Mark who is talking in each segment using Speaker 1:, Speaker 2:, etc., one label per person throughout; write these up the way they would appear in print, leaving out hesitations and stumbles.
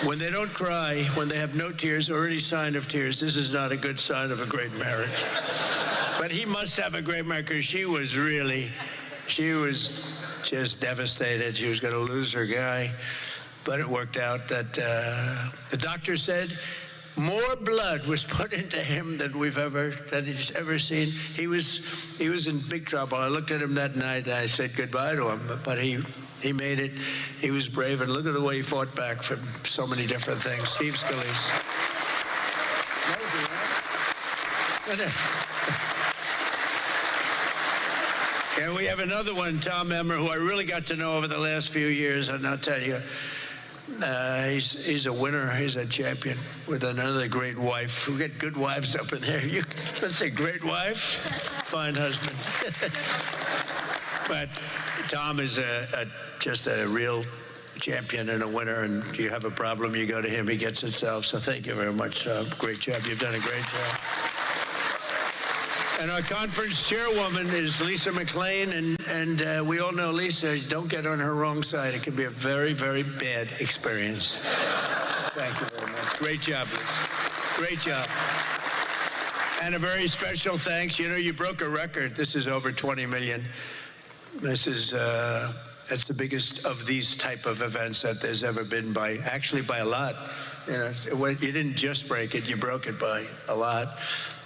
Speaker 1: When they don't cry, when they have no tears or any sign of tears, this is not a good sign of a great marriage. But he must have a great marriage, because she was just devastated. She was going to lose her guy. But it worked out that the doctor said more blood was put into him than he's ever seen. He was in big trouble. I looked at him that night and I said goodbye to him, but he made it. He was brave, and look at the way he fought back from so many different things. Steve Scalise. And we have another one, Tom Emmer, who I really got to know over the last few years, and I'll tell you, he's a winner. He's a champion with another great wife. We get good wives up in there. Let's say great wife, fine husband. But Tom is just a real champion and a winner, and you have a problem, you go to him, he gets it solved. So thank you very much. Great job. You've done a great job. And our conference chairwoman is Lisa McLean, and we all know Lisa. Don't get on her wrong side. It can be a very, very bad experience. Thank you very much. Great job, Lisa. Great job. And a very special thanks. You know, you broke a record. This is over 20 million. This is that's the biggest of these type of events that there's ever been, actually by a lot. You know, you didn't just break it, you broke it by a lot.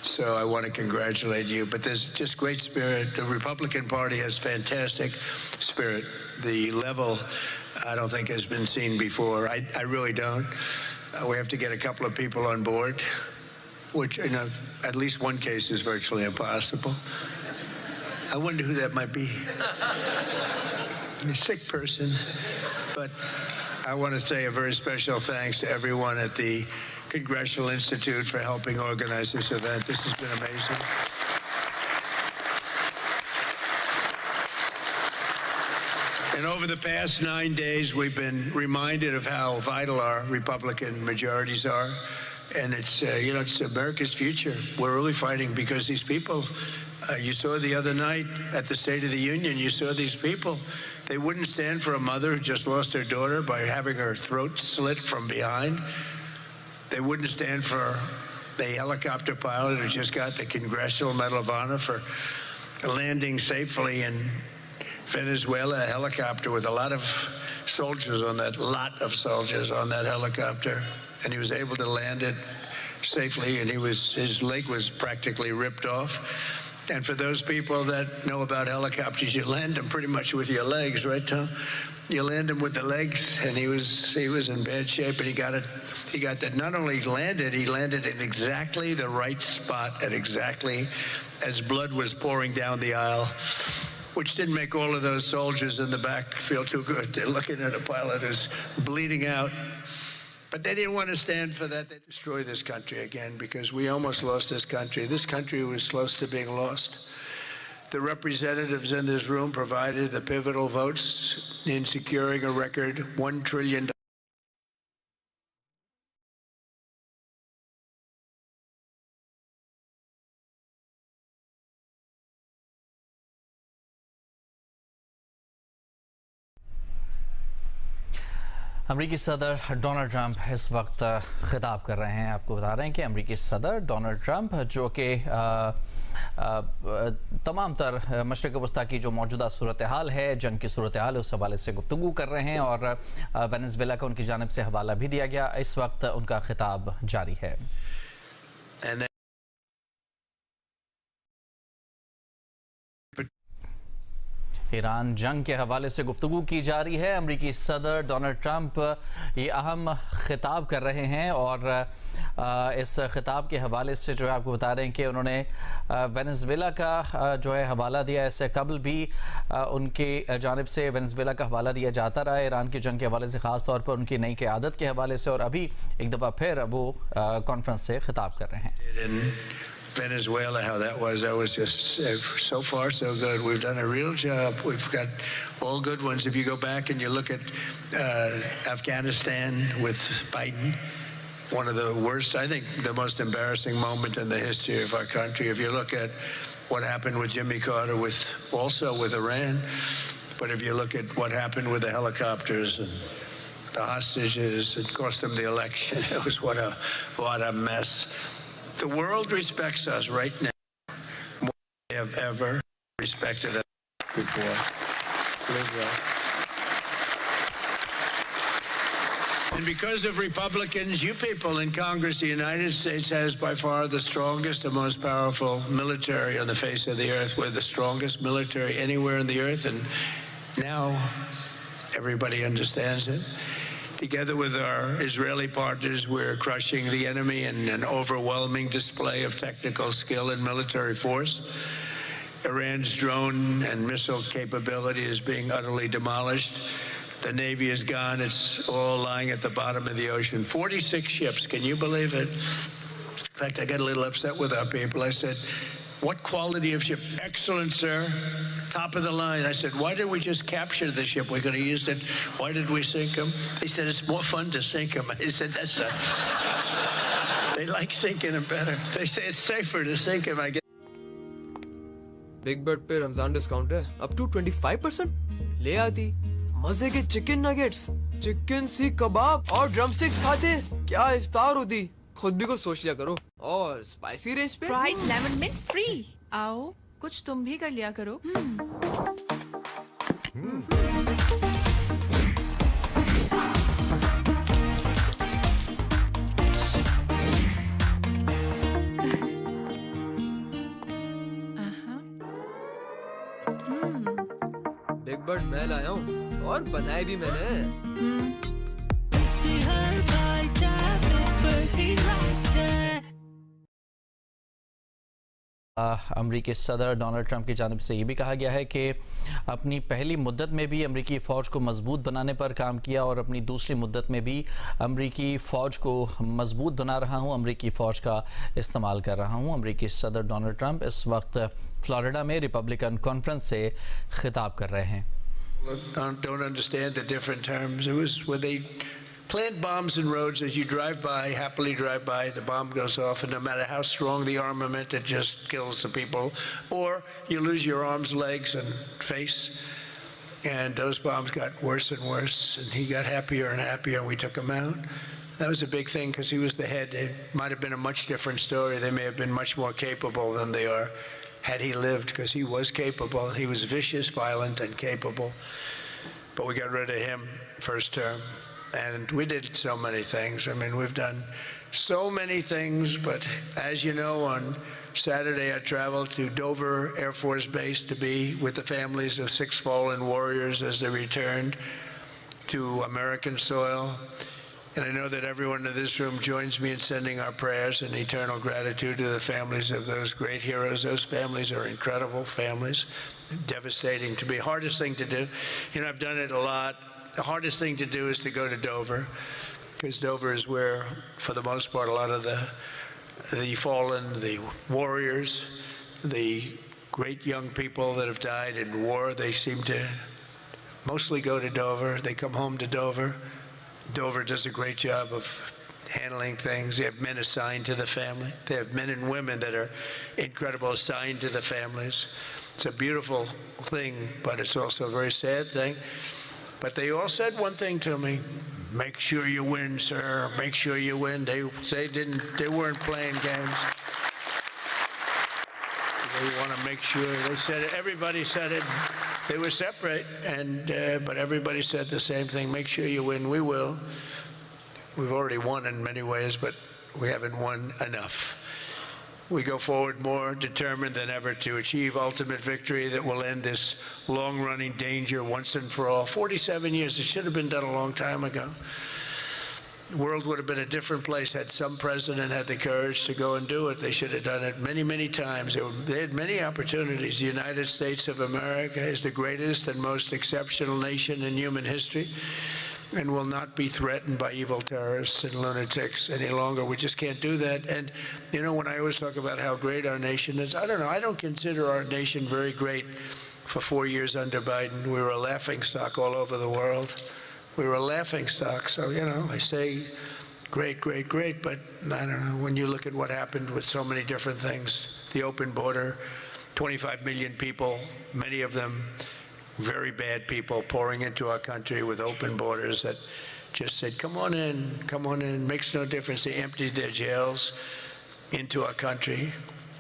Speaker 1: So I want to congratulate you. But there's just great spirit. The Republican Party has fantastic spirit. The level, I don't think, has been seen before. I really don't. We have to get a couple of people on board, which, you know, at least one case is virtually impossible. I wonder who that might be. A sick person. But I want to say a very special thanks to everyone at the Congressional Institute for helping organize this event. This has been amazing. And over the past 9 days, we've been reminded of how vital our Republican majorities are. And it's, you know, it's America's future. We're really fighting because these people, you saw the other night at the State of the Union, you saw these people. They wouldn't stand for a mother who just lost her daughter by having her throat slit from behind. They wouldn't stand for the helicopter pilot who just got the Congressional Medal of Honor for landing safely in Venezuela, a helicopter with a lot of soldiers on that, helicopter. And he was able to land it safely, and his leg was practically ripped off. And for those people that know about helicopters, you land them pretty much with your legs, right, Tom? You land him with the legs, and he was in bad shape, and he got that. Not only landed, he landed in exactly the right spot at exactly as blood was pouring down the aisle, which didn't make all of those soldiers in the back feel too good. They're looking at a pilot who's bleeding out. But they didn't want to stand for that. They destroyed this country again, because we almost lost this country. This country was close to being lost. The representatives in this room provided the pivotal votes in securing a record $1 trillion.
Speaker 2: अमरीकी सदर Donald Trump इस वक्त खिताब कर रहे हैं। आपको बता रहे हैं कि अमरीकी सदर डोनाल्ड ट्रंप जो कि तमाम तर मशरिक़ वस्ता की जो मौजूदा सूरत हाल है, जंग की सूरत हाल है, उस हवाले से गुफ्तगू कर रहे हैं और वेनेज़ुएला का उनकी जानिब से हवाला भी दिया गया। इस वक्त उनका खिताब जारी है। ईरान जंग के हवाले से गुफ्तगू की जा रही है। अमरीकी सदर डोनाल्ड ट्रंप ये अहम खिताब कर रहे हैं और इस खिताब के हवाले से जो है आपको बता रहे हैं कि उन्होंने वेनेज़ुएला का जो है हवाला दिया। इससे कबल भी उनकी जानिब से वेनेज़ुएला का हवाला दिया जाता रहा है ईरान की जंग के हवाले से, ख़ास तौर पर उनकी नई क़यादत के हवाले से, और अभी एक दफ़ा फिर वो कॉन्फ्रेंस से खिताब कर रहे हैं।
Speaker 1: Venezuela, how that was just so far so good. We've done a real job. We've got all good ones. If you go back and you look at Afghanistan with Biden, one of the worst, I think the most embarrassing moment in the history of our country. If you look at what happened with Jimmy Carter, also with Iran, but if you look at what happened with the helicopters and the hostages, and cost them the election. It was what a mess. The world respects us right now more than they have ever respected us before. And because of Republicans, you people in Congress, the United States has by far the strongest and most powerful military on the face of the earth. We're the strongest military anywhere in the earth, and now everybody understands it. Together with our Israeli partners, we're crushing the enemy in an overwhelming display of technical skill and military force. Iran's drone and missile capability is being utterly demolished. The Navy is gone. It's all lying at the bottom of the ocean. 46 ships. Can you believe it? In fact, I got a little upset with our people. I said, what quality of ship? Excellent, sir. Top of the line. I said, why did we just capture the ship? We're going to use it. Why did we sink them? They said, it's more fun to sink them. I said, that's they like sinking them better. They say it's safer to sink them, I guess.
Speaker 3: Big bird पे Ramzan discount है up to 25%। ले आती मजे के chicken nuggets, chicken सीख कबाब और drum sticks खाते क्या इफ्तार होती। खुद भी कुछ सोच लिया करो। और स्पाइसी रेंज पे
Speaker 4: फ्राइड लेमन मिंट फ्री। आओ कुछ तुम भी कर लिया करो।
Speaker 3: बिग बर्ड मैं लाया हूँ और बनाई भी मैंने।
Speaker 2: अमरीकी सदर डोनाल्ड ट्रंप की जानिब से ये भी कहा गया है कि अपनी पहली मुद्दत में भी अमरीकी फ़ौज को मजबूत बनाने पर काम किया और अपनी दूसरी मुद्दत में भी अमरीकी फ़ौज को मजबूत बना रहा हूँ, अमरीकी फ़ौज का इस्तेमाल कर रहा हूँ। अमरीकी सदर डोनाल्ड ट्रंप इस वक्त फ्लोरिडा में रिपब्लिकन कॉन्फ्रेंस से खिताब कर रहे हैं।
Speaker 1: Don't understand the different terms. It was when they plant bombs in roads, as you drive by, happily drive by, the bomb goes off, and no matter how strong the armament, it just kills the people. Or you lose your arms, legs, and face. And those bombs got worse and worse, and he got happier and happier, and we took him out. That was a big thing because he was the head. It might have been a much different story. They may have been much more capable than they are had he lived, because he was capable. He was vicious, violent, and capable. But we got rid of him first term. And we did so many things. I mean, we've done so many things, but as you know, on Saturday I traveled to Dover Air Force Base to be with the families of 6 fallen warriors as they returned to American soil. And I know that everyone in this room joins me in sending our prayers and eternal gratitude to the families of those great heroes. Those families are incredible families, devastating to be. Hardest thing to do. You know, I've done it a lot. The hardest thing to do is to go to Dover, because Dover is where, for the most part, a lot of the fallen, the warriors, the great young people that have died in war, they seem to mostly go to Dover. They come home to Dover. Dover does a great job of handling things. They have men assigned to the family. They have men and women that are incredible, assigned to the families. It's a beautiful thing, but it's also a very sad thing. But they all said one thing to me: make sure you win, sir. Make sure you win. They weren't playing games. They want to make sure. They said it. Everybody said it. They were separate, but everybody said the same thing: make sure you win. We will. We've already won in many ways, but we haven't won enough. We go forward more determined than ever to achieve ultimate victory that will end this long-running danger once and for all. 47 years, it should have been done a long time ago. The world would have been a different place had some president had the courage to go and do it. They should have done it many, many times. They had many opportunities. The United States of America is the greatest and most exceptional nation in human history, and will not be threatened by evil terrorists and lunatics any longer. We just can't do that. And, you know, when I always talk about how great our nation is, I don't know, I don't consider our nation very great for 4 years under Biden. We were a laughingstock all over the world. We were a laughingstock. So, you know, I say great, great, great, but I don't know, when you look at what happened with so many different things, the open border, 25 million people, many of them very bad people pouring into our country with open borders that just said, come on in, makes no difference. They emptied their jails into our country.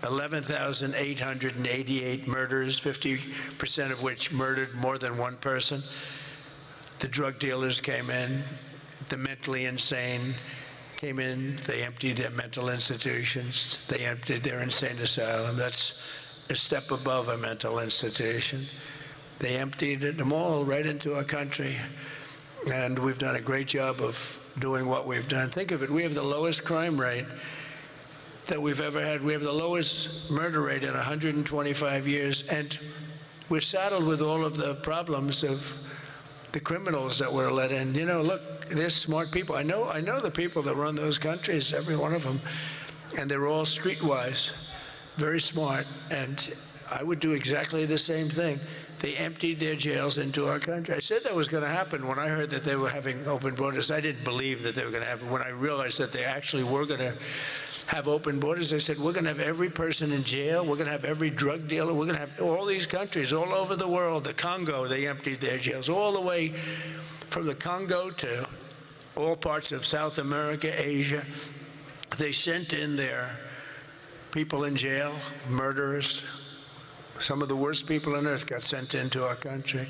Speaker 1: 11,888 murders, 50% of which murdered more than one person. The drug dealers came in, the mentally insane came in, they emptied their mental institutions, they emptied their insane asylum. That's a step above a mental institution. They emptied them all right into our country, and we've done a great job of doing what we've done. Think of it, we have the lowest crime rate that we've ever had. We have the lowest murder rate in 125 years, and we're saddled with all of the problems of the criminals that were let in. You know, look, they're smart people. I know the people that run those countries, every one of them, and they're all streetwise, very smart, and I would do exactly the same thing. They emptied their jails into our country. I said that was going to happen when I heard that they were having open borders. I didn't believe that they were going to have it. When I realized that they actually were going to have open borders, I said, we're going to have every person in jail. We're going to have every drug dealer. We're going to have all these countries all over the world. The Congo, they emptied their jails all the way from the Congo to all parts of South America, Asia. They sent in their people in jail, murderers. Some of the worst people on earth got sent into our country.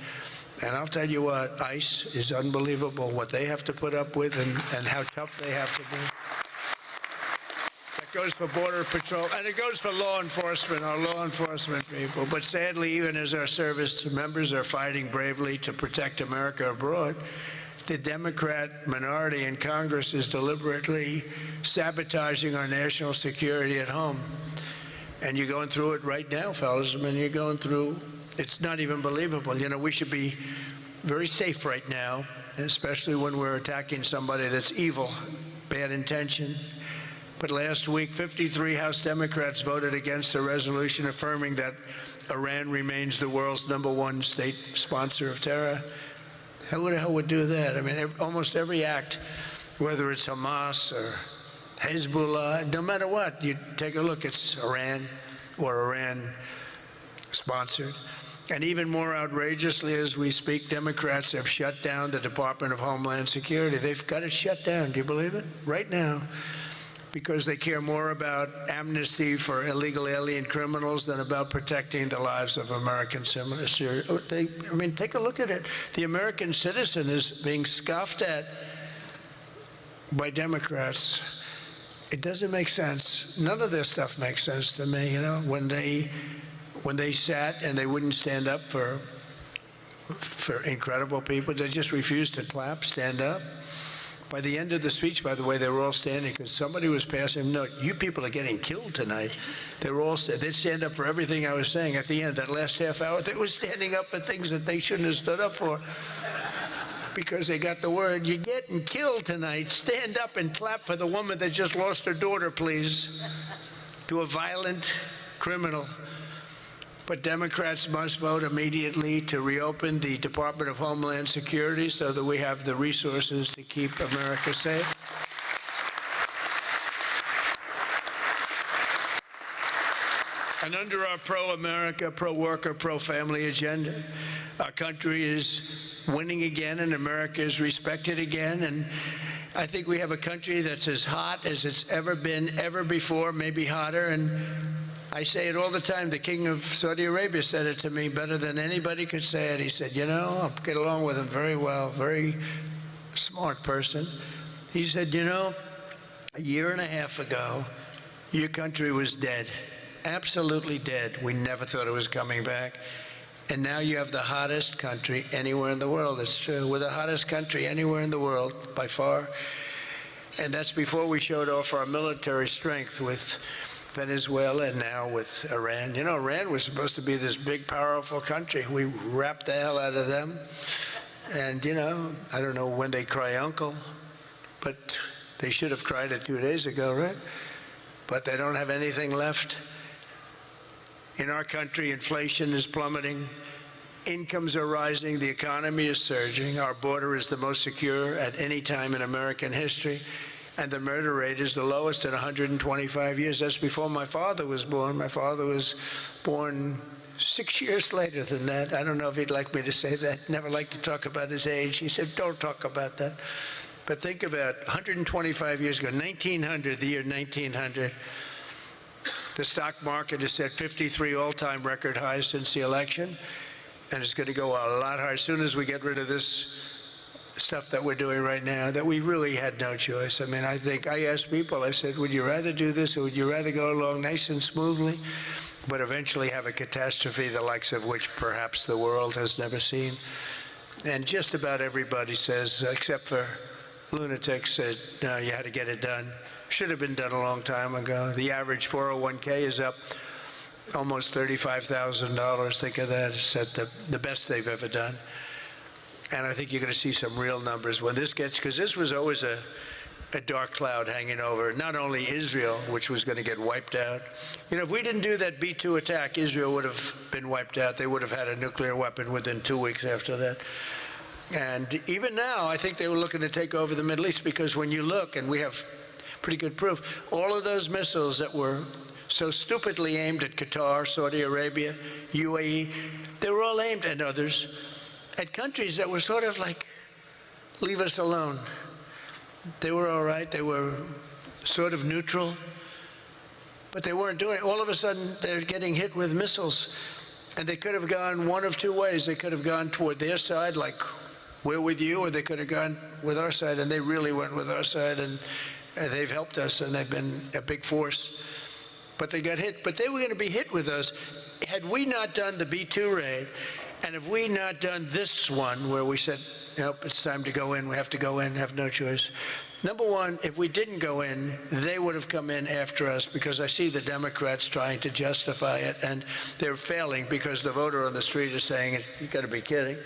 Speaker 1: And I'll tell you what, ICE is unbelievable, what they have to put up with and how tough they have to be. That goes for Border Patrol, and it goes for law enforcement, our law enforcement people. But sadly, even as our service members are fighting bravely to protect America abroad, the Democrat minority in Congress is deliberately sabotaging our national security at home. And you're going through it right now, fellas. I mean, you're going through, it's not even believable. You know, we should be very safe right now, especially when we're attacking somebody that's evil, bad intention. But last week, 53 House Democrats voted against a resolution affirming that Iran remains the world's #1 state sponsor of terror. Who the hell would do that? I mean, almost every act, whether it's Hamas or Hezbollah, no matter what, you take a look, it's Iran or Iran-sponsored. And even more outrageously, as we speak, Democrats have shut down the Department of Homeland Security. They've got it shut down. Do you believe it? Right now. Because they care more about amnesty for illegal alien criminals than about protecting the lives of American citizens. I mean, take a look at it. The American citizen is being scoffed at by Democrats. It doesn't make sense. None of this stuff makes sense to me, you know, when they sat and they wouldn't stand up for incredible people. They just refused to clap, stand up. By the end of the speech, by the way, they were all standing because somebody was passing them. No, you people are getting killed tonight. They were all they'd stand up for everything I was saying. At the end, that last half hour, they were standing up for things that they shouldn't have stood up for because they got the word, you're getting killed tonight. Stand up and clap for the woman that just lost her daughter, please, to a violent criminal. But Democrats must vote immediately to reopen the Department of Homeland Security so that we have the resources to keep America safe. And under our pro-America, pro-worker, pro-family agenda, our country is winning again and America is respected again. And I think we have a country that's as hot as it's ever been, ever before, maybe hotter. And I say it all the time. The King of Saudi Arabia said it to me better than anybody could say it. He said, you know, I get along with him very well, very smart person. He said, you know, a year and a half ago, your country was dead, absolutely dead. We never thought it was coming back. And now you have the hottest country anywhere in the world. It's true. We're the hottest country anywhere in the world, by far. And that's before we showed off our military strength with Venezuela and now with Iran. You know, Iran was supposed to be this big, powerful country. We wrapped the hell out of them. And, you know, I don't know when they cry uncle, but they should have cried it 2 days ago, right? But they don't have anything left. In our country, inflation is plummeting. Incomes are rising. The economy is surging. Our border is the most secure at any time in American history. And the murder rate is the lowest in 125 years. That's before my father was born. My father was born 6 years later than that. I don't know if he'd like me to say that. Never liked to talk about his age. He said, don't talk about that. But think about 125 years ago, 1900, the year 1900, the stock market is at 53 all-time record highs since the election, and it's going to go a lot higher as soon as we get rid of this stuff that we're doing right now, that we really had no choice. I mean, I think I asked people, I said, would you rather do this or would you rather go along nice and smoothly, but eventually have a catastrophe the likes of which perhaps the world has never seen? And just about everybody says, except for lunatics, said, no, you had to get it done. Should have been done a long time ago. The average 401k is up almost $35,000. Think of that. It's at the best they've ever done. And I think you're going to see some real numbers when this gets, because this was always a dark cloud hanging over not only Israel, which was going to get wiped out. You know, if we didn't do that B-2 attack, Israel would have been wiped out. They would have had a nuclear weapon within 2 weeks after that. And even now, I think they were looking to take over the Middle East, because when you look, and we have pretty good proof, all of those missiles that were so stupidly aimed at Qatar, Saudi Arabia, UAE, they were all aimed at others, at countries that were sort of like, leave us alone. They were all right. They were sort of neutral, but they weren't doing it. All of a sudden, they're getting hit with missiles, and they could have gone one of two ways. They could have gone toward their side, like we're with you, or they could have gone with our side, and they really went with our side, and they've helped us, and they've been a big force. But they got hit. But they were going to be hit with us. Had we not done the B-2 raid, and if we not done this one where we said, nope, it's time to go in, we have to go in, have no choice. Number one, if we didn't go in, they would have come in after us, because I see the Democrats trying to justify it, and they're failing because the voter on the street is saying, you got to be kidding.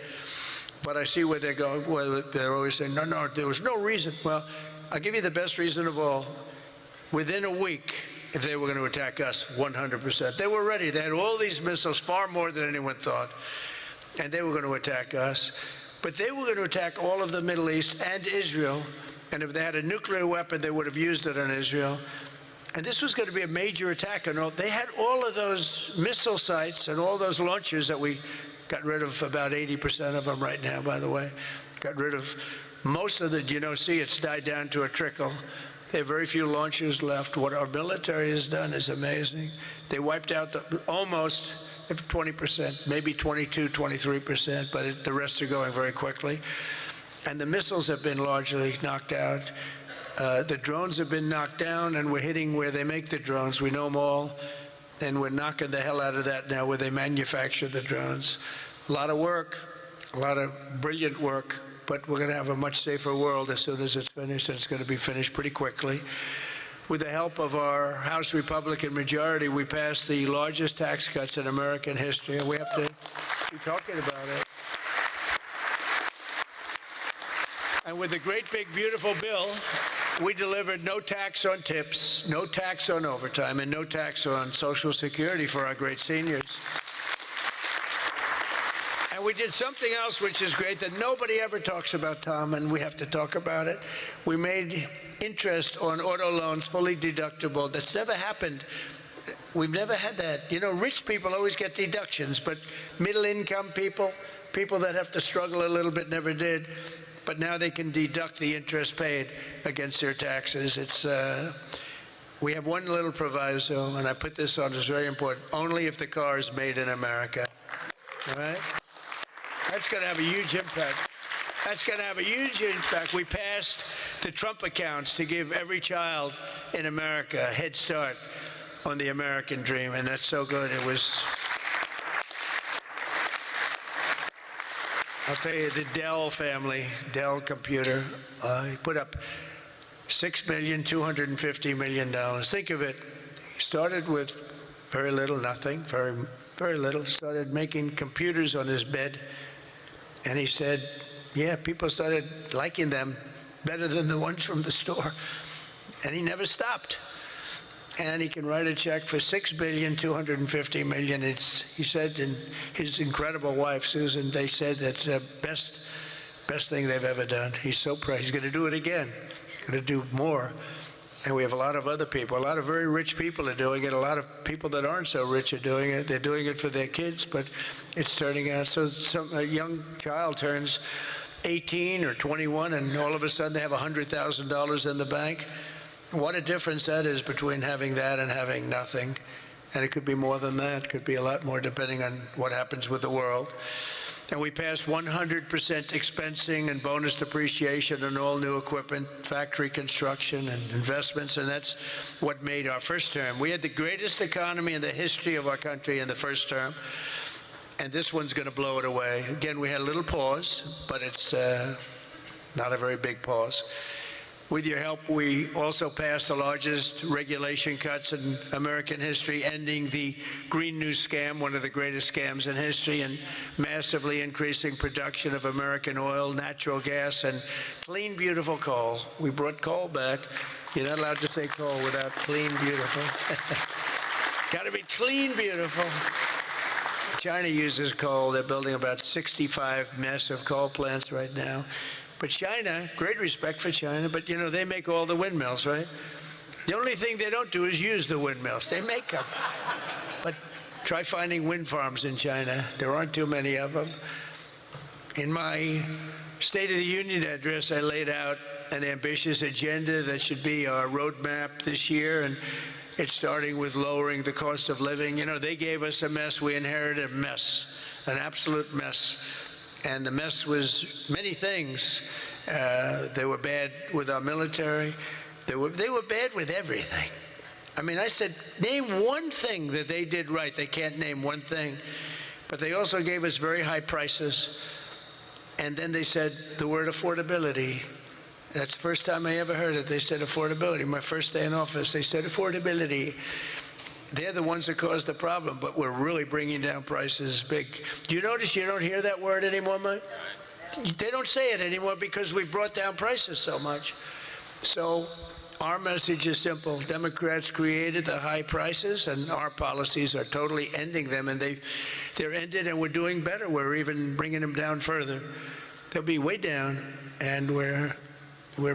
Speaker 1: But I see where they're going, where they're always saying, no, there was no reason. Well, I'll give you the best reason of all. Within a week, if they were going to attack us, 100%. They were ready. They had all these missiles, far more than anyone thought, and they were going to attack us. But they were going to attack all of the Middle East and Israel, and if they had a nuclear weapon, they would have used it on Israel. And this was going to be a major attack. And they had all of those missile sites and all those launchers that we got rid of, about 80% of them right now, by the way. Got rid of most of the, see, it's died down to a trickle. They have very few launchers left. What our military has done is amazing. They wiped out almost 20%, maybe 22, 23%, but the rest are going very quickly. And the missiles have been largely knocked out. The drones have been knocked down, and we're hitting where they make the drones. We know them all, and we're knocking the hell out of that now where they manufacture the drones. A lot of work, a lot of brilliant work, but we're going to have a much safer world as soon as it's finished, and it's going to be finished pretty quickly. With the help of our House Republican majority, we passed the largest tax cuts in American history, and we have to be talking about it. And with the great, big, beautiful bill, we delivered no tax on tips, no tax on overtime, and no tax on Social Security for our great seniors. And we did something else which is great that nobody ever talks about, Tom, and we have to talk about it. We made interest on auto loans fully deductible. That's never happened. We've never had that. Rich people always get deductions, but middle-income people, people that have to struggle a little bit, never did. But now they can deduct the interest paid against their taxes. We have one little proviso, and I put this on, it's very important, only if the car is made in America. All right? That's going to have a huge impact. That's going to have a huge impact. We passed the Trump accounts to give every child in America a head start on the American dream, and that's so good. It was... I'll tell you, the Dell family, Dell computer, put up $6,250 million. Think of it. He started with very little, nothing, very, very little. Started making computers on his bed. And he said, yeah, people started liking them better than the ones from the store. And he never stopped. And he can write a check for $6,250 million. He said, and his incredible wife, Susan, they said that's the best thing they've ever done. He's so proud. He's going to do it again. Going to do more. And we have a lot of other people. A lot of very rich people are doing it. A lot of people that aren't so rich are doing it. They're doing it for their kids, but it's turning out. So a young child turns 18 or 21, and all of a sudden they have $100,000 in the bank. What a difference that is between having that and having nothing. And it could be more than that. It could be a lot more depending on what happens with the world. And we passed 100% expensing and bonus depreciation on all new equipment, factory construction and investments, and that's what made our first term. We had the greatest economy in the history of our country in the first term, and this one's going to blow it away. Again, we had a little pause, but it's not a very big pause. With your help, we also passed the largest regulation cuts in American history, ending the Green New Scam, one of the greatest scams in history, and massively increasing production of American oil, natural gas, and clean, beautiful coal. We brought coal back. You're not allowed to say coal without clean, beautiful. Got to be clean, beautiful. China uses coal. They're building about 65 massive coal plants right now. But China, great respect for China, but you know, they make all the windmills, right? The only thing they don't do is use the windmills. They make them. But try finding wind farms in China. There aren't too many of them. In my State of the Union address, I laid out an ambitious agenda that should be our roadmap this year, and it's starting with lowering the cost of living. You know, they gave us a mess. We inherited a mess, an absolute mess. And the mess was many things. They were bad with our military. They were bad with everything. I mean, I said, name one thing that they did right. They can't name one thing. But they also gave us very high prices. And then they said the word affordability. That's the first time I ever heard it. They said affordability. My first day in office, they said affordability. They're the ones that caused the problem, but we're really bringing down prices big. Do you notice you don't hear that word anymore, Mike? They don't say it anymore because we brought down prices so much. So our message is simple. Democrats created the high prices, and our policies are totally ending them, and they're ended, and we're doing better. We're even bringing them down further. They'll be way down, and we're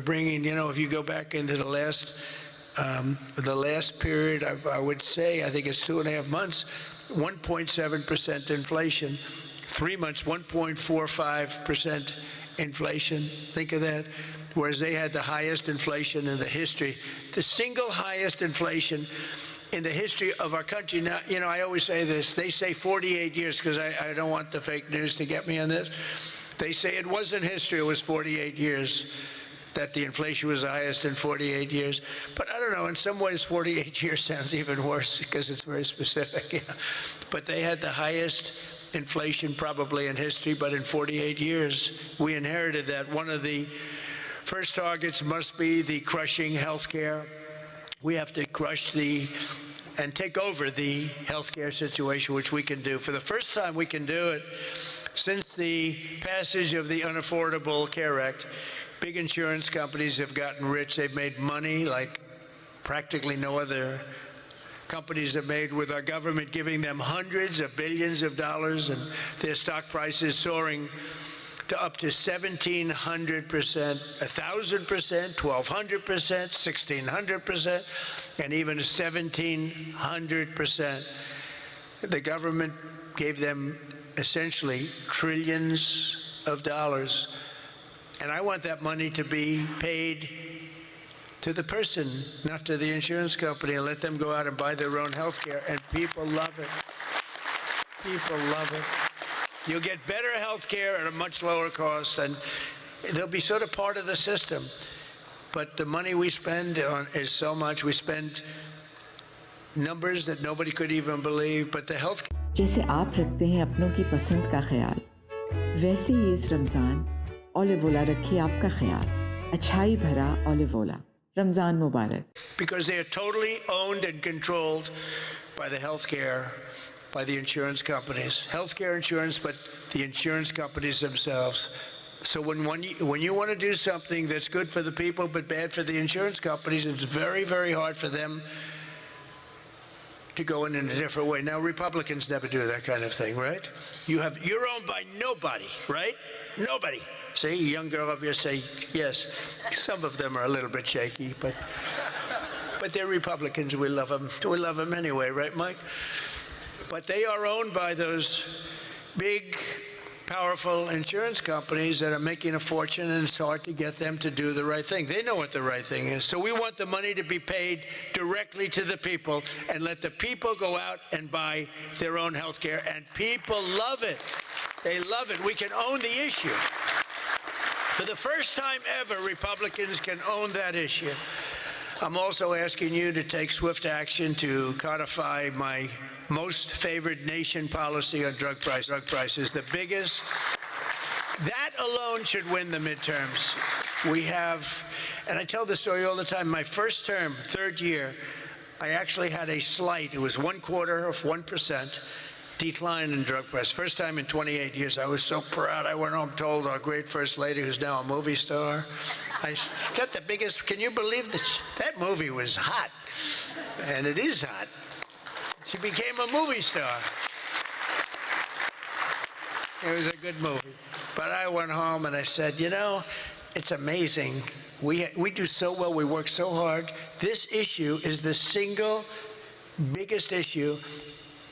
Speaker 1: bringing, you know, if you go back into the last period, I would say, I think it's 2.5 months, 1.7% inflation. 3 months, 1.45% inflation. Think of that. Whereas they had the highest inflation in the history, the single highest inflation in the history of our country. Now, you know, I always say this. They say 48 years because I don't want the fake news to get me on this. They say it wasn't history, it was 48 years. That the inflation was the highest in 48 years. But I don't know, in some ways 48 years sounds even worse because it's very specific. Yeah. But they had the highest inflation probably in history, but in 48 years we inherited that. One of the first targets must be the crushing health care. We have to crush and take over the health care situation, which we can do. For the first time we can do it since the passage of the Unaffordable Care Act. Big insurance companies have gotten rich. They've made money like practically no other companies have made, with our government giving them hundreds of billions of dollars, and their stock prices soaring to up to 1,700%, 1,000%, 1,200%, 1,600%, and even 1,700%. The government gave them essentially trillions of dollars. And I want that money to be paid to the person, not to the insurance company, and let them go out and buy their own health care. And people love it. People love it. You'll get better health care at a much lower cost, and they'll be sort of part of the system. But the money we spend is so much. We spend numbers that nobody could even believe. But the health.
Speaker 5: जैसे आप रखते हैं अपनों की पसंद का ख्याल, वैसे ही इस रमज़ान ऑलिव ओला रखिए आपका ख्याल, अच्छाई भरा olive Ola. Ramzan Mubarak.
Speaker 1: Because they are totally owned and controlled by the healthcare, by the insurance companies. Healthcare insurance, but the insurance companies themselves. So when you want to do something that's good for the people but bad for the insurance companies, it's very, very hard for them to go in a different way. Now, Republicans never do that kind of thing, right? You're owned by nobody, right? Nobody. See, a young girl up here say yes. Some of them are a little bit shaky, but they're Republicans. We love them. We love them anyway, right, Mike? But they are owned by those big powerful insurance companies that are making a fortune, and it's hard to get them to do the right thing. They know what the right thing is. So we want the money to be paid directly to the people and let the people go out and buy their own health care. And people love it. They love it. We can own the issue. For the first time ever, Republicans can own that issue. I'm also asking you to take swift action to codify my most favored nation policy on drug prices, the biggest. That alone should win the midterms. We have, and I tell this story all the time, my first term, third year, I actually had a slight, it was 0.25% decline in drug price. First time in 28 years. I was so proud. I went home, told our great first lady, who's now a movie star. I got the biggest, can you believe that? That movie was hot. And it is hot. She became a movie star. It was a good movie. But I went home and I said, you know, it's amazing. We do so well. We work so hard. This issue is the single biggest issue.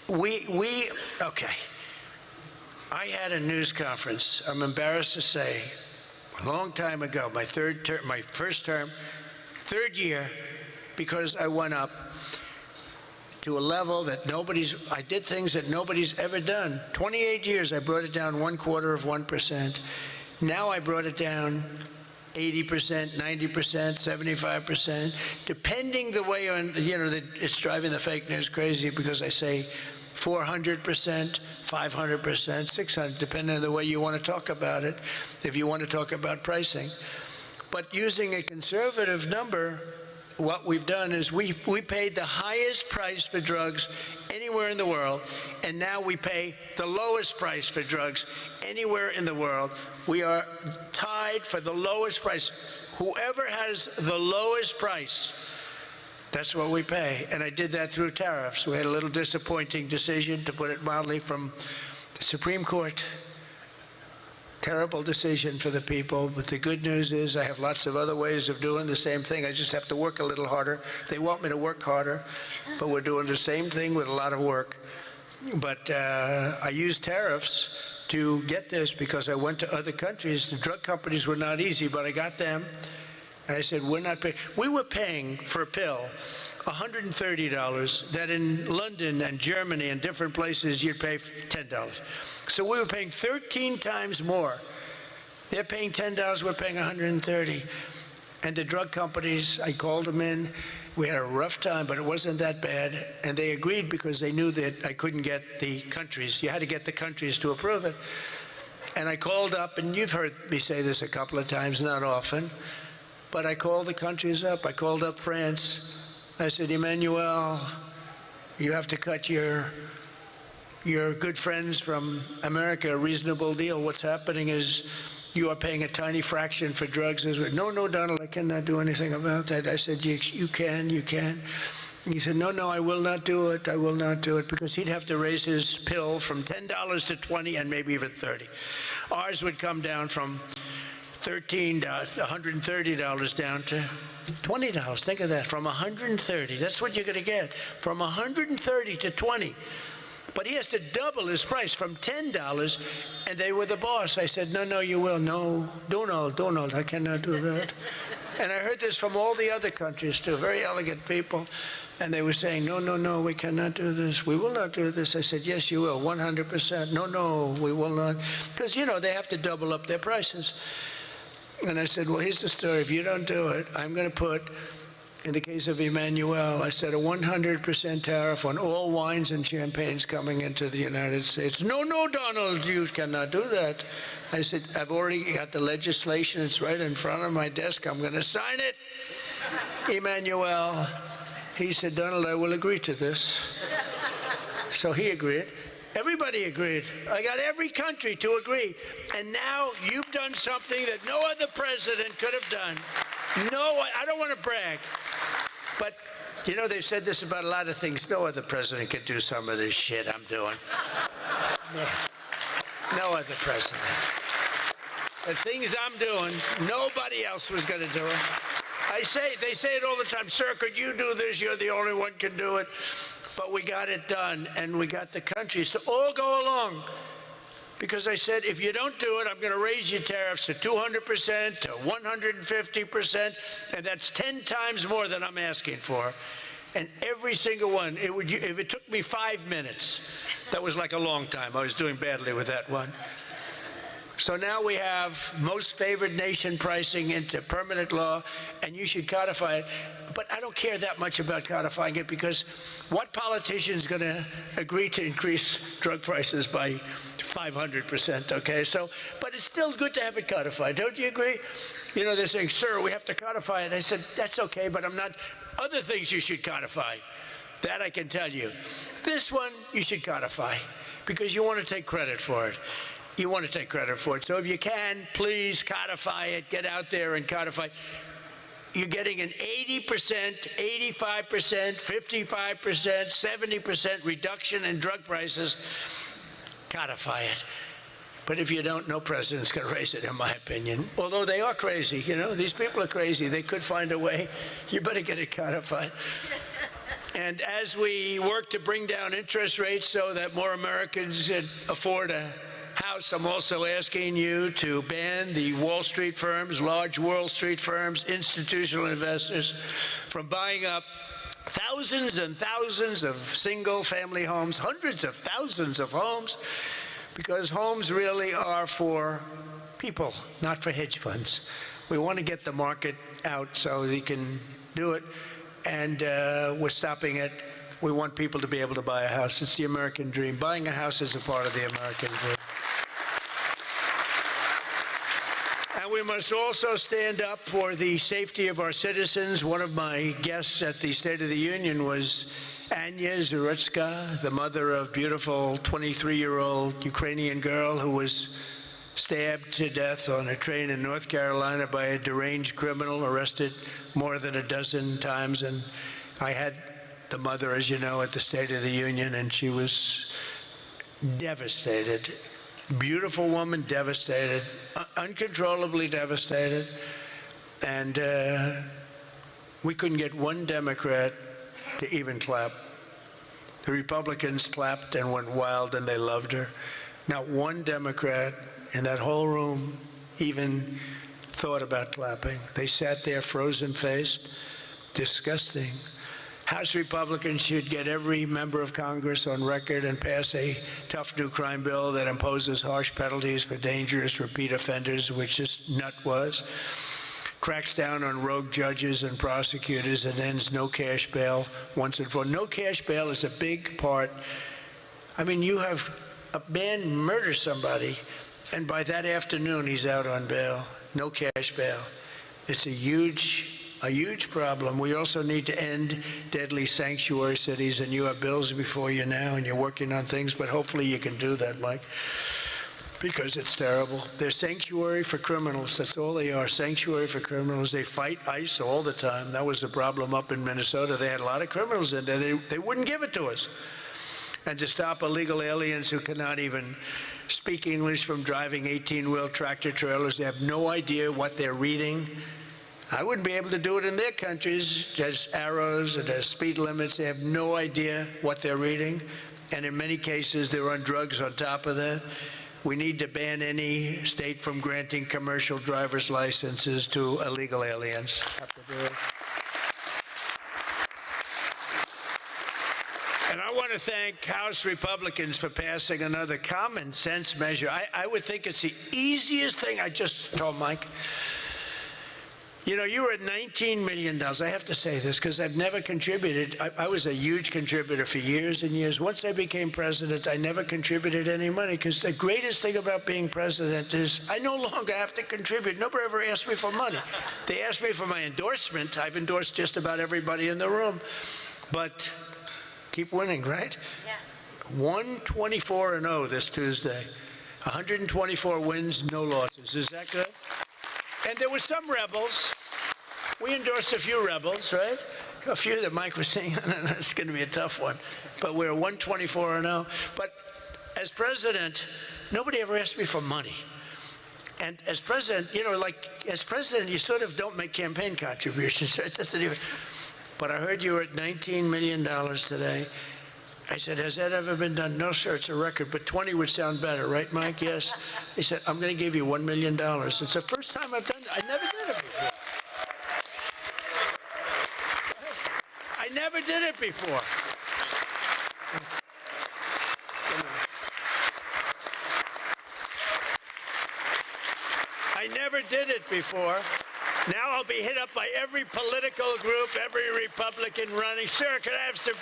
Speaker 1: Okay. I had a news conference, I'm embarrassed to say, a long time ago, my first term, third year, because I went up to a level that I did things that nobody's ever done. 28 years, I brought it down 1/4%. Now I brought it down 80%, 90%, 75%, depending the way it's driving the fake news crazy because I say 400%, 500%, 600, depending on the way you want to talk about it, if you want to talk about pricing. But using a conservative number, what we've done is we paid the highest price for drugs anywhere in the world, and now we pay the lowest price for drugs anywhere in the world. We are tied for the lowest price. Whoever has the lowest price, that's what we pay. And I did that through tariffs. We had a little disappointing decision, to put it mildly, from the Supreme Court. Terrible decision for the people. But the good news is I have lots of other ways of doing the same thing. I just have to work a little harder. They want me to work harder, but we're doing the same thing with a lot of work. But I used tariffs to get this because I went to other countries. The drug companies were not easy, but I got them. And I said, we're not paying. We were paying for a pill $130 that in London and Germany and different places you'd pay $10. So we were paying 13 times more. They're paying $10, we're paying $130. And the drug companies, I called them in. We had a rough time, but it wasn't that bad. And they agreed because they knew that I couldn't get the countries. You had to get the countries to approve it. And I called up, and you've heard me say this a couple of times, not often, but I called the countries up. I called up France. I said, Emmanuel, you have to cut your good friends from America a reasonable deal. What's happening is you are paying a tiny fraction for drugs. No, Donald, I cannot do anything about that. I said, you can. And he said, no, I will not do it. I will not do it, because he'd have to raise his pill from $10 to $20 and maybe even $30. Ours would come down from $13, $130 down to $20. Think of that, from $130. That's what you're going to get, from $130 to $20. But he has to double his price from $10, and they were the boss. I said, no, you will. No, Donald, I cannot do that. And I heard this from all the other countries, too, very elegant people. And they were saying, no, we cannot do this. We will not do this. I said, yes, you will, 100%. No, we will not. Because, they have to double up their prices. And I said, well, here's the story. If you don't do it, I'm going to put, in the case of Emmanuel, I said a 100% tariff on all wines and champagnes coming into the United States. No, Donald, you cannot do that. I said, I've already got the legislation. It's right in front of my desk. I'm going to sign it. Emmanuel, he said, Donald, I will agree to this. So he agreed. Everybody agreed. I got every country to agree. And now you've done something that no other president could have done. No, I don't want to brag. But, they've said this about a lot of things. No other president could do some of this shit I'm doing. No other president. The things I'm doing, nobody else was going to do it. They say it all the time, sir, could you do this? You're the only one can do it. But we got it done, and we got the countries to all go along. because I said, if you don't do it, I'm going to raise your tariffs to 200%, to 150%, and that's 10 times more than I'm asking for. And every single one, if it took me 5 minutes, that was like a long time. I was doing badly with that one. So now we have most favored nation pricing into permanent law, and you should codify it. But I don't care that much about codifying it, because what politician is going to agree to increase drug prices by 500%, okay? So, but it's still good to have it codified. Don't you agree? You know, they're saying, sir, we have to codify it. I said, that's okay, but I'm not. Other things you should codify. That I can tell you. This one you should codify, because you want to take credit for it. You want to take credit for it. So if you can, please codify it. Get out there and codify. You're getting an 80%, 85%, 55%, 70% reduction in drug prices. Codify it. But if you don't, no president's going to raise it, in my opinion. Although they are crazy, you know. These people are crazy. They could find a way. You better get it codified. And as we work to bring down interest rates so that more Americans can afford a house, I'm also asking you to ban the Wall Street firms, large Wall Street firms, institutional investors, from buying up thousands and thousands of single-family homes, hundreds of thousands of homes, because homes really are for people, not for hedge funds. We want to get the market out so they can do it, and we're stopping it. We want people to be able to buy a house. It's the American dream. Buying a house is a part of the American dream. And we must also stand up for the safety of our citizens. One of my guests at the State of the Union was Anya Zurutska, the mother of beautiful 23-year-old Ukrainian girl who was stabbed to death on a train in North Carolina by a deranged criminal, arrested more than a dozen times. And I had the mother, as you know, at the State of the Union, and she was devastated. Beautiful woman, devastated, uncontrollably devastated. And we couldn't get one Democrat to even clap. The Republicans clapped and went wild, and they loved her. Not one Democrat in that whole room even thought about clapping. They sat there frozen-faced. Disgusting. House Republicans should get every member of Congress on record and pass a tough new crime bill that imposes harsh penalties for dangerous repeat offenders, which this nut was, cracks down on rogue judges and prosecutors, and ends no cash bail once and for all. No cash bail is a big part. I mean, you have a man murder somebody, and by that afternoon he's out on bail. No cash bail. It's a huge problem. We also need to end deadly sanctuary cities, and you have bills before you now, and you're working on things, but hopefully you can do that, Mike, because it's terrible. They're sanctuary for criminals. That's all they are, sanctuary for criminals. They fight ICE all the time. That was the problem up in Minnesota. They had a lot of criminals in there. They wouldn't give it to us. And to stop illegal aliens who cannot even speak English from driving 18-wheel tractor trailers. They have no idea what they're reading. I wouldn't be able to do it in their countries. There's arrows and there's speed limits. They have no idea what they're reading. And in many cases, they're on drugs on top of that. We need to ban any state from granting commercial driver's licenses to illegal aliens. Have to do it. And I want to thank House Republicans for passing another common sense measure. I would think it's the easiest thing. I just told Mike. You know, you were at $19 million. I have to say this because I've never contributed. I was a huge contributor for years and years. Once I became president, I never contributed any money, because the greatest thing about being president is I no longer have to contribute. Nobody ever asked me for money. They asked me for my endorsement. I've endorsed just about everybody in the room. But keep winning, right? Yeah. 124-0 this Tuesday. 124 wins, no losses. Is that good? And there were some rebels. We endorsed a few rebels, right? A few that Mike was saying, it's going to be a tough one. But we're 124-0. But as president, nobody ever asked me for money. And as president, you know, like as president, you sort of don't make campaign contributions. Right? But I heard you were at $19 million today. I said, has that ever been done? No, sir, it's a record, but 20 would sound better, right, Mike? Yes. He said, I'm going to give you $1 million. It's the first time I've done that. I never did it before. I never did it before. I never did it before. Now I'll be hit up by every political group, every Republican running. Sir, can I have some,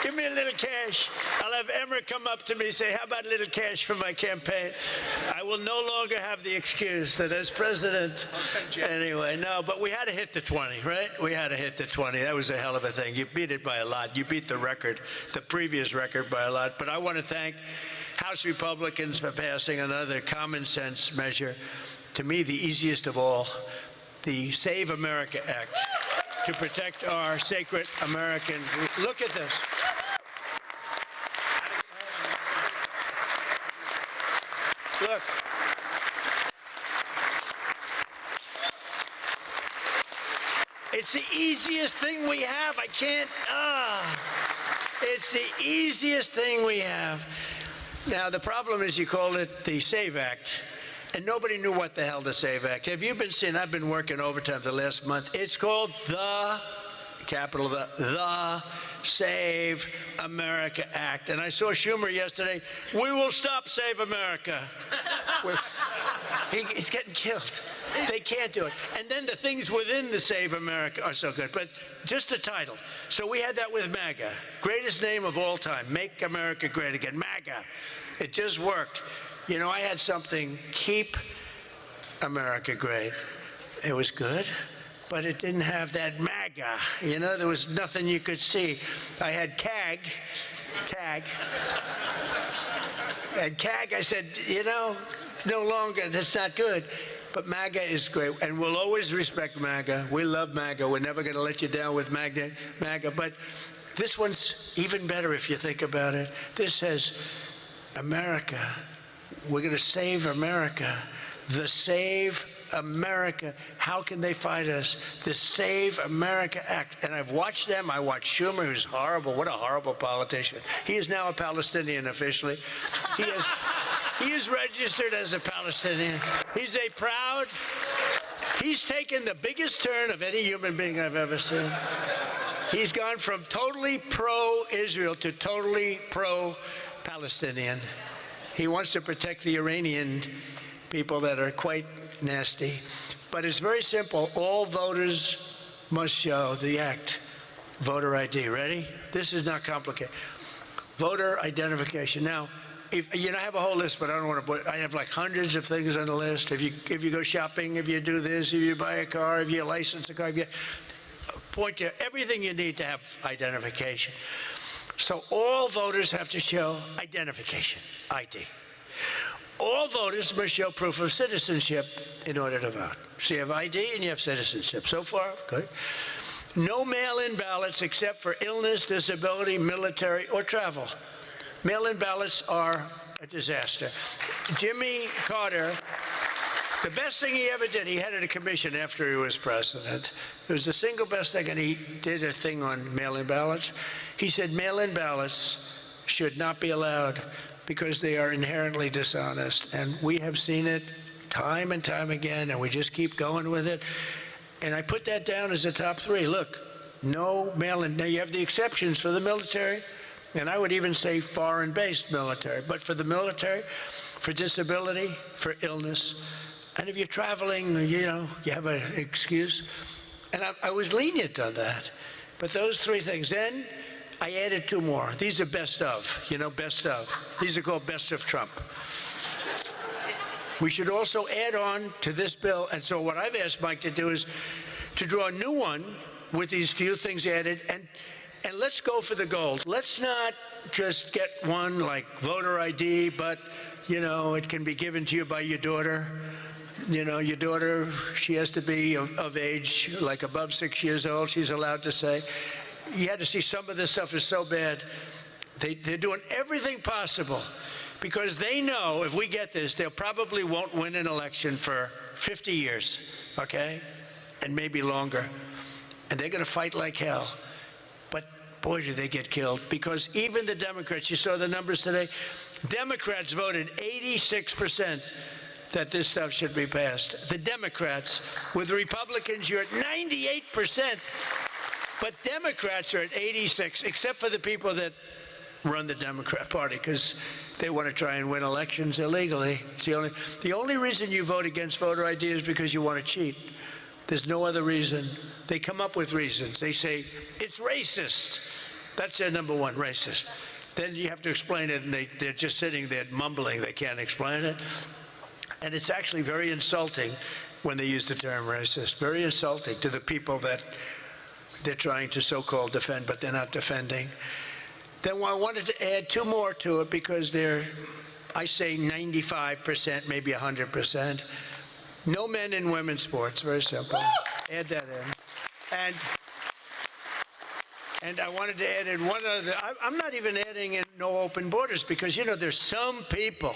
Speaker 1: give me a little cash. I'll have Emmer come up to me and say, how about a little cash for my campaign? I will no longer have the excuse that as president, anyway, no, but we had to hit the 20, right? We had to hit the 20. That was a hell of a thing. You beat it by a lot. You beat the record, the previous record by a lot. But I want to thank House Republicans for passing another common sense measure. To me, the easiest of all, the Save America Act, to protect our sacred American. Look at this. Look. It's the easiest thing we have. I can't, it's the easiest thing we have. Now, the problem is you call it the SAVE Act. And nobody knew what the hell the SAVE Act. Have you been seeing? I've been working overtime the last month. It's called the Save America Act. And I saw Schumer yesterday. We will stop Save America. He's getting killed. They can't do it. And then the things within the Save America are so good. But just the title. So we had that with MAGA. Greatest name of all time. Make America Great Again. MAGA. It just worked. You know, I had something, Keep America Great. It was good, but it didn't have that MAGA. You know, there was nothing you could see. I had CAG. And CAG, I said, you know, no longer, that's not good. But MAGA is great, and we'll always respect MAGA. We love MAGA. We're never going to let you down with MAGA. But this one's even better if you think about it. This says, America. We're going to save America. The Save America. How can they fight us? The Save America Act. And I've watched them. I watched Schumer, who's horrible. What a horrible politician. He is now a Palestinian officially. He is registered as a Palestinian. He's taken the biggest turn of any human being I've ever seen. He's gone from totally pro-Israel to totally pro-Palestinian. He wants to protect the Iranian people that are quite nasty. But it's very simple. All voters must show the act. Voter ID. Ready? This is not complicated. Voter identification. Now, if you know, I have a whole list, but I don't want to put. I have like hundreds of things on the list. If you go shopping, if you do this, if you buy a car, if you license a car, if you point to everything you need to have identification. So all voters have to show identification, ID. All voters must show proof of citizenship in order to vote. So you have ID and you have citizenship. So far, good. No mail-in ballots except for illness, disability, military, or travel. Mail-in ballots are a disaster. Jimmy Carter, the best thing he ever did, he headed a commission after he was president. It was the single best thing, and he did a thing on mail-in ballots. He said mail-in ballots should not be allowed because they are inherently dishonest. And we have seen it time and time again, and we just keep going with it. And I put that down as a top three. Look, no mail-in. Now, you have the exceptions for the military, and I would even say foreign-based military. But for the military, for disability, for illness, and if you're traveling, you know, you have an excuse. And I was lenient on that. But those three things. Then I added two more. These are best of, you know, best of. These are called best of Trump. We should also add on to this bill. And so what I've asked Mike to do is to draw a new one with these few things added. And let's go for the gold. Let's not just get one like voter ID, but, you know, it can be given to you by your daughter. You know, your daughter, she has to be of age, like above 6 years old, she's allowed to say. You had to see some of this stuff is so bad. They're doing everything possible because they know if we get this, they probably won't win an election for 50 years, okay? And maybe longer. And they're going to fight like hell. But boy, do they get killed. Because even the Democrats, you saw the numbers today, Democrats voted 86% that this stuff should be passed. The Democrats. With Republicans, you're at 98%. But Democrats are at 86, except for the people that run the Democrat Party, because they want to try and win elections illegally. It's the only reason you vote against voter ID is because you want to cheat. There's no other reason. They come up with reasons. They say, it's racist. That's their number one, racist. Then you have to explain it, and they're just sitting there mumbling. They can't explain it. And it's actually very insulting when they use the term racist. Very insulting to the people that they're trying to so-called defend, but they're not defending. Then I wanted to add two more to it because they're, I say 95%, maybe 100%. No men in women's sports, very simple. Add that in. And I wanted to add in one other, I'm not even adding in no open borders because, you know, there's some people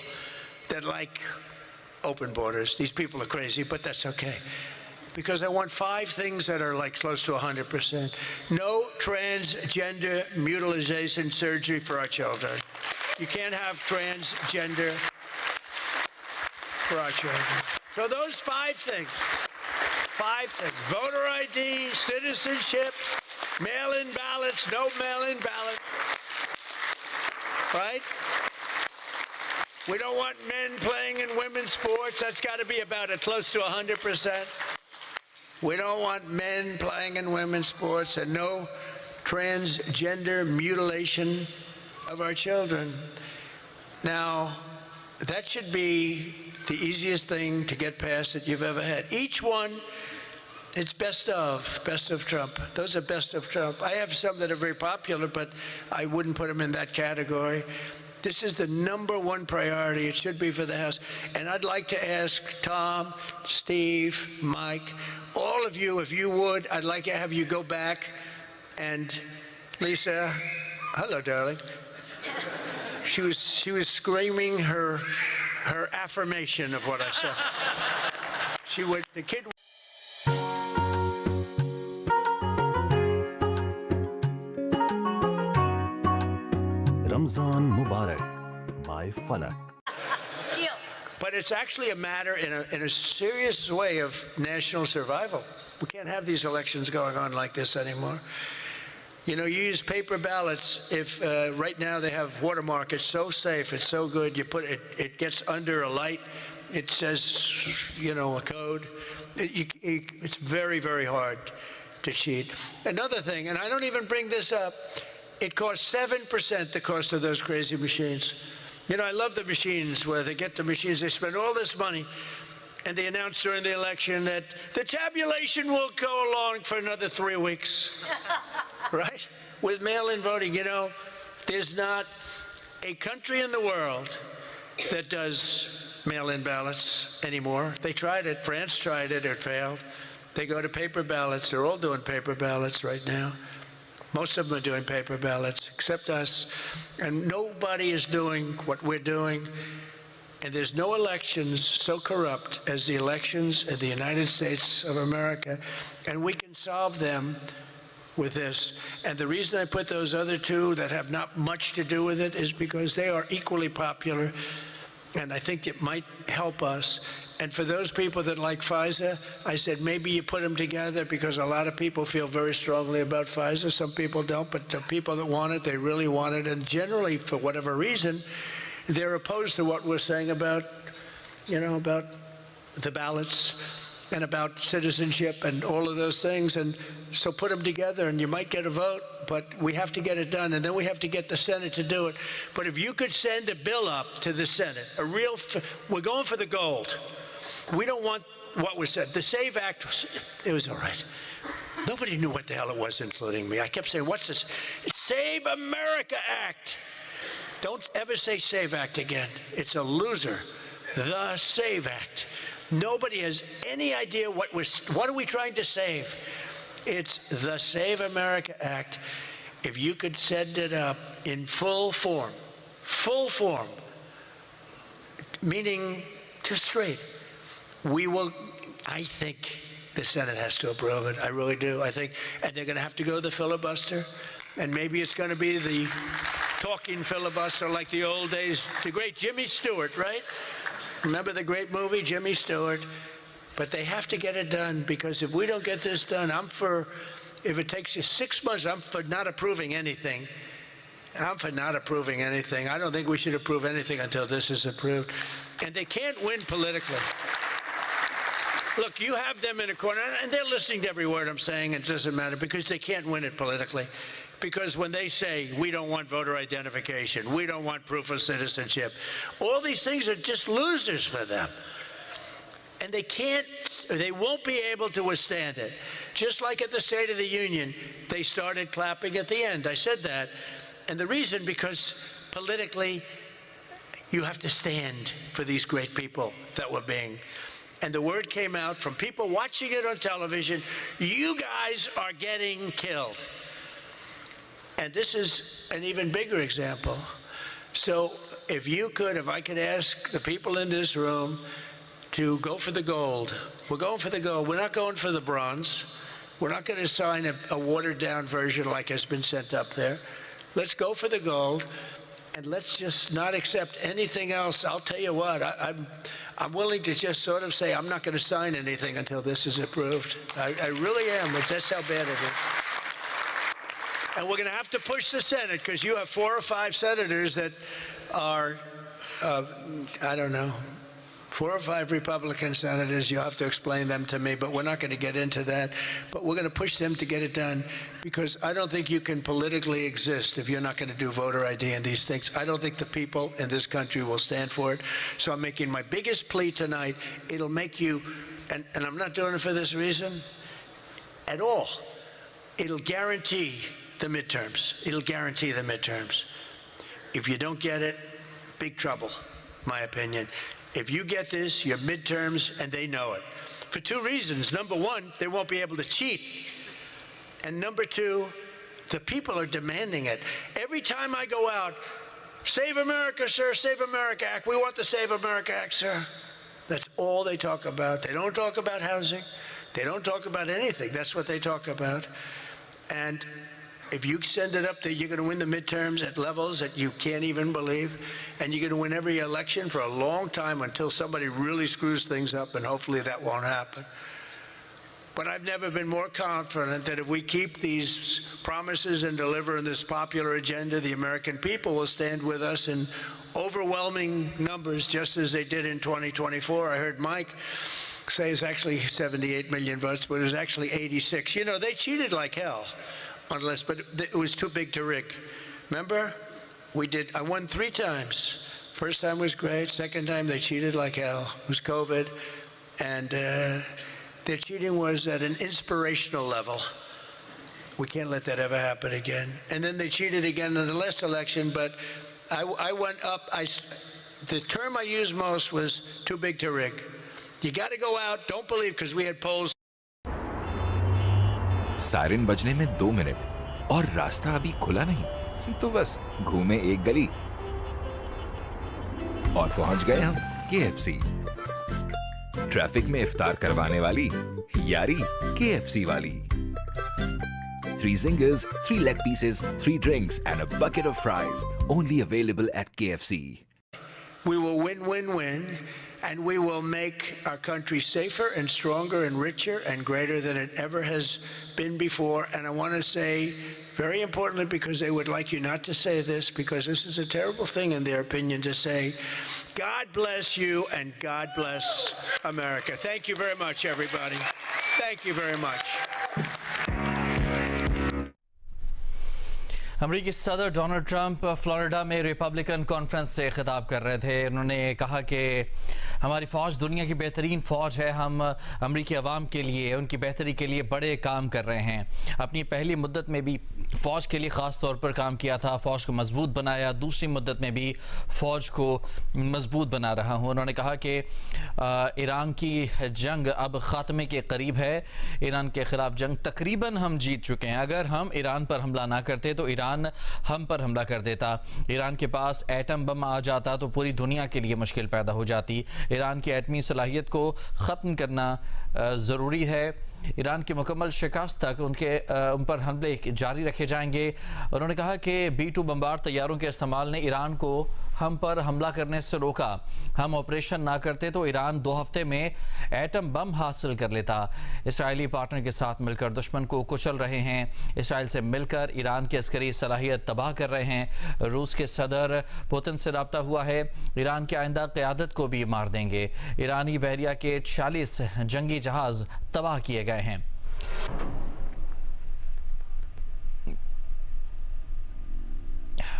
Speaker 1: that like open borders. These people are crazy, but that's okay. Because I want 5 things that are like close to 100%. No transgender mutilation surgery for our children. You can't have transgender for our children. So those 5 things. 5 things. Voter ID, citizenship, mail-in ballots, no mail-in ballots. Right? We don't want men playing in women's sports. That's got to be about close to 100%. We don't want men playing in women's sports, and no transgender mutilation of our children. Now, that should be the easiest thing to get past that you've ever had. Each one, it's best of Trump. Those are best of Trump. I have some that are very popular, but I wouldn't put them in that category. This is the number one priority. It should be for the House. And I'd like to ask Tom, Steve, Mike, all of you, if you would, I'd like to have you go back and Lisa, hello, darling. She was screaming her affirmation of what I said. The kid.
Speaker 6: Ramzan Mubarak by Falak.
Speaker 1: Deal. But it's actually a matter in a serious way of national survival. We can't have these elections going on like this anymore. You know, you use paper ballots. If right now they have watermark, it's so safe, it's so good. You put it gets under a light. It says, you know, a code. It's very, very hard to cheat. Another thing, and I don't even bring this up. It costs 7% the cost of those crazy machines. You know, I love the machines where they get the machines, they spend all this money, and they announce during the election that the tabulation will go along for another 3 weeks. Right? With mail-in voting, you know, there's not a country in the world that does mail-in ballots anymore. They tried it. France tried it. It failed. They go to paper ballots. They're all doing paper ballots right now. Most of them are doing paper ballots, except us. And nobody is doing what we're doing. And there's no elections so corrupt as the elections in the United States of America. And we can solve them with this. And the reason I put those other 2 that have not much to do with it is because they are equally popular. And I think it might help us. And for those people that like Pfizer, I said maybe you put them together because a lot of people feel very strongly about Pfizer. Some people don't, but the people that want it, they really want it. And generally, for whatever reason, they're opposed to what we're saying about, you know, about the ballots and about citizenship and all of those things. And so put them together and you might get a vote, but we have to get it done. And then we have to get the Senate to do it. But if you could send a bill up to the Senate, we're going for the gold. We don't want what was said. The SAVE Act, it was all right. Nobody knew what the hell it was, including me. I kept saying, what's this? Save America Act. Don't ever say SAVE Act again. It's a loser. The SAVE Act. Nobody has any idea what are we trying to save. It's the Save America Act. If you could send it up in full form, meaning just straight, we will, I think, the Senate has to approve it. I really do. I think, and they're going to have to go the filibuster, and maybe it's going to be the talking filibuster like the old days. The great Jimmy Stewart, right? Remember the great movie Jimmy Stewart? But they have to get it done, because if we don't get this done, if it takes you 6 months, I'm for not approving anything. I'm for not approving anything. I don't think we should approve anything until this is approved. And they can't win politically. Look, you have them in a corner, and they're listening to every word I'm saying, and it doesn't matter, because they can't win it politically. Because when they say, we don't want voter identification, we don't want proof of citizenship, all these things are just losers for them. And they won't be able to withstand it. Just like at the State of the Union, they started clapping at the end. I said that. And the reason, because politically, you have to stand for these great people that were being. And the word came out from people watching it on television, you guys are getting killed. And this is an even bigger example. So if I could ask the people in this room to go for the gold. We're going for the gold. We're not going for the bronze. We're not going to sign a watered-down version like has been sent up there. Let's go for the gold, and let's just not accept anything else. I'll tell you what, I'm willing to just sort of say I'm not going to sign anything until this is approved. I really am. That's how bad it is. And we're going to have to push the Senate, because you have 4 or 5 senators that are, I don't know, 4 or 5 Republican senators. You have to explain them to me, but we're not going to get into that. But we're going to push them to get it done, because I don't think you can politically exist if you're not going to do voter ID and these things. I don't think the people in this country will stand for it. So I'm making my biggest plea tonight. It'll make you, and I'm not doing it for this reason at all. It'll guarantee the midterms. It'll guarantee the midterms. If you don't get it, big trouble, my opinion. If you get this, your midterms, and they know it. For 2 reasons. Number one, they won't be able to cheat. And number 2, the people are demanding it. Every time I go out, Save America, sir, Save America Act. We want the Save America Act, sir. That's all they talk about. They don't talk about housing. They don't talk about anything. That's what they talk about. And if you send it up there, you're going to win the midterms at levels that you can't even believe. And you're going to win every election for a long time until somebody really screws things up, and hopefully that won't happen. But I've never been more confident that if we keep these promises and deliver on this popular agenda, the American people will stand with us in overwhelming numbers, just as they did in 2024. I heard Mike say it's actually 78 million votes, but it was actually 86. You know, they cheated like hell. But it was too big to rig. Remember? I won 3 times. First time was great. Second time they cheated like hell. It was COVID. And their cheating was at an inspirational level. We can't let that ever happen again. And then they cheated again in the last election, but I went up. The term I used most was too big to rig. You got to go out. Don't believe, because we had polls.
Speaker 7: Siren बजने में 2 minute और रास्ता अभी खुला नहीं, तो बस घूमे एक गली और पहुंच गए हम KFC। ट्रैफिक में इफ्तार करवाने वाली यारी KFC वाली। 3 zingers, 3 leg pieces, 3 drinks and a bucket of fries, only available at KFC.
Speaker 1: We will win, win, win. And we will make our country safer and stronger and richer and greater than it ever has been before. And I want to say, very importantly, because they would like you not to say this, because this is a terrible thing in their opinion to say, God bless you and God bless America. Thank you very much, everybody. Thank you very much.
Speaker 2: अमरीकी सदर Donald Trump Florida में Republican conference से खिताब कर रहे थे। उन्होंने कहा कि हमारी फ़ौज दुनिया की बेहतरीन फ़ौज है, हम अमरीकी अवाम के लिए, उनकी बेहतरी के लिए बड़े काम कर रहे हैं। अपनी पहली मुद्दत में भी फ़ौज के लिए ख़ास तौर पर काम किया था, फ़ौज को मजबूत बनाया, दूसरी मुद्दत में भी फ़ौज को मजबूत बना रहा हूँ। उन्होंने कहा कि ईरान की जंग अब ख़ात्मे के करीब है। ईरान के ख़िलाफ़ जंग तकरीबन हम जीत चुके हैं। अगर हम ईरान पर हमला ना करते तो ईरान हम पर हमला कर देता। ईरान के पास एटम बम आ जाता तो पूरी दुनिया के लिए मुश्किल पैदा हो जाती। ईरान की एटमी सलाहियत को ख़त्म करना ज़रूरी है। ईरान की मुकम्मल शिकस्त तक उन पर हमले जारी रखे जाएंगे। उन्होंने कहा कि B-2 बमबार तैयारों के इस्तेमाल ने ईरान को हम पर हमला करने से रोका। हम ऑपरेशन ना करते तो ईरान 2 हफ्ते में एटम बम हासिल कर लेता। इसराइली पार्टनर के साथ मिलकर दुश्मन को कुचल रहे हैं। इसराइल से मिलकर ईरान की अस्करी सलाहियत तबाह कर रहे हैं। रूस के सदर पुतिन से रब्ता हुआ है। ईरान की आइंदा क़यादत को भी मार देंगे। ईरानी बहरिया के 46 जंगी जहाज तबाह किए गए हैं।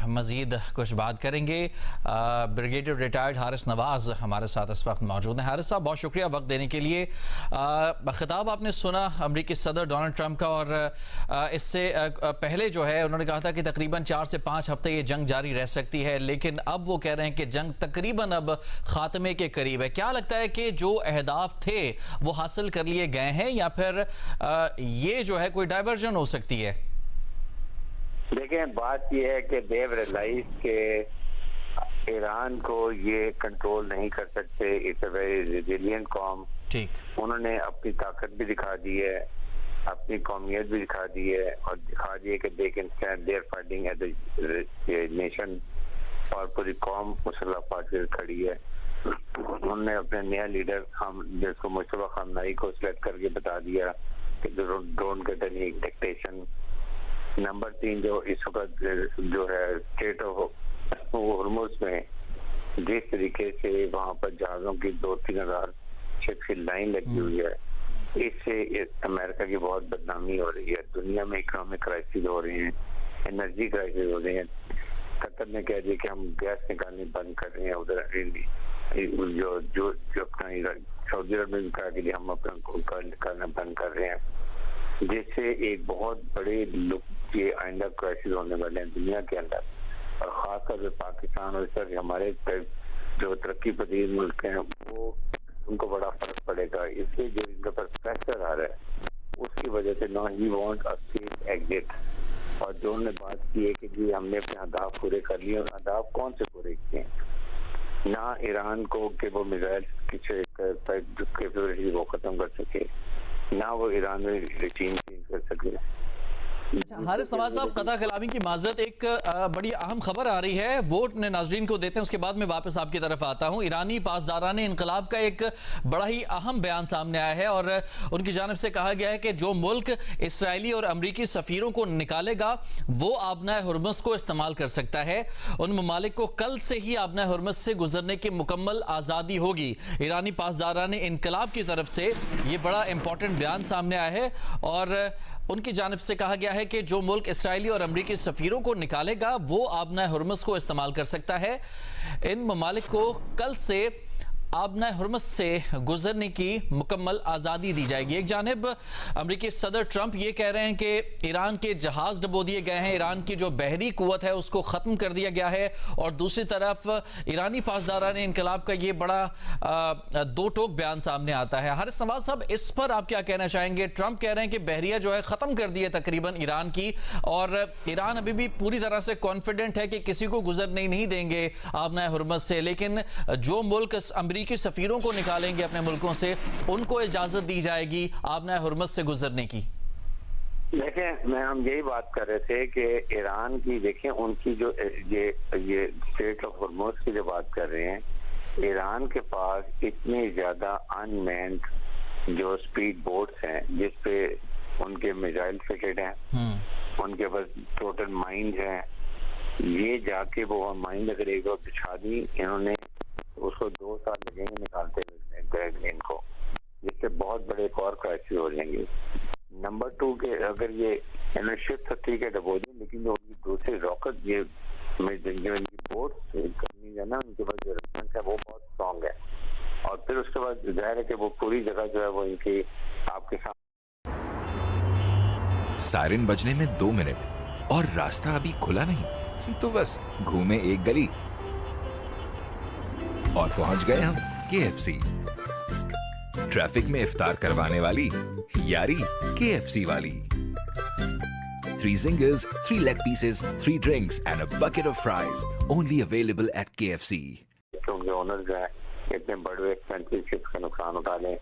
Speaker 2: मजीद कुछ बात करेंगे। ब्रिगेडियर रिटायर्ड हारिस नवाज हमारे साथ इस वक्त मौजूद हैं। हारिस साहब, बहुत शुक्रिया वक्त देने के लिए। खिताब आपने सुना अमेरिकी सदर डोनाल्ड ट्रंप का, और इससे पहले जो है उन्होंने कहा था कि तकरीबन 4 से 5 हफ्ते ये जंग जारी रह सकती है, लेकिन अब वो कह रहे हैं कि जंग तकरीबन अब खात्मे के करीब है। क्या लगता है कि जो अहदाफ थे वो हासिल कर लिए गए हैं, या फिर ये जो है कोई डाइवर्जन हो सकती है?
Speaker 8: देखें, बात यह है कि देव रियलाइज के ईरान को ये कंट्रोल नहीं कर सकते। It's a very resilient com.
Speaker 2: ठीक,
Speaker 8: उन्होंने अपनी ताकत भी दिखा दी है, अपनी कौमियत भी दिखा दी है, और दिखा दी है कि they can stand there fighting as a nation, और पूरी कौम मुसल्लह फाट कर खड़ी है। उन्होंने अपने नया लीडर हम जिसको मुस्तफा खामनाई को सिलेक्ट करके बता दिया कि don't get any dictation. Number 3, जो इस वक्त जो है स्टेट ऑफ हॉर्मुज़ में जिस तरीके से वहाँ पर जहाज़ों की 2-3 हज़ार शिप की लाइन लगी हुई है, इससे अमेरिका की बहुत बदनामी हो रही है। दुनिया में इकोनॉमिक क्राइसिस हो रही है, एनर्जी क्राइसिस हो रही है। कतर ने कह दिया कि हम गैस निकालनी बंद कर रहे हैं। उधर जो अपना सऊदी अरब में कहा कि हम अपना निकालना बंद कर रहे हैं, जिससे एक बहुत बड़े ये आइंदा क्राइसिस होने वाले हैं दुनिया के अंदर, और खासतौर पर पाकिस्तान और इस तरह हमारे जो तरक्की पजीर मुल्क हैं वो उनको बड़ा फर्क पड़ेगा। इसलिए जो इनके पास प्रेशर आ रहा है उसकी वजह से ना he want a safe exit. और जो उन्होंने बात की है कि जी हमने अपने अहदाफ पूरे कर लिए, और अहदाफ कौन से पूरे किए हैं? ना ईरान को कि वो मिसाइल की कैपेबिलिटी वो खत्म कर सके, ना वो ईरान में रिजीम चेंज कर सके।
Speaker 2: हारिस नवाज साहब, कता कलामी की माजरत, एक बड़ी अहम खबर आ रही है, वो अपने नाजरीन को देते हैं, उसके बाद मैं वापस आपकी तरफ आता हूं। ईरानी पासदारान इनकलाब का एक बड़ा ही अहम बयान सामने आया है, और उनकी जानिब से कहा गया है कि जो मुल्क इसराइली और अमरीकी सफीरों को निकालेगा वो आबना हुर्मुज़ को इस्तेमाल कर सकता है। उन ममालिक को कल से ही आबना हुर्मुज़ से गुजरने की मुकम्मल आज़ादी होगी। ईरानी पासदारान इनकलाब की तरफ से ये बड़ा इंपॉर्टेंट बयान सामने आया है, और उनकी जानिब से कहा गया है कि जो मुल्क इसराइली और अमरीकी सफीरों को निकालेगा वो आबना हुर्मुज़ को इस्तेमाल कर सकता है। इन ममालिक को कल से आबना हुर्मुज़ से गुजरने की मुकम्मल आज़ादी दी जाएगी। एक जानिब अमरीकी सदर ट्रंप ये कह रहे हैं कि ईरान के जहाज़ डबो दिए गए हैं, ईरान की जो बहरी कुव्वत है उसको ख़त्म कर दिया गया है, और दूसरी तरफ ईरानी पासदारान इनकलाब का ये बड़ा दो टोक बयान सामने आता है। हारिस नवाज साहब, इस पर आप क्या कहना चाहेंगे? ट्रंप कह रहे हैं कि बहरिया जो है ख़त्म कर दी है तकरीबन ईरान की, और ईरान अभी भी पूरी तरह से कॉन्फिडेंट है कि किसी को गुजरने नहीं देंगे आबना हुर्मुज़ से, लेकिन जो मुल्क अमरीकी की सफीरों को निकालेंगे अपने मुल्कों से उनको इजाजत दी जाएगी आबना हुर्मुज़ से गुजरने की।
Speaker 8: देखें, मैं हम यही बात कर रहे थे कि ईरान की, देखें उनकी जो ये स्टेट ऑफ हॉर्मुज़ की जो बात कर रहे हैं, ईरान के पास इतनी ज्यादा अनमैन्ड जो स्पीड बोट्स हैं जिसपे उनके मिसाइल फिटेड हैं, उनके पास टोटल माइंस हैं। ये जाके वो माइंड अगर एक बार बिछा दी इन्होंने, उसको 2 साल लगेंगे निकालते हुए इनको, जिससे बहुत बड़े एक और क्राइसिस हो जाएंगे। नंबर 2 के अगर ये शिप ठीक है डबो दी, लेकिन जो उनकी दूसरी रॉकेट ये जो इनकी बोट करनी है ना, उनके पास जो रेफरेंस है वो बहुत स्ट्रॉन्ग है, और फिर उसके बाद जाहिर है कि वो पूरी जगह जो है वो इनकी आपके साथ।
Speaker 7: सायरन बजने में 2 मिनट और रास्ता अभी खुला नहीं, तो बस घूमे एक गली और पहुंच गए हम KFC। ट्रैफिक में इफ्तार करवाने वाली यारी KFC वाली। 3 zingers, 3 leg pieces, 3 drinks and a bucket of fries. Only available at KFC.
Speaker 8: क्योंकि ओनर जो है इतने बड़े एक्सपेंसिव शिप्स का नुकसान उठा लें,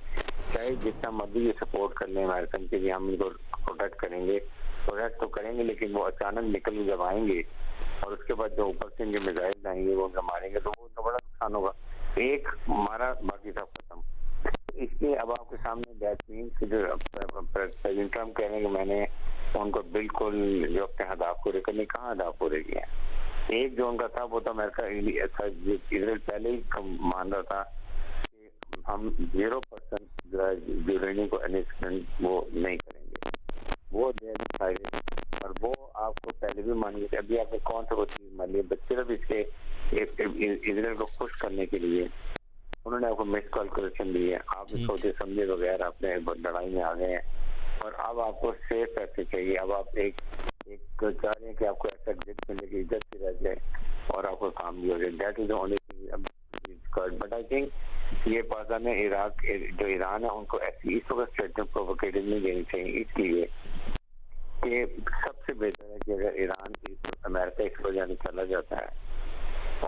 Speaker 8: चाहे जितना मर्जी ये सपोर्ट कर लें अमेरिकन के लिए, हम इनको प्रोटेक्ट तो करेंगे, लेकिन वो अचानक निकल जब आएंगे और उसके बाद जो ऊपर से इनके मिसाइल आएंगे वो उनका मारेंगे तो वो उनका बड़ा नुकसान होगा। एक मारा बाकी सब खत्म। इसलिए अब आपके सामने दैट मीन्स कि जो प्रेसिडेंट ट्रम्प कह रहे हैं कि मैंने उनको बिल्कुल जो अपने अहदाफ पूरे करने, कहाँ अहदाफ पूरे किए हैं। एक जो उनका था वो तो अमेरिका इसराइल पहले ही मान रहा था कि हम 0% यूरेनियम को एनरिचमेंट वो नहीं करेंगे, वो और वो आपको पहले भी मान गए। अभी आपने कौन सा वो चीज मान लिया, सिर्फ इसके इसराइल को खुश करने के लिए उन्होंने आपको मिस कैलकुलेशन दी है, आप सोचे समझे बगैर अपने लड़ाई में आ गए हैं और अब आपको सेफ पैसे चाहिए। अब आप एक चाह रहे हैं कि आपको ऐसा एग्जिट मिले कि इज्जत से रह जाए और आपको काम भी हो जाए। That is the only thing. But I think ये पाकिस्तान में इराक जो ईरान है उनको ऐसी इस वक्त स्टेटमेंट प्रोवोकेटिव नहीं देनी चाहिए, इसलिए कि सबसे बेहतर है कि अगर ईरान अमेरिका इस वजह से चला जाता है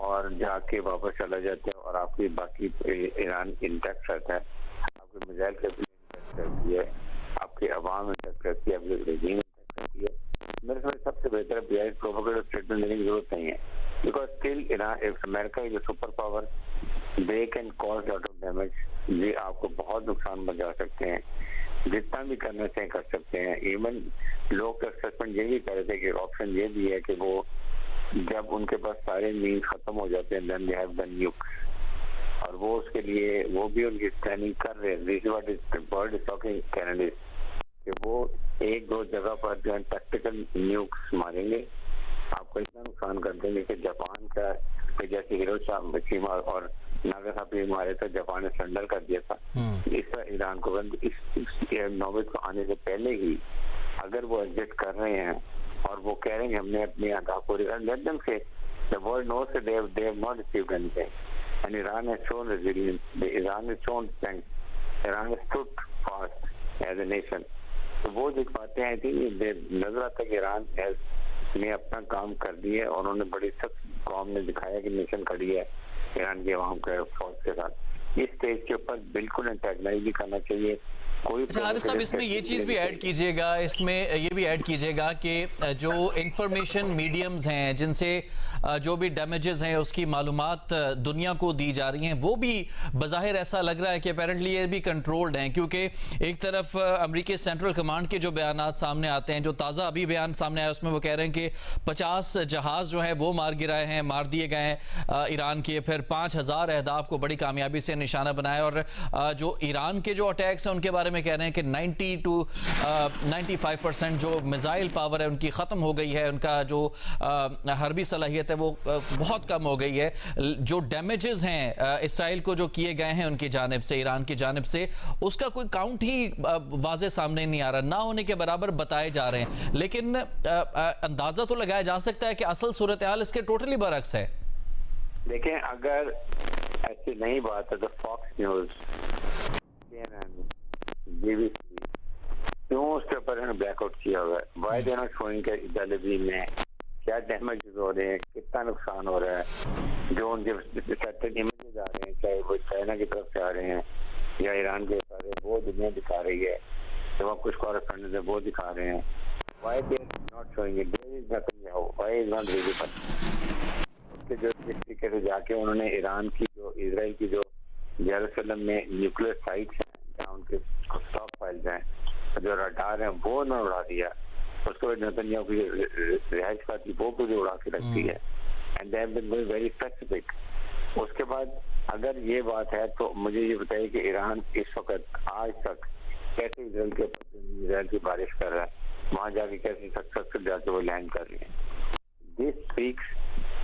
Speaker 8: और जाके वापस चला जाता है और आपकी बाकी ईरान इंटैक्ट रहता है, आपके मिसाइल कैपेसिटी रहती है, आपकी अवाम इंटैक्ट रहती है, आपकी रेजिम इंटैक्ट रहती है। मेरे ख्याल सबसे बेहतर है प्रोवोकेटिव स्टेटमेंट देने की जरूरत नहीं है, because still Iran America is a super power, they can cause lot of damage, ये आपको बहुत नुकसान पहुंचा सकते हैं, जितना भी करना चाहे कर सकते हैं। इवन लोग का असेसमेंट ये भी कह रहे थे कि ऑप्शन ये भी है कि वो जब उनके पास सारे मीन्स खत्म हो जाते हैं then they have the nukes, और वो उसके लिए वो भी उनकी प्लानिंग कर रहे हैं। This is what is world is talking Canada कि वो एक दो जगह पर जो है टैक्टिकल न्यूक्स मारेंगे, आपको इतना नुकसान कर देंगे कि जापान का जैसे हिरोशिमा और नागासाकी मारे तो जापान ने सरेंडर कर दिया था, इस तरह ईरान को इस नौबत को आने से पहले ही अगर वो एग्जिट कर रहे हैं और वो कह रहे हैं हमने अपनी अहदाफ पूरी कर, let them say the world knows that they have not achieved anything and Iran has shown resilience, Iran has shown strength, Iran has stood fast as a nation. तो वो जो बातें आई थी नजर आता है कि ईरान ने अपना काम कर दिया और उन्होंने बड़ी सख्त कौम ने दिखाया कि नेशन खड़ी है ईरान की आवाम के फौज के साथ। इस स्टेज के ऊपर बिल्कुल एंटेगनाइज भी करना चाहिए।
Speaker 2: हारिस साहब इसमें ये चीज़ भी ऐड कीजिएगा, इसमें ये भी ऐड कीजिएगा कि जो इंफॉर्मेशन मीडियम्स हैं जिनसे जो भी डैमेजेस हैं उसकी मालूमात दुनिया को दी जा रही हैं, वो भी बज़ाहिर ऐसा लग रहा है कि अपेरेंटली ये भी कंट्रोल्ड हैं, क्योंकि एक तरफ अमेरिकी सेंट्रल कमांड के जो बयानात सामने आते हैं, जो ताज़ा अभी बयान सामने आया उसमें वो कह रहे हैं कि 50 जहाज़ जो हैं वो मार दिए गए हैं ईरान के, फिर 5000 अहदाफ को बड़ी कामयाबी से निशाना बनाया, और जो ईरान के जो अटैक्स हैं उनके बारे में कह रहे हैं कि 90 to 95% जो मिसाइल पावर है उनकी ख़त्म हो गई है, उनका जो हर्बी सलाहियत है वो बहुत कम हो गई है। जो डैमेजेस हैं इसराइल को जो किए गए हैं उनकी जानिब से, ईरान की जानिब से, उसका कोई काउंट ही वाज़े सामने नहीं आ रहा, ना होने के बराबर बताए जा रहे हैं, लेकिन अंदाज़ा तो लगाया जा सकता है कि असल सूरत हाल इसके टोटली बरअक्स है।
Speaker 8: देखें, अगर ऐसी नहीं बात है तो फॉक्स न्यूज़, BBC क्यों उसके ऊपर ब्लैकआउट किया हुआ है? वाई दे नॉट शोइंग के दिल्ली में क्या डैमेजेस हो रहे हैं, कितना नुकसान हो रहा है, जो उनके सर्टेन इमेजेस आ रहे हैं, चाहे वो चाइना की तरफ से आ रहे हैं या ईरान के आ रहे हैं, वो दुनिया दिखा रही है, तो वहाँ कुछ कॉरेस्पॉन्डेंट है वो दिखा रहे हैं। Why they not showing it? There is nothing now, why is not visible? उसके जो इस तरीके से जाके उन्होंने ईरान की जो इजराइल की जो जेरूसलम में न्यूक्लियर साइट्स हैं जहाँ उनके स्टॉक फाइल्स हैं, जो रडार हैं वो उन्होंने उड़ा दिया, उसके बाद नेतन्याहू की रिहाइश का थी वो भी उड़ा के रखती है, and they have been very specific. उसके बाद अगर ये बात है तो मुझे ये बताइए कि ईरान इस वक्त आज तक कैसे इजराइल के ऊपर इजराइल की बारिश कर रहा है, वहाँ जाके कैसे सक्सेसफुल जाके वो लैंड कर रही है। दिस स्पीक्स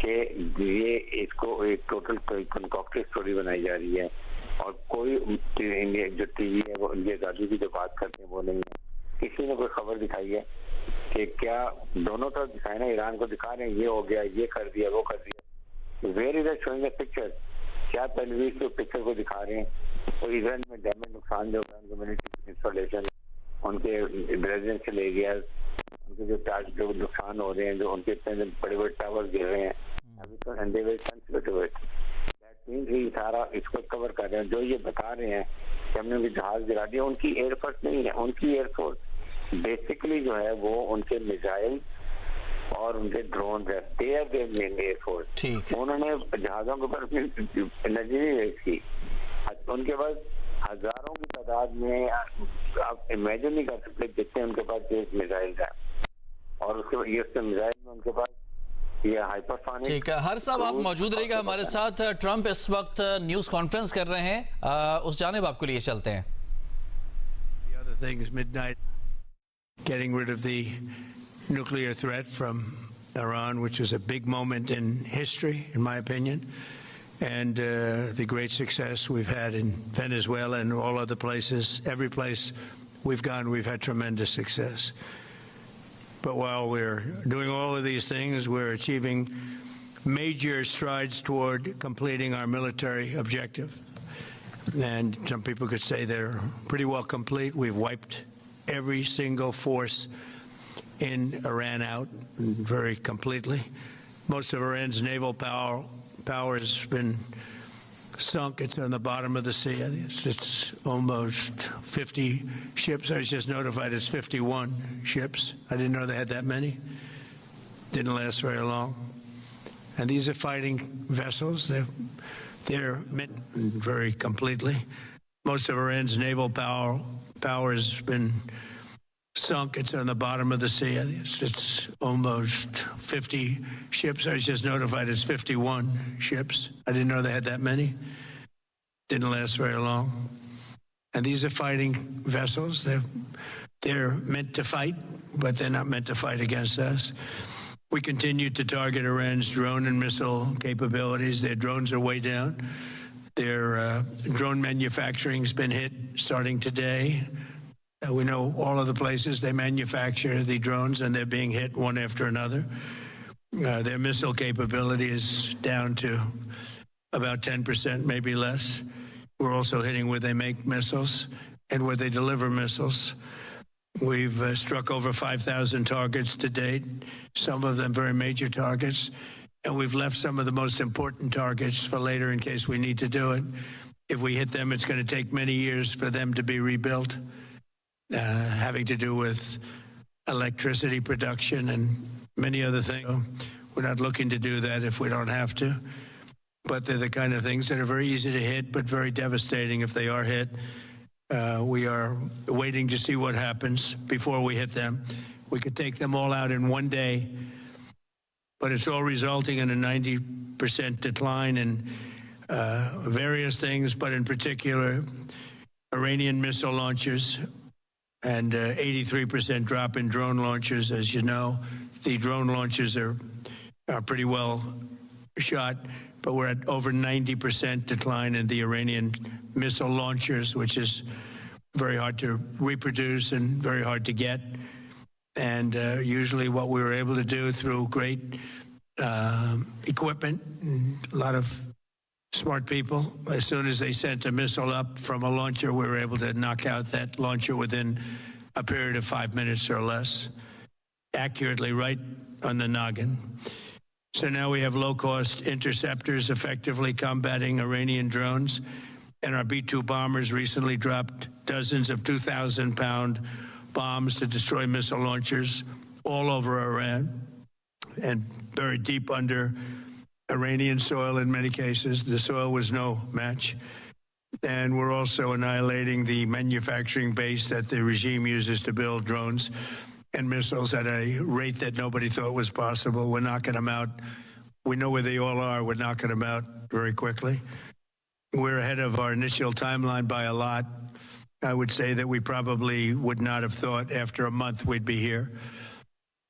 Speaker 8: के ये इसको एक टोटल कंकॉक्टेड स्टोरी बनाई जा रही है, और कोई जो टीवी है वो इंडिया आज़ादी की जो बात करते हैं वो नहीं है। किसी ने कोई खबर दिखाई है कि क्या दोनों तरफ दिखाए ना, ईरान को दिखा रहे हैं ये हो गया, ये कर दिया, वो कर दिया, where is that showing the picture? क्या टेलीविजन के पिक्चर को दिखा रहे हैं? और इजराइल में डैमेज नुकसान जो होगा, उनके मिलिट्री इंस्टॉलेशन, उनके रेजिडेंशियल एरियाज, उनके जो नुकसान हो रहे हैं, जो उनके इतने बड़े बड़े टावर गिर रहे हैं, अभी तो सारा इसको कवर कर रहे हैं, जो ये बता रहे हैं कि हमने भी जहाज गिरा दिया, उनकी एयरफोर्स नहीं है. उनकी एयरफोर्स बेसिकली जो है वो उनके मिसाइल और उनके ड्रोन है. They are their main air force.
Speaker 2: ठीक.
Speaker 8: उन्होंने जहाजों के ऊपर एनर्जी नहीं वेस्ट की. उनके पास हजारों की तादाद में, आप इमेजिन नहीं कर सकते जितने उनके पास तेज मिसाइल है. और उसके ये मिसाइल में उनके पास ये हाइपरसोनिक.
Speaker 2: ठीक है, हर साहब आप मौजूद रहिएगा हमारे साथ. ट्रंप इस वक्त न्यूज कॉन्फ्रेंस कर रहे हैं, उस जानिब आपको लिए चलते हैं.
Speaker 1: The other thing is midnight, getting rid of the nuclear threat from Iran, which was a big moment in history, in my opinion, and the great success we've had in Venezuela and all other places. Every place we've gone, we've had tremendous success. But while we're doing all of these things, we're achieving major strides toward completing our military objective. And some people could say they're pretty well complete. We've wiped every single force in Iran out very completely. Most of Iran's naval power has been sunk. It's on the bottom of the sea. It's almost 50 ships. I was just notified it's 51 ships. I didn't know they had that many. Didn't last very long. And these are fighting vessels. They're meant very completely. Most of Iran's naval power has been sunk. It's on the bottom of the sea. It's almost 50 ships. I was just notified it's 51 ships. I didn't know they had that many. Didn't last very long. And these are fighting vessels. They're meant to fight, but they're not meant to fight against us. We continue to target Iran's drone and missile capabilities. Their drones are way down. Their drone manufacturing's been hit starting today. We know all of the places they manufacture the drones, and they're being hit one after another. Their missile capability is down to about 10%, maybe less. We're also hitting where they make missiles and where they deliver missiles. We've struck over 5,000 targets to date, some of them very major targets, and we've left some of the most important targets for later in case we need to do it. If we hit them, it's going to take many years for them to be rebuilt. Having to do with electricity production and many other things. We're not looking to do that if we don't have to. But they're the kind of things that are very easy to hit, but very devastating if they are hit. We are waiting to see what happens before we hit them. We could take them all out in one day, but it's all resulting in a 90% decline in various things, but in particular, Iranian missile launchers, and 83% drop in drone launchers. As you know, the drone launchers are pretty well shot, but we're at over 90% decline in the Iranian missile launchers, which is very hard to reproduce and very hard to get. And usually what we were able to do through great equipment, a lot of smart people, as soon as they sent a missile up from a launcher, we were able to knock out that launcher within a period of 5 minutes or less, accurately right on the noggin. So now we have low-cost interceptors effectively combating Iranian drones, and our B-2 bombers recently dropped dozens of 2,000-pound bombs to destroy missile launchers all over Iran and buried deep under Iranian soil in many cases. The soil was no match. And we're also annihilating the manufacturing base that the regime uses to build drones and missiles at a rate that nobody thought was possible. We're knocking them out. We know where they all are. We're knocking them out very quickly. We're ahead of our initial timeline by a lot. I would say that we probably would not have thought after a month we'd be here.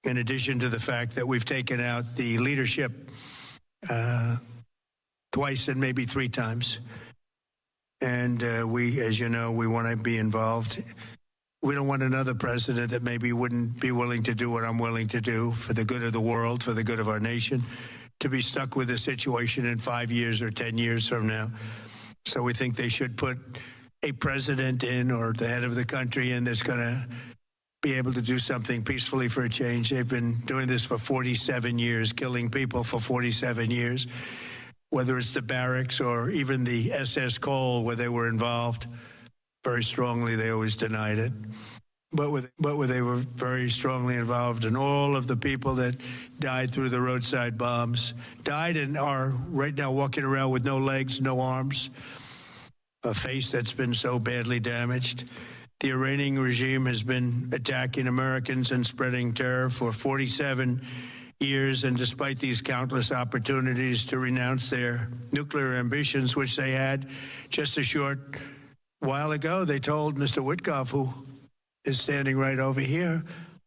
Speaker 1: In addition to the fact that we've taken out the leadership twice and maybe 3 times. And we, as you know, we want to be involved. We don't want another president that maybe wouldn't be willing to do what I'm willing to do for the good of the world, for the good of our nation, to be stuck with a situation in 5 years or 10 years from now. So we think they should put a president in, or the head of the country in, that's going to be able to do something peacefully for a change. They've been doing this for 47 years, killing people for 47 years. whether it's the barracks or even the SS Cole where they were involved. Very strongly, they always denied it. But they were very strongly involved in all of the people that died through the roadside bombs, died and are right now walking around with no legs, no arms, a face that's been so badly damaged. The Iranian regime has been attacking Americans and spreading terror for 47 years, and despite these countless opportunities to renounce their nuclear ambitions, which they had just a short while ago, they told Mr. Witkoff, who is standing right over here,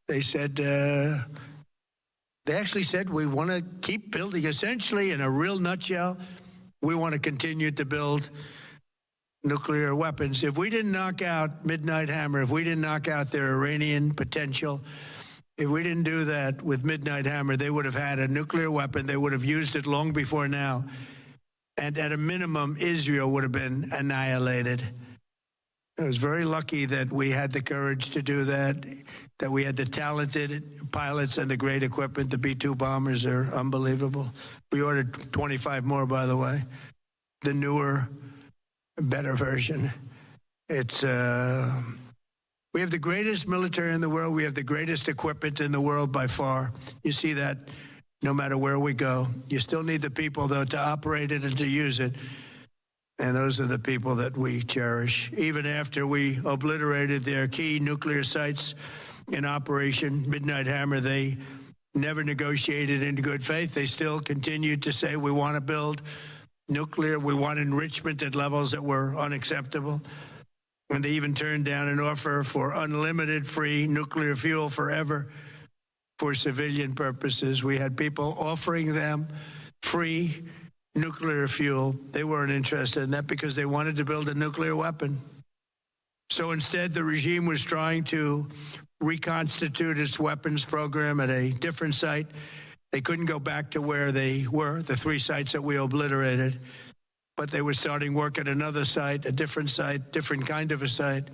Speaker 1: they said, they actually said, we want to keep building. Essentially, in a real nutshell, we want to continue to build nuclear weapons. If we didn't knock out Midnight Hammer, if we didn't knock out their Iranian potential, if we didn't do that with Midnight Hammer, they would have had a nuclear weapon. They would have used it long before now. And at a minimum, Israel would have been annihilated. I was very lucky that we had the courage to do that we had the talented pilots and the great equipment. The B-2 bombers are unbelievable. We ordered 25 more, by the way. The newer, better version. It's we have the greatest military in the world. We have the greatest equipment in the world by far. You see that no matter where we go. You still need the people, though, to operate it and to use it. And those are the people that we cherish. Even after we obliterated their key nuclear sites in Operation Midnight Hammer, they never negotiated in good faith. They still continued to say, we want to build nuclear. We want enrichment at levels that were unacceptable. And they even turned down an offer for unlimited free nuclear fuel forever for civilian purposes. We had people offering them free nuclear fuel. They weren't interested in that because they wanted to build a nuclear weapon. So instead, the regime was trying to reconstitute its weapons program at a different site. They couldn't go back to where they were, the 3 sites that we obliterated, but they were starting work at another site, a different kind of a site,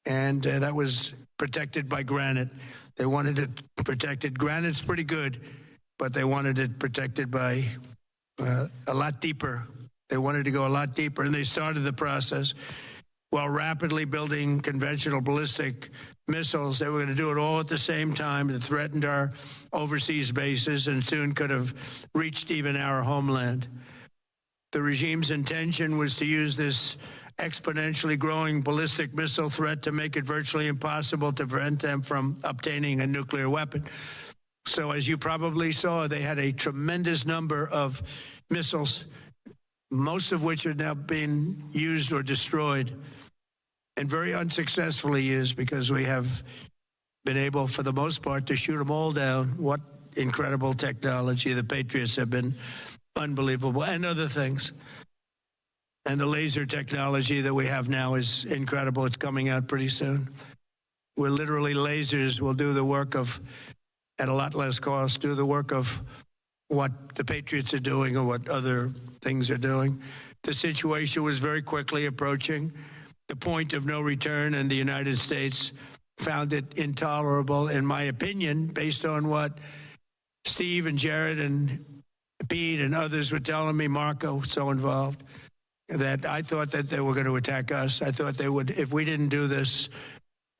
Speaker 1: and that was protected by granite. They wanted it protected. Granite's pretty good, but they wanted it protected by a lot deeper. They wanted to go a lot deeper, and they started the process while rapidly building conventional ballistic missiles. They were going to do it all at the same time. It threatened our overseas bases and soon could have reached even our homeland. The regime's intention was to use this exponentially growing ballistic missile threat to make it virtually impossible to prevent them from obtaining a nuclear weapon. So as you probably saw, they had a tremendous number of missiles, most of which are now being used or destroyed, and very unsuccessfully used because we have been able, for the most part, to shoot them all down. What incredible technology. The Patriots have been unbelievable, and other things. And the laser technology that we have now is incredible. It's coming out pretty soon. Where literally lasers will do the work of, at a lot less cost, do the work of what the Patriots are doing or what other things are doing. The situation was very quickly approaching the point of no return, and the United States found it intolerable, in my opinion, based on what Steve and Jared and Pete and others were telling me, Marco, so involved, that I thought that they were going to attack us. I thought they would, if we didn't do this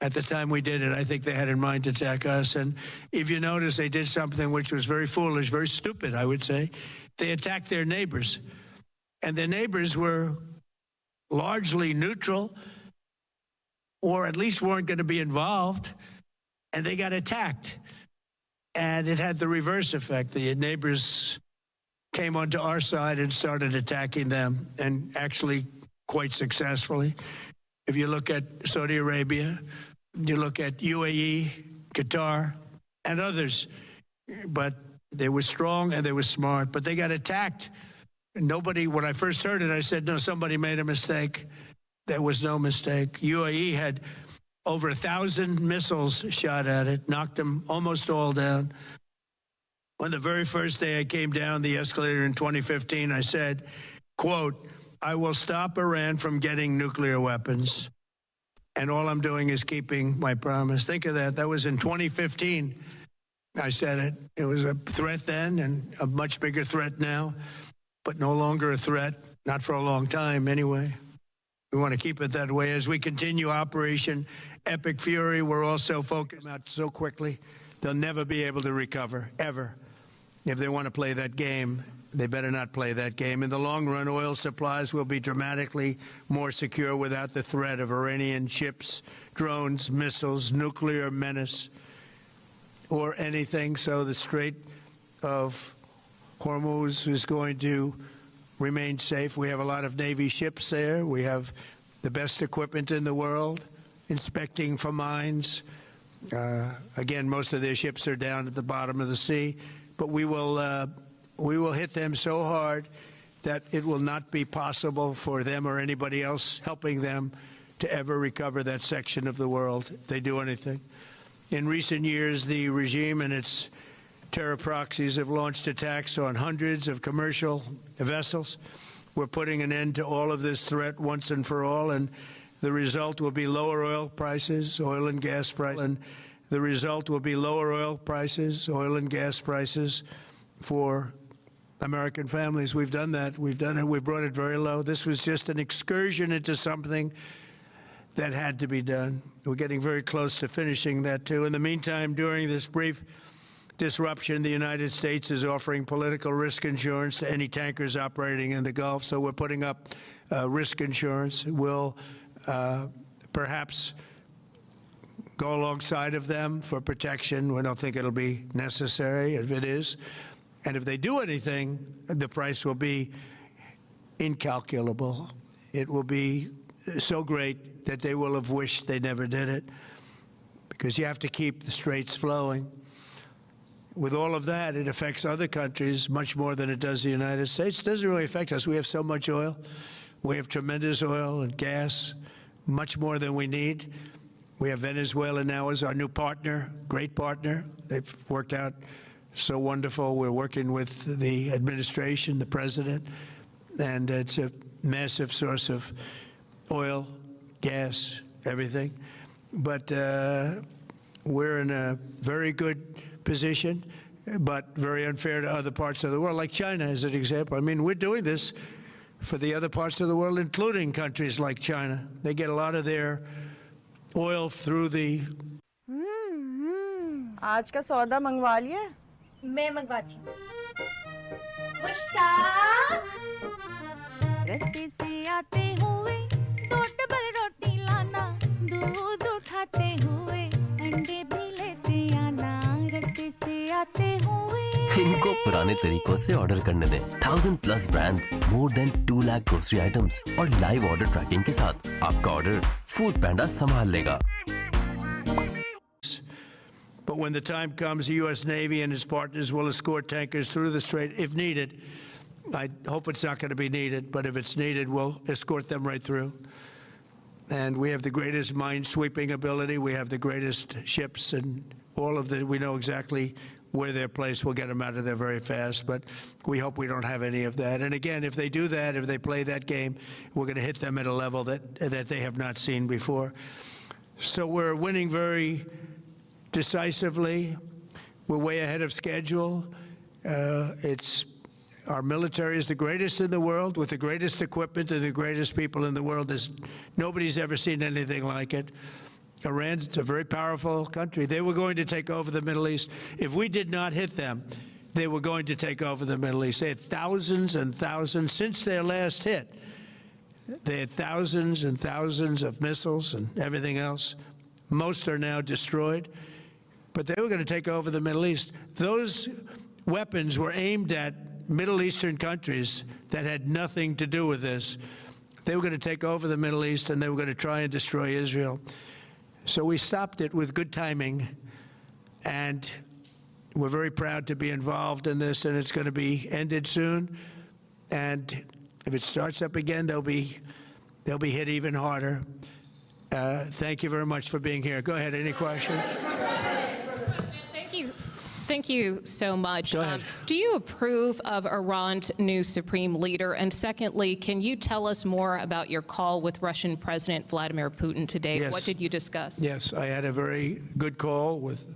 Speaker 1: at the time we did it, I think they had in mind to attack us. And if you notice, they did something which was very foolish, very stupid, I would say. They attacked their neighbors. And their neighbors were largely neutral, or at least weren't going to be involved, and they got attacked. And it had the reverse effect. The neighbors came onto our side and started attacking them, and actually quite successfully. If you look at Saudi Arabia, you look at UAE, Qatar, and others, but they were strong and they were smart, but they got attacked. Nobody, when I first heard it, I said, no, somebody made a mistake. There was no mistake. UAE had over 1,000 missiles shot at it, knocked them almost all down. On the very first day I came down the escalator in 2015, I said, quote, I will stop Iran from getting nuclear weapons, and all I'm doing is keeping my promise. Think of that. That was in 2015. I said it. It was a threat then and a much bigger threat now. but no longer a threat, not for a long time anyway. We want to keep it that way. As we continue Operation Epic Fury, we're also focused out so quickly, they'll never be able to recover, ever. If they want to play that game, they better not play that game. In the long run, oil supplies will be dramatically more secure without the threat of Iranian ships, drones, missiles, nuclear menace, or anything. So the Strait of Hormuz is going to remain safe. We have a lot of Navy ships there. We have the best equipment in the world, inspecting for mines. Again, most of their ships are down at the bottom of the sea, but we will hit them so hard that it will not be possible for them or anybody else helping them to ever recover that section of the world if they do anything. In recent years, the regime and its terror proxies have launched attacks on hundreds of commercial vessels. We're putting an end to all of this threat once and for all, and the result will be lower oil prices, oil and gas prices. And the result will be lower oil prices, oil and gas prices for American families. We've done that. We've done it. We brought it very low. This was just an excursion into something that had to be done. We're getting very close to finishing that, too. In the meantime, during this brief disruption, the United States is offering political risk insurance to any tankers operating in the Gulf. So we're putting up risk insurance. We'll perhaps go alongside of them for protection. We don't think it'll be necessary if it is. And if they do anything, the price will be incalculable. It will be so great that they will have wished they never did it, because you have to keep the straits flowing. With all of that, it affects other countries much more than it does the United States. It doesn't really affect us. We have so much oil. We have tremendous oil and gas, much more than we need. We have Venezuela now as our new partner, great partner. They've worked out so wonderful. We're working with the administration, the president, and it's a massive source of oil, gas, everything. But we're in a very good position, but very unfair to other parts of the world, like China as an example. I mean, we're doing this for the other parts of the world, including countries like China. They get a lot of their oil through the...
Speaker 9: आज का सौदा मंगवा लिया? मैं मंगवाती हूँ। मुश्ताक रास्ते से आते हुए दो डबल रोटी लाना, दूध उठाते हुए अंडे भी लेते आना, रास्ते से आते हुए।
Speaker 10: इनको पुराने तरीकों से ऑर्डर करने दें। 1000+ brands, more than 2 lakh grocery items और लाइव ऑर्डर ट्रैकिंग के साथ आपका ऑर्डर फूड पैंडा संभाल लेगा।
Speaker 1: But when the time comes, the U.S. Navy and its partners will escort tankers through the strait if needed. I hope it's not going to be needed, but if it's needed, we'll escort them right through. And we have the greatest mine-sweeping ability. We have the greatest ships, and all of the, we know exactly where they're placed. We'll get them out of there very fast, but we hope we don't have any of that. And again, if they do that, if they play that game, we're going to hit them at a level that they have not seen before. So we're winning very decisively. We're way ahead of schedule. Our military is the greatest in the world, with the greatest equipment and the greatest people in the world. Nobody's ever seen anything like it. Iran's a very powerful country. They were going to take over the Middle East. If we did not hit them, they were going to take over the Middle East. They had thousands and thousands since their last hit. They had thousands and thousands of missiles and everything else. Most are now destroyed. But they were going to take over the Middle East. Those weapons were aimed at Middle Eastern countries that had nothing to do with this. They were going to take over the Middle East, and they were going to try and destroy Israel. So we stopped it with good timing, and we're very proud to be involved in this, and it's going to be ended soon. And if it starts up again, they'll be hit even harder. Thank you very much for being here. Go ahead. Any questions?
Speaker 11: Thank you so much.
Speaker 1: Go ahead.
Speaker 11: Do you approve of Iran's new supreme leader? And secondly, can you tell us more about your call with Russian President Vladimir Putin today?
Speaker 1: Yes.
Speaker 11: What did you discuss?
Speaker 1: Yes, I had a very good call with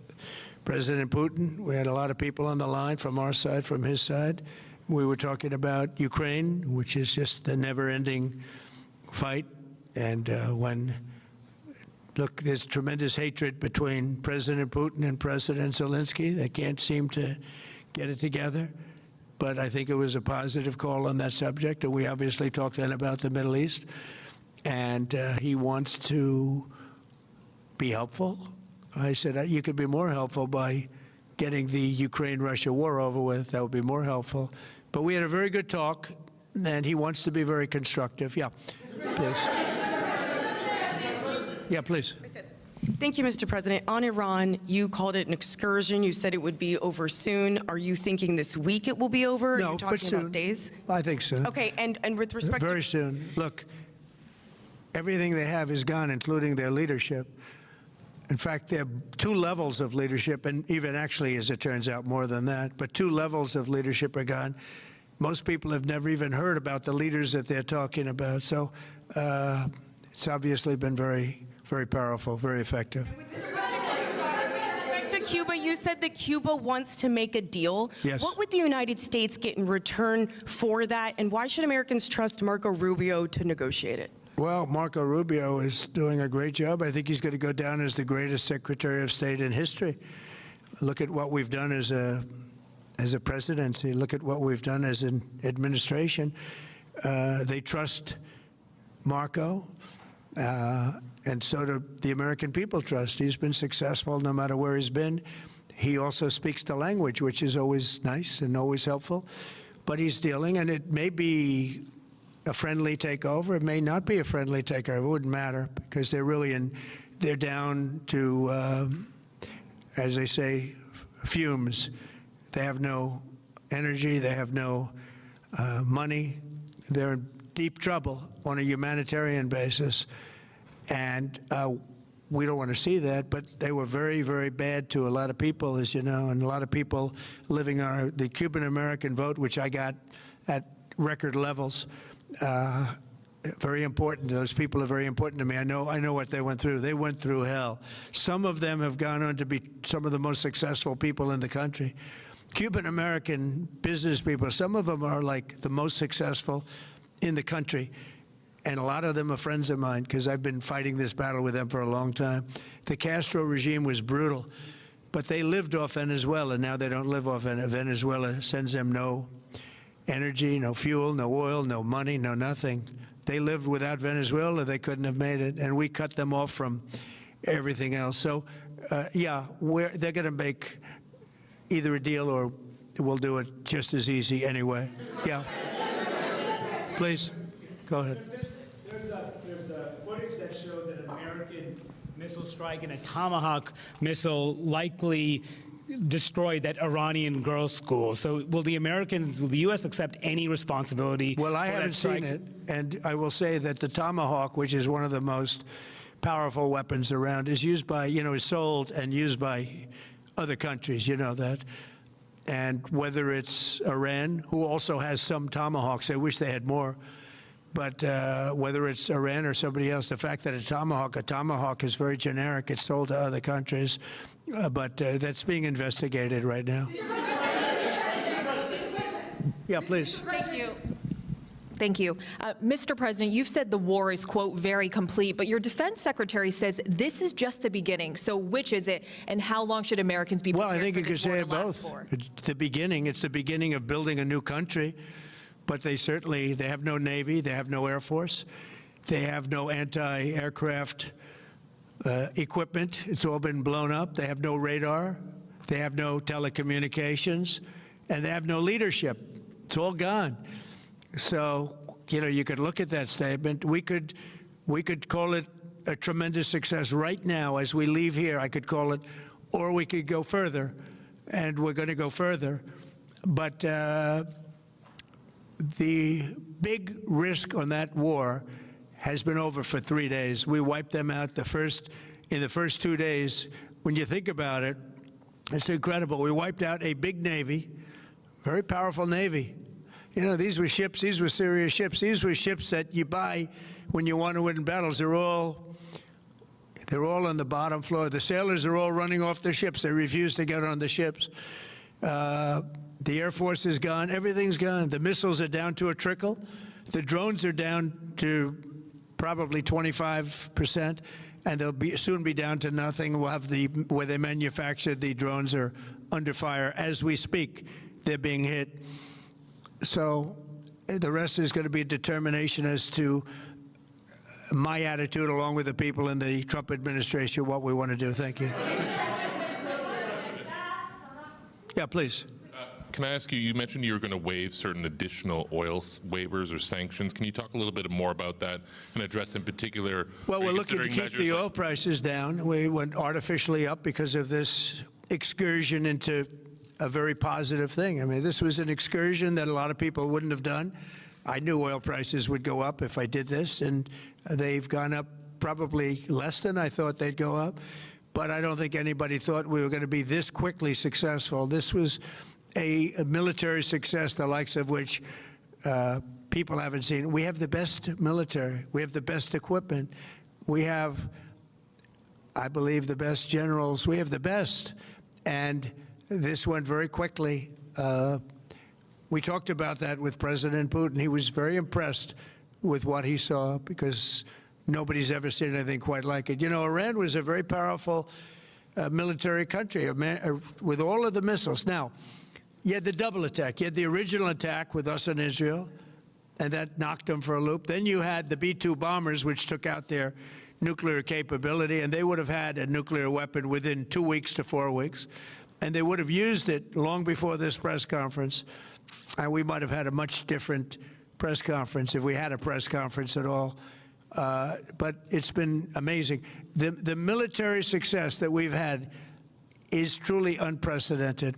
Speaker 1: President Putin. We had a lot of people on the line from our side, from his side. we were talking about Ukraine, which is just a never-ending fight. And look, there's tremendous hatred between President Putin and President Zelensky. They can't seem to get it together. But I think it was a positive call on that subject. And we obviously talked then about the Middle East. And he wants to be helpful. I said, you could be more helpful by getting the Ukraine-Russia war over with. That would be more helpful. But we had a very good talk, and he wants to be very constructive. Yeah, please. Yeah, please.
Speaker 12: Thank you, Mr. President. On Iran, you called it an excursion. You said it would be over soon. Are you thinking this week it will be over?
Speaker 1: No,
Speaker 12: You're talking
Speaker 1: but soon.
Speaker 12: about days?
Speaker 1: I think soon.
Speaker 12: Okay, and with respect
Speaker 1: Very soon. Look, everything they have is gone, including their leadership. In fact, there are two levels of leadership, and even actually, as it turns out, more than that. But two levels of leadership are gone. Most people have never even heard about the leaders that they're talking about. So it's obviously been very, very powerful, very effective.
Speaker 12: With respect to Cuba, you said that Cuba wants to make a deal.
Speaker 1: Yes.
Speaker 12: What would the United States get in return for that, and why should Americans trust Marco Rubio to negotiate it?
Speaker 1: Well, Marco Rubio is doing a great job. I think he's going to go down as the greatest Secretary of State in history. Look at what we've done as a presidency. Look at what we've done as an administration. They trust Marco, and so do the American people trust. He's been successful no matter where he's been. He also speaks the language, which is always nice and always helpful. But he's dealing, and it may be a friendly takeover. It may not be a friendly takeover. It wouldn't matter, because they're really they're down to, as they say, fumes. They have no energy. They have no money. They're in deep trouble on a humanitarian basis. And we don't want to see that, but they were very, very bad to a lot of people, as you know, and a lot of people living on the Cuban-American vote, which I got at record levels. Very important. Those people are very important to me. I know what they went through. They went through hell. Some of them have gone on to be some of the most successful people in the country. Cuban-American business people, some of them are like the most successful in the country. And a lot of them are friends of mine, because I've been fighting this battle with them for a long time. The Castro regime was brutal, but they lived off Venezuela. Now they don't live off Venezuela. Sends them no energy, no fuel, no oil, no money, no nothing. They lived without Venezuela. They couldn't have made it, and we cut them off from everything else. So, yeah, they're going to make either a deal, or we'll do it just as easy anyway. Yeah. Please, go ahead.
Speaker 13: There's a footage that shows that an American missile strike and a Tomahawk missile likely destroyed that Iranian girls' school. So will the U.S. accept any responsibility?
Speaker 1: Well, I
Speaker 13: for
Speaker 1: haven't
Speaker 13: that strike?
Speaker 1: seen it, and I will say that the Tomahawk, which is one of the most powerful weapons around, is used by, is sold and used by other countries, you know that. And whether it's Iran, who also has some Tomahawks, I wish they had more, but whether it's Iran or somebody else, the fact that a Tomahawk is very generic. It's sold to other countries, but that's being investigated right now. Yeah, please.
Speaker 11: Thank you. Thank you. Mr. President, you've said the war is, quote, very complete, but your defense secretary says this is just the beginning. So which is it, and how long should Americans be prepared
Speaker 1: Well, I think
Speaker 11: for
Speaker 1: you could
Speaker 11: this war
Speaker 1: say
Speaker 11: to last
Speaker 1: both.
Speaker 11: for?
Speaker 1: It's the beginning. It's the beginning of building a new country, but they have no Navy, they have no Air Force, they have no anti-aircraft equipment. It's all been blown up. They have no radar, they have no telecommunications, and they have no leadership. It's all gone. So, you could look at that statement. We could call it a tremendous success right now as we leave here. I could call it, or we could go further, and we're going to go further. But the big risk on that war has been over for 3 days. We wiped them out in the first 2 days. When you think about it, it's incredible. We wiped out a big Navy, very powerful Navy. These were ships. These were serious ships. These were ships that you buy when you want to win battles. They're all on the bottom floor. The sailors are all running off the ships. They refuse to get on the ships. The Air Force is gone. Everything's gone. The missiles are down to a trickle. The drones are down to probably 25%, and they'll soon be down to nothing. We'll have where they manufacture the drones are under fire as we speak. They're being hit. So the rest is going to be a determination as to my attitude, along with the people in the Trump administration, what we want to do. Thank you. Yeah, please.
Speaker 14: Can I ask you, you mentioned you were going to waive certain additional oil waivers or sanctions. Can you talk a little bit more about that and address in particular?
Speaker 1: Well, we're looking to keep the oil prices down. We went artificially up because of this excursion into a very positive thing. I mean, this was an excursion that a lot of people wouldn't have done. I knew oil prices would go up if I did this, and they've gone up probably less than I thought they'd go up. But I don't think anybody thought we were going to be this quickly successful. This was a military success, the likes of which people haven't seen. We have the best military. We have the best equipment. We have, I believe, the best generals. We have the best. And this went very quickly. We talked about that with President Putin. He was very impressed with what he saw because nobody's ever seen anything quite like it. You know, Iran was a very powerful military country with all of the missiles. Now, you had the double attack. You had the original attack with us and Israel, and that knocked them for a loop. Then you had the B-2 bombers, which took out their nuclear capability, and they would have had a nuclear weapon within 2 weeks to 4 weeks. And they would have used it long before this press conference. And we might have had a much different press conference if we had a press conference at all. But it's been amazing. The military success that we've had is truly unprecedented.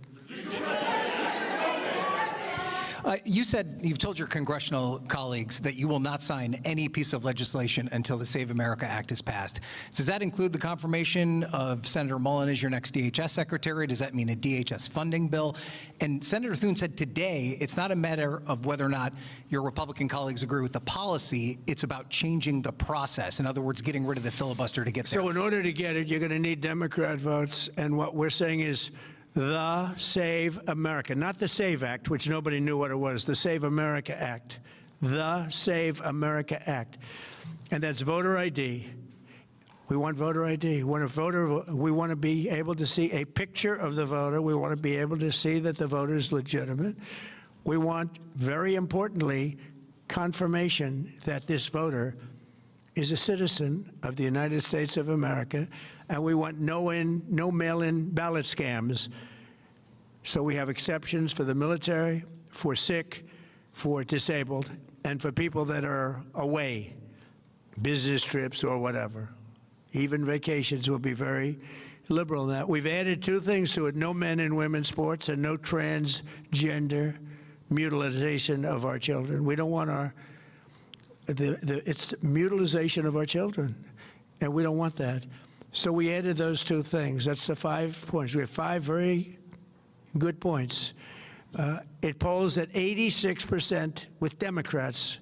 Speaker 15: You said you've told your congressional colleagues that you will not sign any piece of legislation until the Save America Act is passed. Does that include the confirmation of Senator Mullen as your next DHS secretary? Does that mean a DHS funding bill? And Senator Thune said today it's not a matter of whether or not your Republican colleagues agree with the policy. It's about changing the process. In other words, getting rid of the filibuster to get there.
Speaker 1: So in order to get it, you're going to need Democrat votes. And what we're saying is the Save America, not the SAVE Act, which nobody knew what it was, the Save America Act, the Save America Act. And that's voter ID. We want voter ID. We want to be able to see a picture of the voter. We want to be able to see that the voter is legitimate. We want, very importantly, confirmation that this voter is a citizen of the United States of America, and we want no mail-in ballot scams. So we have exceptions for the military, for sick, for disabled, and for people that are away, business trips or whatever. Even vacations will be very liberal in that. We've added two things to it: no men and women sports and no transgender mutilization of our children. We don't want it's mutilization of our children, and we don't want that. So we added those two things. That's the 5 points. We have 5 very good points. It polls at 86% with Democrats.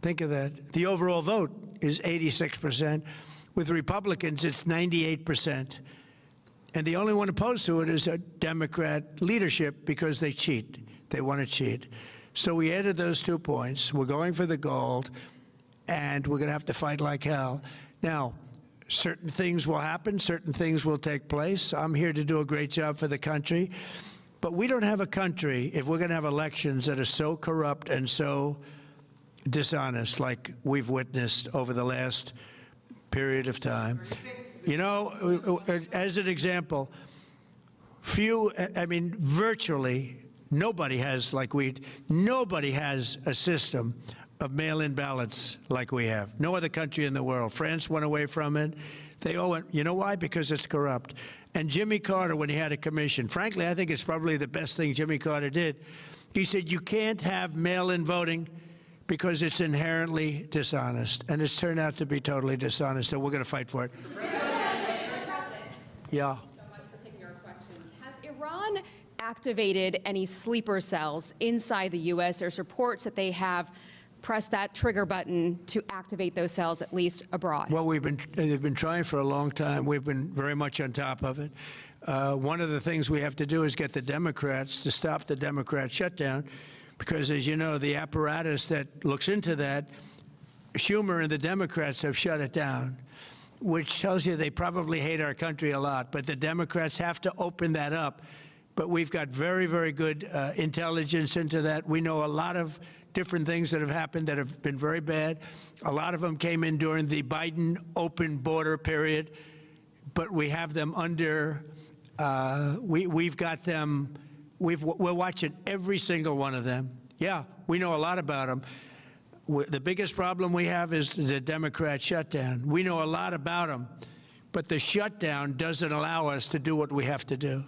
Speaker 1: Think of that. The overall vote is 86%. With Republicans, it's 98%. And the only one opposed to it is a Democrat leadership because they cheat. They want to cheat. So we added those 2 points. We're going for the gold, and we're going to have to fight like hell. Now, certain things will happen. Certain things will take place. I'm here to do a great job for the country. But we don't have a country if we're going to have elections that are so corrupt and so dishonest like we've witnessed over the last period of time. You know, as an example, virtually nobody has nobody has a system of mail-in ballots like we have. No other country in the world. France went away from it. They all went, you know why? Because it's corrupt. And Jimmy Carter, when he had a commission, frankly, I think it's probably the best thing Jimmy Carter did. He said, you can't have mail-in voting because it's inherently dishonest. And it's turned out to be totally dishonest, so we're going to fight for it. Yeah.
Speaker 16: So much for taking our questions. Has Iran activated any sleeper cells inside the U.S.? There's reports that they have pressed that trigger button to activate those cells, at least abroad.
Speaker 1: Well, they've been trying for a long time. We've been very much on top of it. One of the things we have to do is get the Democrats to stop the Democrat shutdown, because, as you know, the apparatus that looks into that, Schumer and the Democrats have shut it down, which tells you they probably hate our country a lot. But the Democrats have to open that up. But we've got very, very good intelligence into that. We know a lot of different things that have happened that have been very bad. A lot of them came in during the Biden open border period, but we have them under, we've got them, we're watching every single one of them. Yeah, we know a lot about them. The biggest problem we have is the Democrat shutdown. We know a lot about them, but the shutdown doesn't allow us to do what we have to do.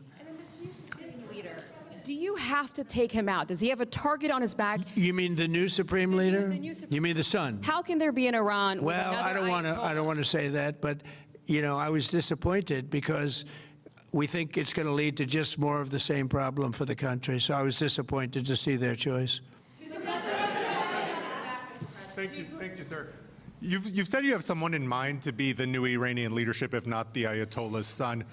Speaker 16: Do you have to take him out? Does he have a target on his back?
Speaker 1: You mean the new Supreme Leader? You mean the son?
Speaker 16: How can there be an Iran?
Speaker 1: Well, I don't want to say that, but you know, I was disappointed because we think it's going to lead to just more of the same problem for the country. So I was disappointed to see their choice.
Speaker 17: Thank you, sir. You've said you have someone in mind to be the new Iranian leadership, if not the Ayatollah's son.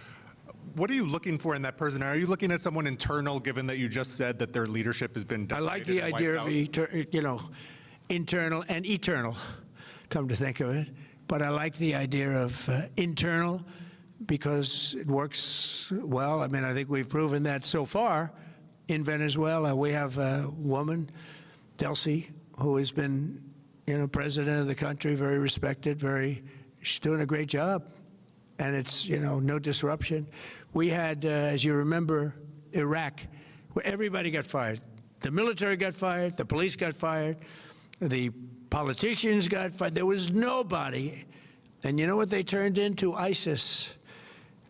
Speaker 17: What are you looking for in that person? Are you looking at someone internal, given that you just said that their leadership has been decimated?
Speaker 1: I like the idea of, internal and eternal, come to think of it. But I like the idea of internal because it works well. I mean, I think we've proven that so far in Venezuela. We have a woman, Delcy, who has been, president of the country, very respected, she's doing a great job. And it's, no disruption. We had, as you remember, Iraq, where everybody got fired. The military got fired, the police got fired, the politicians got fired. There was nobody. And you know what they turned into? ISIS.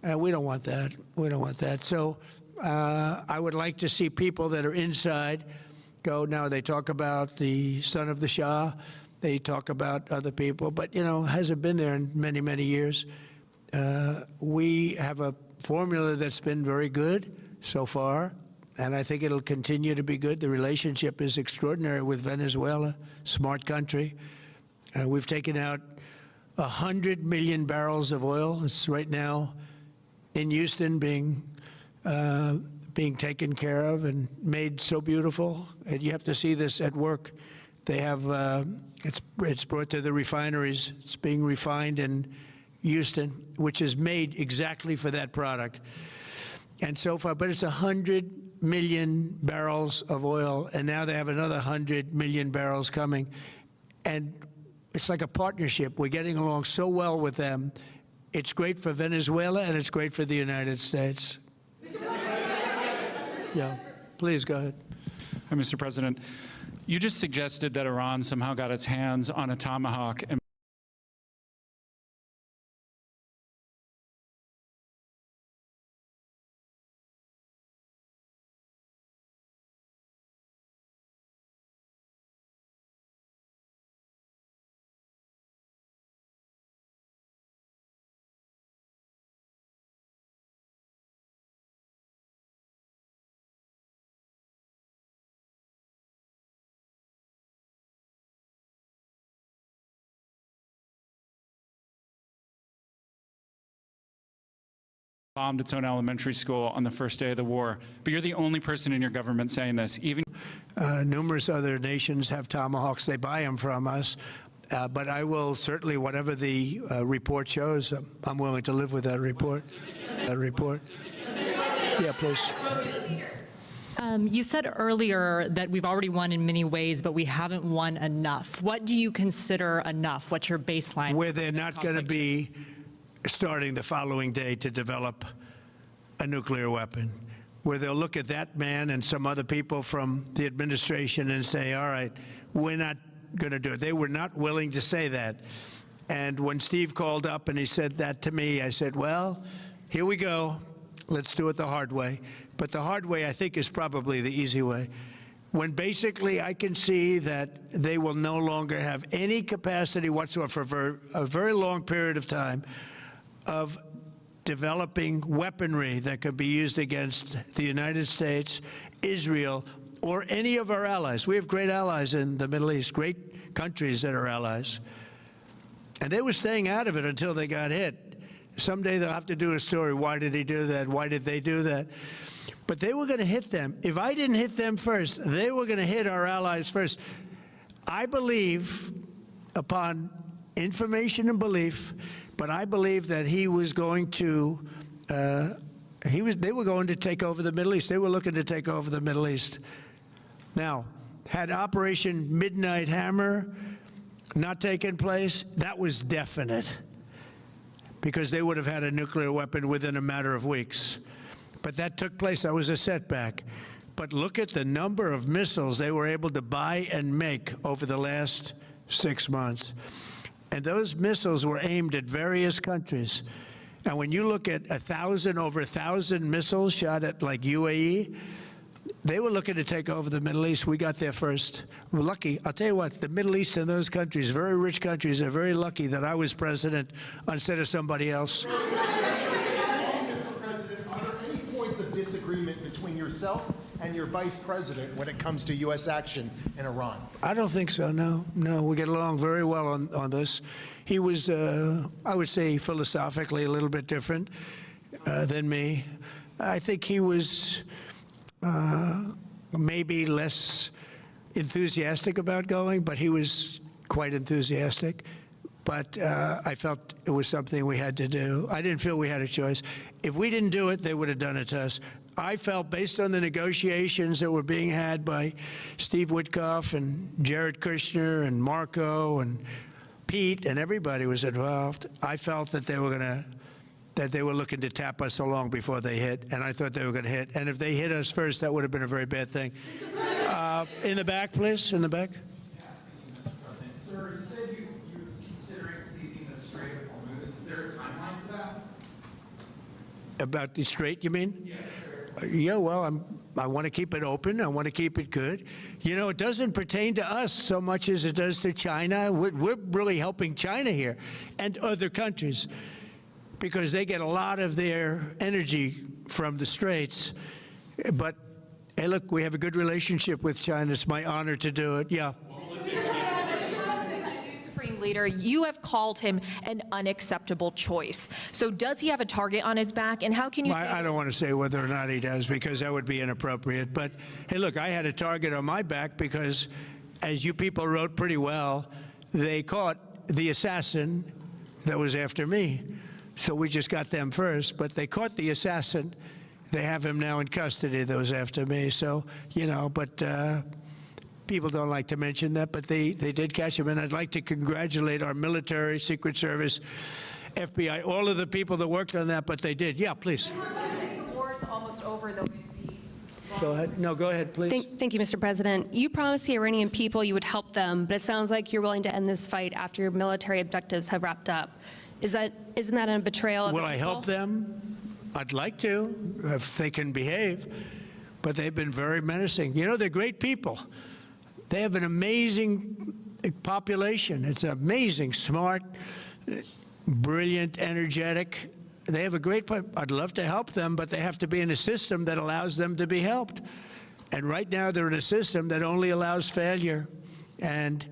Speaker 1: We don't want that. We don't want that. So I would like to see people that are inside go. Now, they talk about the son of the Shah. They talk about other people. But, hasn't been there in many, many years. We have a formula that's been very good so far, and I think it'll continue to be good. The relationship is extraordinary with Venezuela, smart country. We've taken out 100 million barrels of oil. It's right now in Houston being taken care of and made so beautiful. And you have to see this at work. They have, it's brought to the refineries. It's being refined in Houston, which is made exactly for that product. And so far, but it's 100 million barrels of oil, and now they have another 100 million barrels coming. And it's like a partnership. We're getting along so well with them. It's great for Venezuela, and it's great for the United States. Yeah, please go ahead.
Speaker 18: Hi, Mr. President. You just suggested that Iran somehow got its hands on a Tomahawk and bombed its own elementary school on the first day of the war. But you're the only person in your government saying this. Even
Speaker 1: numerous other nations have Tomahawks. They buy them from us. But I will certainly, whatever the report shows, I'm willing to live with that report. Yeah, please.
Speaker 19: You said earlier that we've already won in many ways, but we haven't won enough. What do you consider enough? What's your baseline?
Speaker 1: Where they're not going to be starting the following day to develop a nuclear weapon, where they'll look at that man and some other people from the administration and say, all right, we're not going to do it. They were not willing to say that. And when Steve called up and he said that to me, I said, well, here we go. Let's do it the hard way. But the hard way, I think, is probably the easy way. When basically I can see that they will no longer have any capacity whatsoever for a very long period of time of developing weaponry that could be used against the United States, Israel, or any of our allies. We have great allies in the Middle East, great countries that are allies. And they were staying out of it until they got hit. Someday they'll have to do a story. Why did he do that? Why did they do that? But they were going to hit them. If I didn't hit them first, they were going to hit our allies first. I believe, upon information and belief, but I believe that he was going to, they were going to take over the Middle East. They were looking to take over the Middle East. Now, had Operation Midnight Hammer not taken place, that was definite, because they would have had a nuclear weapon within a matter of weeks. But that took place. That was a setback. But look at the number of missiles they were able to buy and make over the last 6 months. And those missiles were aimed at various countries. And when you look at over 1,000 missiles shot at like UAE, they were looking to take over the Middle East. We got there first. We're lucky. I'll tell you what, the Middle East and those countries, very rich countries, are very lucky that I was president instead of somebody else.
Speaker 20: Mr. President, are there any points of disagreement between yourself and your vice president when it comes to U.S. action in Iran?
Speaker 1: I don't think so, no. No, we get along very well on this. He was, I would say, philosophically a little bit different than me. I think he was maybe less enthusiastic about going, but he was quite enthusiastic. But I felt it was something we had to do. I didn't feel we had a choice. If we didn't do it, they would have done it to us. I felt, based on the negotiations that were being had by Steve Witkoff and Jared Kushner and Marco and Pete, and everybody was involved, I felt that they were looking to tap us along before they hit, and I thought they were going to hit. And if they hit us first, that would have been a very bad thing. In the back, please, in the back.
Speaker 21: Sir, you said you're considering seizing the Strait of Hormuz. Is there a timeline for that?
Speaker 1: About the Strait, you mean?
Speaker 21: Yeah.
Speaker 1: Yeah, well, I want to keep it open. I want to keep it good. You know, it doesn't pertain to us so much as it does to China. We're really helping China here and other countries, because they get a lot of their energy from the Straits. But, hey, look, we have a good relationship with China. It's my honor to do it. Yeah.
Speaker 11: Supreme Leader, you have called him an unacceptable choice. So does he have a target on his back? And how can you say...
Speaker 1: I don't want to say whether or not he does, because that would be inappropriate. But, hey, look, I had a target on my back because, as you people wrote pretty well, they caught the assassin that was after me. So we just got them first, but they caught the assassin. They have him now in custody, those after me. So, you know, but people don't like to mention that, but they did catch him. And I'd like to congratulate our military, Secret Service, FBI, all of the people that worked on that, but they did. Yeah, please.
Speaker 16: The war is almost over, though.
Speaker 1: Go ahead. No, go ahead, please.
Speaker 16: Thank you, Mr. President. You promised the Iranian people you would help them, but it sounds like you're willing to end this fight after your military objectives have wrapped up. Isn't that a betrayal of the people?
Speaker 1: Will I help them? I'd like to, if they can behave. But they've been very menacing. You know, they're great people. They have an amazing population. It's amazing, smart, brilliant, energetic. They have a great, I'd love to help them, but they have to be in a system that allows them to be helped. And right now they're in a system that only allows failure. And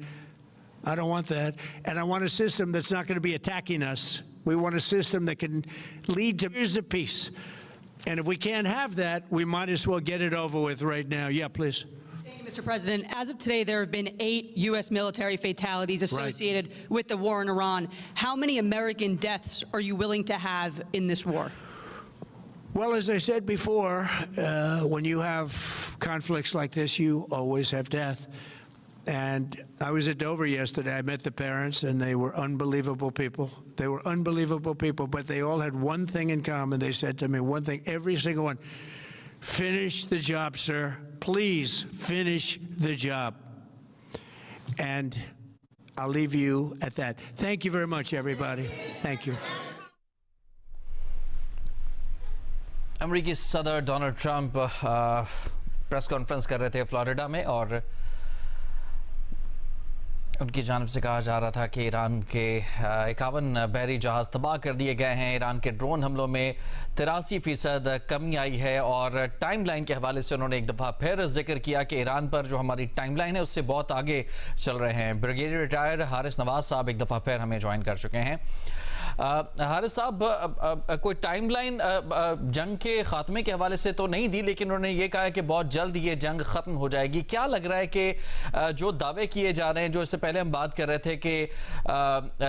Speaker 1: I don't want that. And I want a system that's not going to be attacking us. We want a system that can lead to years of peace. And if we can't have that, we might as well get it over with right now. Yeah, please.
Speaker 22: Thank you, Mr. President. As of today, there have been 8 U.S. military fatalities associated with the war in Iran. How many American deaths are you willing to have in this war?
Speaker 1: Well, as I said before, when you have conflicts like this, you always have death. And I was at Dover yesterday. I met the parents, and they were unbelievable people. They were unbelievable people, but they all had one thing in common. They said to me one thing, every single one: finish the job, sir. Please finish the job. And I'll leave you at that. Thank you very much, everybody. Thank you.
Speaker 2: अमेरिकी सदर Donald Trump press conference कर रहे थे Florida में, और उनकी जानिब से कहा जा रहा था कि ईरान के 51 बहरी जहाज़ तबाह कर दिए गए हैं। ईरान के ड्रोन हमलों में 83% कमी आई है, और टाइमलाइन के हवाले से उन्होंने एक दफ़ा फिर जिक्र किया कि ईरान पर जो हमारी टाइमलाइन है उससे बहुत आगे चल रहे हैं। ब्रिगेडियर रिटायर्ड हारिस नवाज साहब एक दफ़ा फिर हमें ज्वाइन कर चुके हैं। हारिस साहब, कोई टाइमलाइन जंग के खात्मे के हवाले से तो नहीं दी, लेकिन उन्होंने ये कहा है कि बहुत जल्द ये जंग ख़त्म हो जाएगी। क्या लग रहा है कि जो दावे किए जा रहे हैं, जो इससे पहले हम बात कर रहे थे कि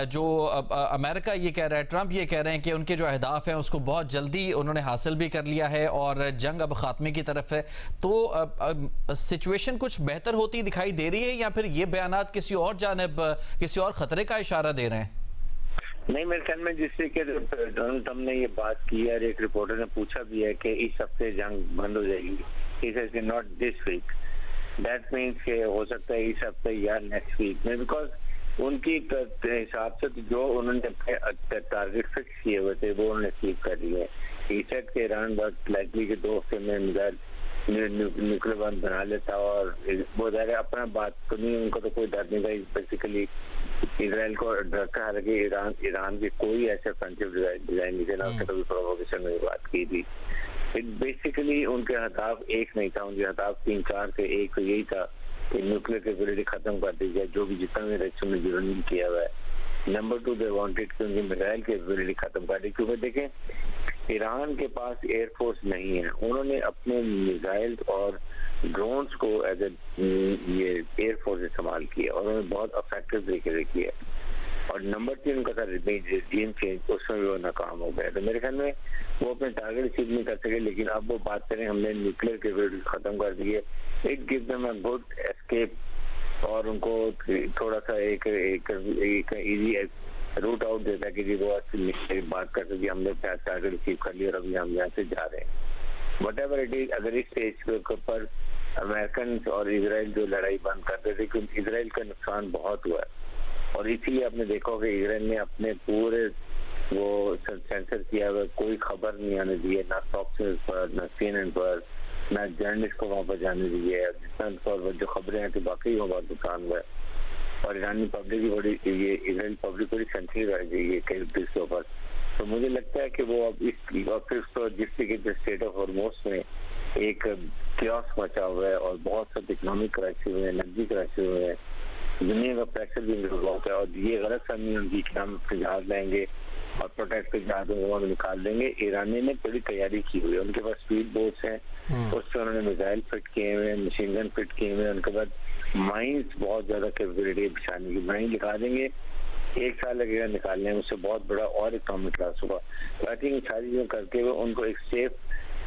Speaker 2: जो अमेरिका ये कह रहा है, ट्रंप ये कह रहे हैं कि उनके जो अहदाफ हैं उसको बहुत जल्दी उन्होंने हासिल भी कर लिया है और जंग अब खात्मे की तरफ है, तो सिचुएशन कुछ बेहतर होती दिखाई दे रही है या फिर ये बयानात किसी और जानिब किसी और खतरे का इशारा दे रहे हैं?
Speaker 8: नहीं, मेरे ख्याल में जिससे कि डोनाल्ड ट्रंप ने ये बात की है और एक रिपोर्टर ने पूछा भी है कि इस हफ्ते जंग बंद हो जाएगी, ही सेड कि not this week, that means कि हो सकता है इस हफ्ते या नेक्स्ट वीक में, बिकॉज उनकी हिसाब से तो जो उन्होंने अपने टारगेट फिक्स किए हुए थे वो उन्होंने अचीव कर लिए। ही सेड कि ईरान बहुत लाइकली के 2 हफ्ते में मिसाइल न्यूक्लियर बम बना लेता, और वो ज़्यादा अपना बात तो नहीं, उनको तो कोई डर नहीं था, बेसिकली इसराइल को डर था। हालांकि ईरान की कोई ऐसे ऑफेंसिव डिजाइन नहीं थे ना, उसने कभी प्रोवोकेशन में बात की थी। बेसिकली उनके हताफ एक नहीं था, उनके हताफ 3-4 थे। एक तो यही था कि न्यूक्लियर कैपेबिलिटी खत्म कर दी जाए, जो भी जितना भी रक्षा में यूरेनियम किया हुआ है। नंबर 2 दे वांटेड कि उनकी मिसाइल कैपेबिलिटी खत्म कर दी, क्योंकि देखें ईरान के पास एयरफोर्स नहीं है, उन्होंने अपने मिसाइल और ड्रोन्स को एज ये एयरफोर्स इस्तेमाल किया और उन्होंने बहुत इफेक्टिव तरीके से किया। और नंबर 3 उनका था रेजिम चेंज, उसमें भी वो नाकाम हो गए। तो मेरे ख्याल में वो अपने टारगेट अचीव नहीं कर सके, लेकिन अब वो बात करें हमने न्यूक्लियर कैपेबिलिटी खत्म कर दी है, it gives them a good escape और उनको थोड़ा सा एक इजी रूट आउट देता है कि जी वो बात कर सके हमने टारगेट अचीव कर लिया और अभी हम यहाँ से जा रहे हैं। वट एवर इट इज, अगर इस स्टेज के ऊपर अमेरिकन और इसराइल जो लड़ाई बंद करते थे, क्योंकि इसराइल का नुकसान बहुत हुआ है और इसीलिए आपने देखा कि इसराइल ने अपने पूरे वो सेंसर किया हुआ, कोई खबर नहीं आने दी है, ना फॉक्स न्यूज पर, ना CNN पर, ना जर्नलिस्ट को वहाँ पर जाने दी है। जितना जो खबरें हैं तो बाकी वो बहुत नुकसान हुआ है और ईरानी पब्लिक की बड़ी, ये इसराइल पब्लिक बड़ी सेंसिटिव है ये कैरेक्टर्स के ऊपर। तो मुझे लगता है कि वो अब इस और फिर तो जिस तरीके से स्टेट ऑफ हॉर्मोस में एक क्योस मचा हुआ है और बहुत सब इकोनॉमिक क्राइसिस हुए हैं, एनर्जी क्राइसिस हुए हैं, दुनिया का प्रेशर भी बहुत है और ये गलत फहमी उनकी कि हम जहाज लाएंगे और प्रोटेक्ट के जहाजों को हम निकाल देंगे। ईरानी ने बड़ी तैयारी की हुई है, उनके पास स्पीड बोट्स हैं, उससे उन्होंने मिसाइल फिट किए हुए हैं, मशीन गन फिट किए हुए हैं, उनके बाद माइंस बहुत ज्यादा कैपेबिलिटी बिछाने की, माइन दिखा देंगे 1 साल लगेगा निकालने में, उससे बहुत बड़ा और इकोनॉमिक लॉस होगा। तो आई थिंक सारी चीजें करके हुए उनको एक सेफ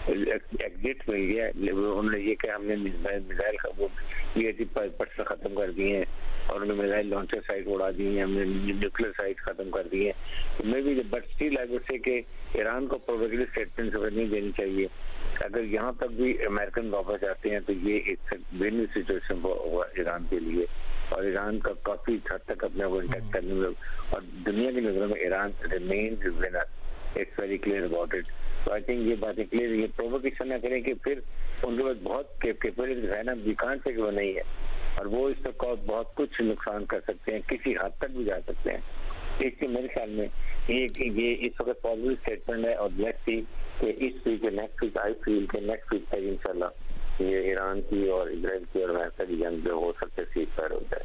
Speaker 8: एग्जिट मिल गया। उन्होंने ये कहा हमने मिसाइल वो % खत्म कर दिए हैं और उन्होंने मिसाइल लॉन्चर साइट उड़ा दी है, हमने न्यूक्लियर साइट खत्म कर दी है। तो मैं भी but still I would say कि ईरान को प्रोबेबली स्टेटमेंट नहीं देनी चाहिए। अगर यहाँ तक भी अमेरिकन वापस आते हैं तो ये एक विन सिचुएशन होगा ईरान के लिए और ईरान का काफी हद तक अपने को इंटैक्ट करने में और दुनिया की नजरों में Iran remains winner, it's very clear about it. तो आई थिंक ये बातें क्लियर, ये प्रोवोकेशन ना करें कि फिर उनके पास बहुत कैपेबिलिटी है ना, विकांत से वो नहीं है और वो इस तक बहुत कुछ नुकसान कर सकते हैं, किसी हद तक भी जा सकते हैं। इसलिए मेरे ख्याल में ये इस वक्त पॉजिटिव स्टेटमेंट है और लेट्स सी कि इस week next week I feel के नेक्स्ट वीक तक इंशाल्लाह ये ईरान की और इजराइल की और अमेरिका की जंग जो हो सकते है सीजफायर हो जाए।